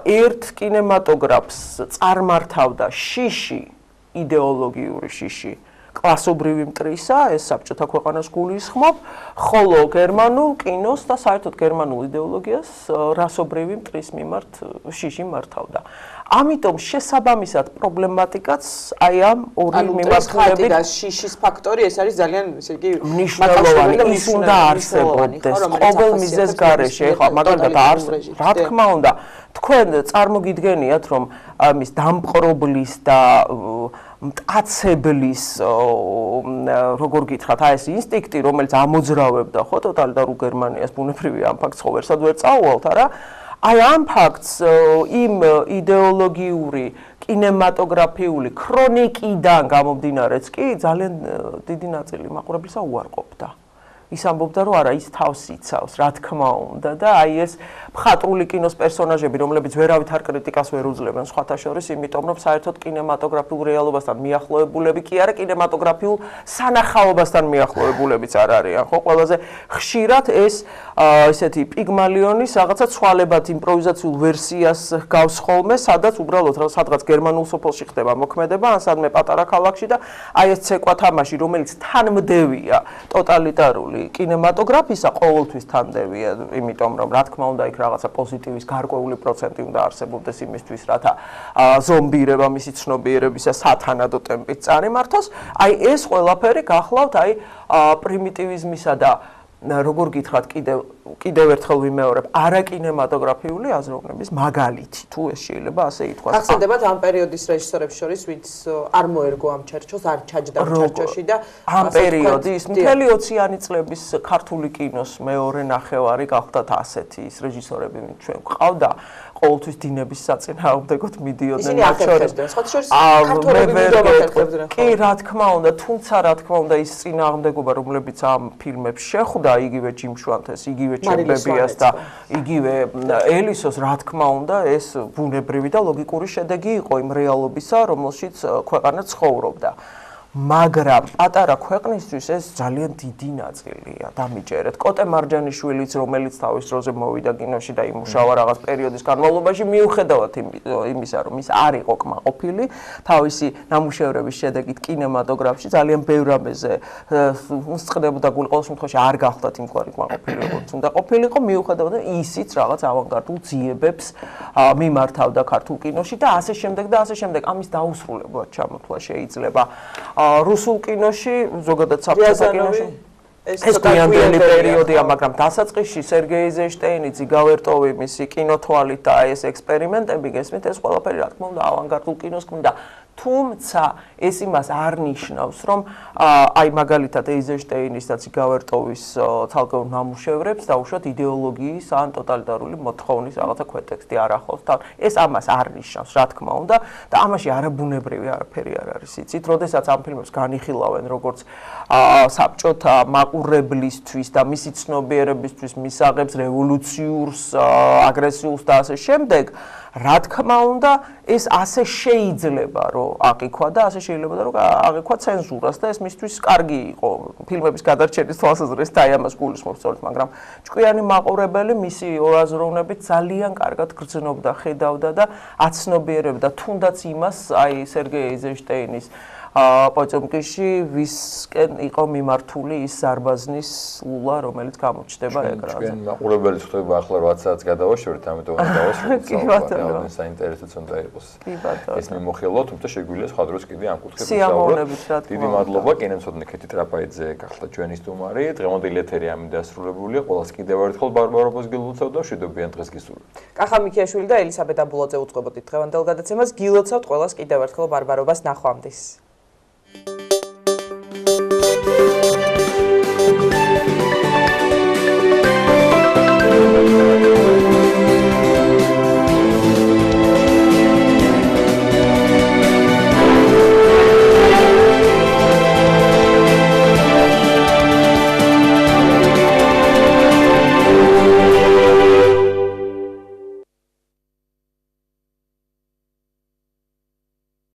ერთ კინემატოგრაფს წარმართავდა შიში, იდეოლოგიური შიში, კლასობრივი მტრისა, ეს საბჭოთა ქვეყანას გულისხმობ, ხოლო გერმანულ კინოს და საერთოდ გერმანულ იდეოლოგიას რასობრივი მტრის მიმართ შიში მართავდა. ამიტომ შესაბამისად პრობლემატიკაც აი ამ ორი მიმართულებით შიშის ფაქტორი ეს არის ძალიან ესე იგი მნიშვნელოვანი, ის უნდა არსებობდეს ყოველ მიზეზს გარეშე. ეხლა მაგალითად რა თქმა უნდა, თქვენ წარმოგიდგენიათ, რომ ამის დამპყრობლის და მტაცებლის როგორ გითხრათ, აი ეს ინსტინქტი, რომელიც ამოძრავებდა ხო ტოტალიტარულ გერმანიას, ბუნებრივია ამ ფაქტს ხო ვერსად ვერ წაუვალთ, არა? აი ამ ფაქტს იმ იდეოლოგიური, კინემატოგრაფიული ქრონიკიდან გამომდინარეც კი ძალიან დიდი ნაწილი მაყურებლისა უარყოფდა. ის ამბობდა, რომ არა, ის თავს იცავს, რა თქმა უნდა და აი ეს მხატვრული კინოს პერსონაჟები, რომლებიც ვერავითარ კრიტიკას ვერ უძლებენ სხვათა შორის, იმიტომ რომ საერთოდ კინემატოგრაფიულ რეალობასთან მიახლოებულები კი არა, კინემატოგრაფიულ სანახაობასთან მიახლოებულებიც არ არიან. ხო, ყველაზე ხშირად ეს ესეთი პიგმალიონის რაღაცა ცვალებად იმპროვიზაციულ ვერსიას გავს ხოლმე, სადაც უბრალოდ სადღაც გერმანულ სოფელში ხდება მოქმედება, ან სადმე პატარა ქალაქში და აი ეს ცეკვა თამაში, რომელიც თანმდევია ტოტალიტარული კინემატოგრაფისა ყოველთვის თანმდევია, იმიტომ რომ რა თქმა უნდა იქ რაღაცა პოზიტივის გარკვეული პროცენტი უნდა არსებობდეს იმისთვის, რათა ზომბირება მისი ცნობიერებისა სათანადო ტემპით წარიმართოს. აი ეს ყველაფერი გახლავთ აი პრიმიტივიზმისა და როგორ გითხრათ კიდევ ერთხელ ვიმეორებ, არაკინემატოგრაფიული აზროვნების მაგალითი, თუ ეს შეიძლება ასე ითქვას. ახსენდებათ ამ პერიოდის რეჟისორებს შორის, ვინც არ მოერგო ამ ჩერჩოს, არ ჩაჯდა ჩერჩოში და ამ პერიოდის მთელი 20-იანი წლების ქართული კინოს მეორე ნახევარი გახდათ ასეთი ის რეჟისორები, ვინც ჩვენ გვყავდა, ყოველთვის დინების საწინააღმდეგოდ მიდიოდნენ მათ შორის. კი, რა თქმა უნდა, თუმცა რა თქმა უნდა ის წინააღმდეგობა, რომლებიც ამ ფილმებს შეხვდა, იგივე ჯიმ შვანთეს, იგივე ჩემბებიას და იგივე ელისოს, რა თქმა უნდა, ეს ბუნებრივი და ლოგიკური შედეგი იყო იმ რეალობისა, რომელშიც ქვეყანა ცხოვრობდა. მაგრამ პატარა ქვეყნისთვის ეს ძალიან დიდი ნაწილია, დამიჯერეთ. კოტე მარჯანიშვილიც, რომელიც თავის დროზე მოვიდა კინოში და იმუშავა რაღაც პერიოდის განმავლობაში, მიუხედავად იმისა, რომ ის არ იყო კმაყოფილი, თავისი ნამუშევრების შედეგით კინემატოგრაფში ძალიან ბევრ რამეზე უსწრებდა გული, ყოველ შემთხვევაში არ გახლდათ იმგვარი კმაყოფილი, როგორც უნდა ყოფილიყო, მიუხედავად ისიც რაღაც ავანგარდულ ძიებებს მიმართავდა ქართულ კინოში და ასე შემდეგ და ასე შემდეგ. ამის დაუსრულებლად ჩამოთვლა შეიძლება რუსულ კინოში, ზოგადად საბჭოთა კინოში ეს გვიანდელი პერიოდია, მაგრამ დასაწყისში სერგეი ეიზენშტეინი, ზიგავერტოვი, მისი კინოთვალით და ეს ექსპერიმენტები გესმით, ეს ყველაფერი რა თქმა უნდა ავანგარდულ კინოს ქმნიდა. თუმცა ეს იმას არ ნიშნავს, რომ აი მაგალითად ეიზენშტეინის და ზიგავერტოვის ცალკეულ ნამუშევრებს დაუშვათ იდეოლოგიის ან ტოტალიტარული მოთხოვნის რაღაცა ქვეტექსტი არ ახლავს თან. ეს ამას არ ნიშნავს, რა თქმა უნდა, და ამაში არაბუნებრივი არაფერი არ არის. იცით, როდესაც ამ ფილმებს განიხილავენ როგორც საბჭოთა მაყურებლისთვის და მისი ცნობიერებისთვის მისაღებს რევოლუციურს, აგრესიულს და ასე შემდეგ, რა თქმა უნდა, ეს ასე შეიძლება, რომ აღიქვა და ასე შეიძლება რომ აღიქვა ცენზურას და ეს მისთვის კარგი იყო ფილმების გადარჩენის თვალსაზრისით, აი ამას გულისხმობს სწორედ, მაგრამ ჭკვიანი მაყურებელი მისი აზროვნებით ძალიან კარგად გრძნობდა, ხედავდა და აცნობიერებდა თუნდაც იმას, აი სერგეი ეიზენშტეინის პოჭომკიში ვისკენ იყო მიმართული ის ზარბაზნის ლულა, რომელიც გამოჩნდება ეკრანზე. ჩვენ მაყურებელს ხვდება ახლა 8 საათს გადავაშორეთ, ამიტომ უნდა დავასრულოთ. საინტერესოც უნდა იყოს. ეს მიმოხილვა, თუმცა შეგვიძლია სხვა დროს კიდე ამ კუთხით ვისაუბროთ. დიდი მადლობა კინემცოდნე ქეთი ტრაპაიძე გახდა ჩვენი სტუმარი. დღევანდელი ეთერი ამით დასრულებულია. ყველას კიდევ ერთხელ ბარბარობას გილოცავ და მშვიდობიან დღეს გისურვებთ. კახა მიქიაშვილი და ელისაბედ აბულაძე უწყობოდით დღევანდელ გადაცემას. გილოცავთ ყველას კიდევ ერთხელ ბარბარობას ნახვამდის.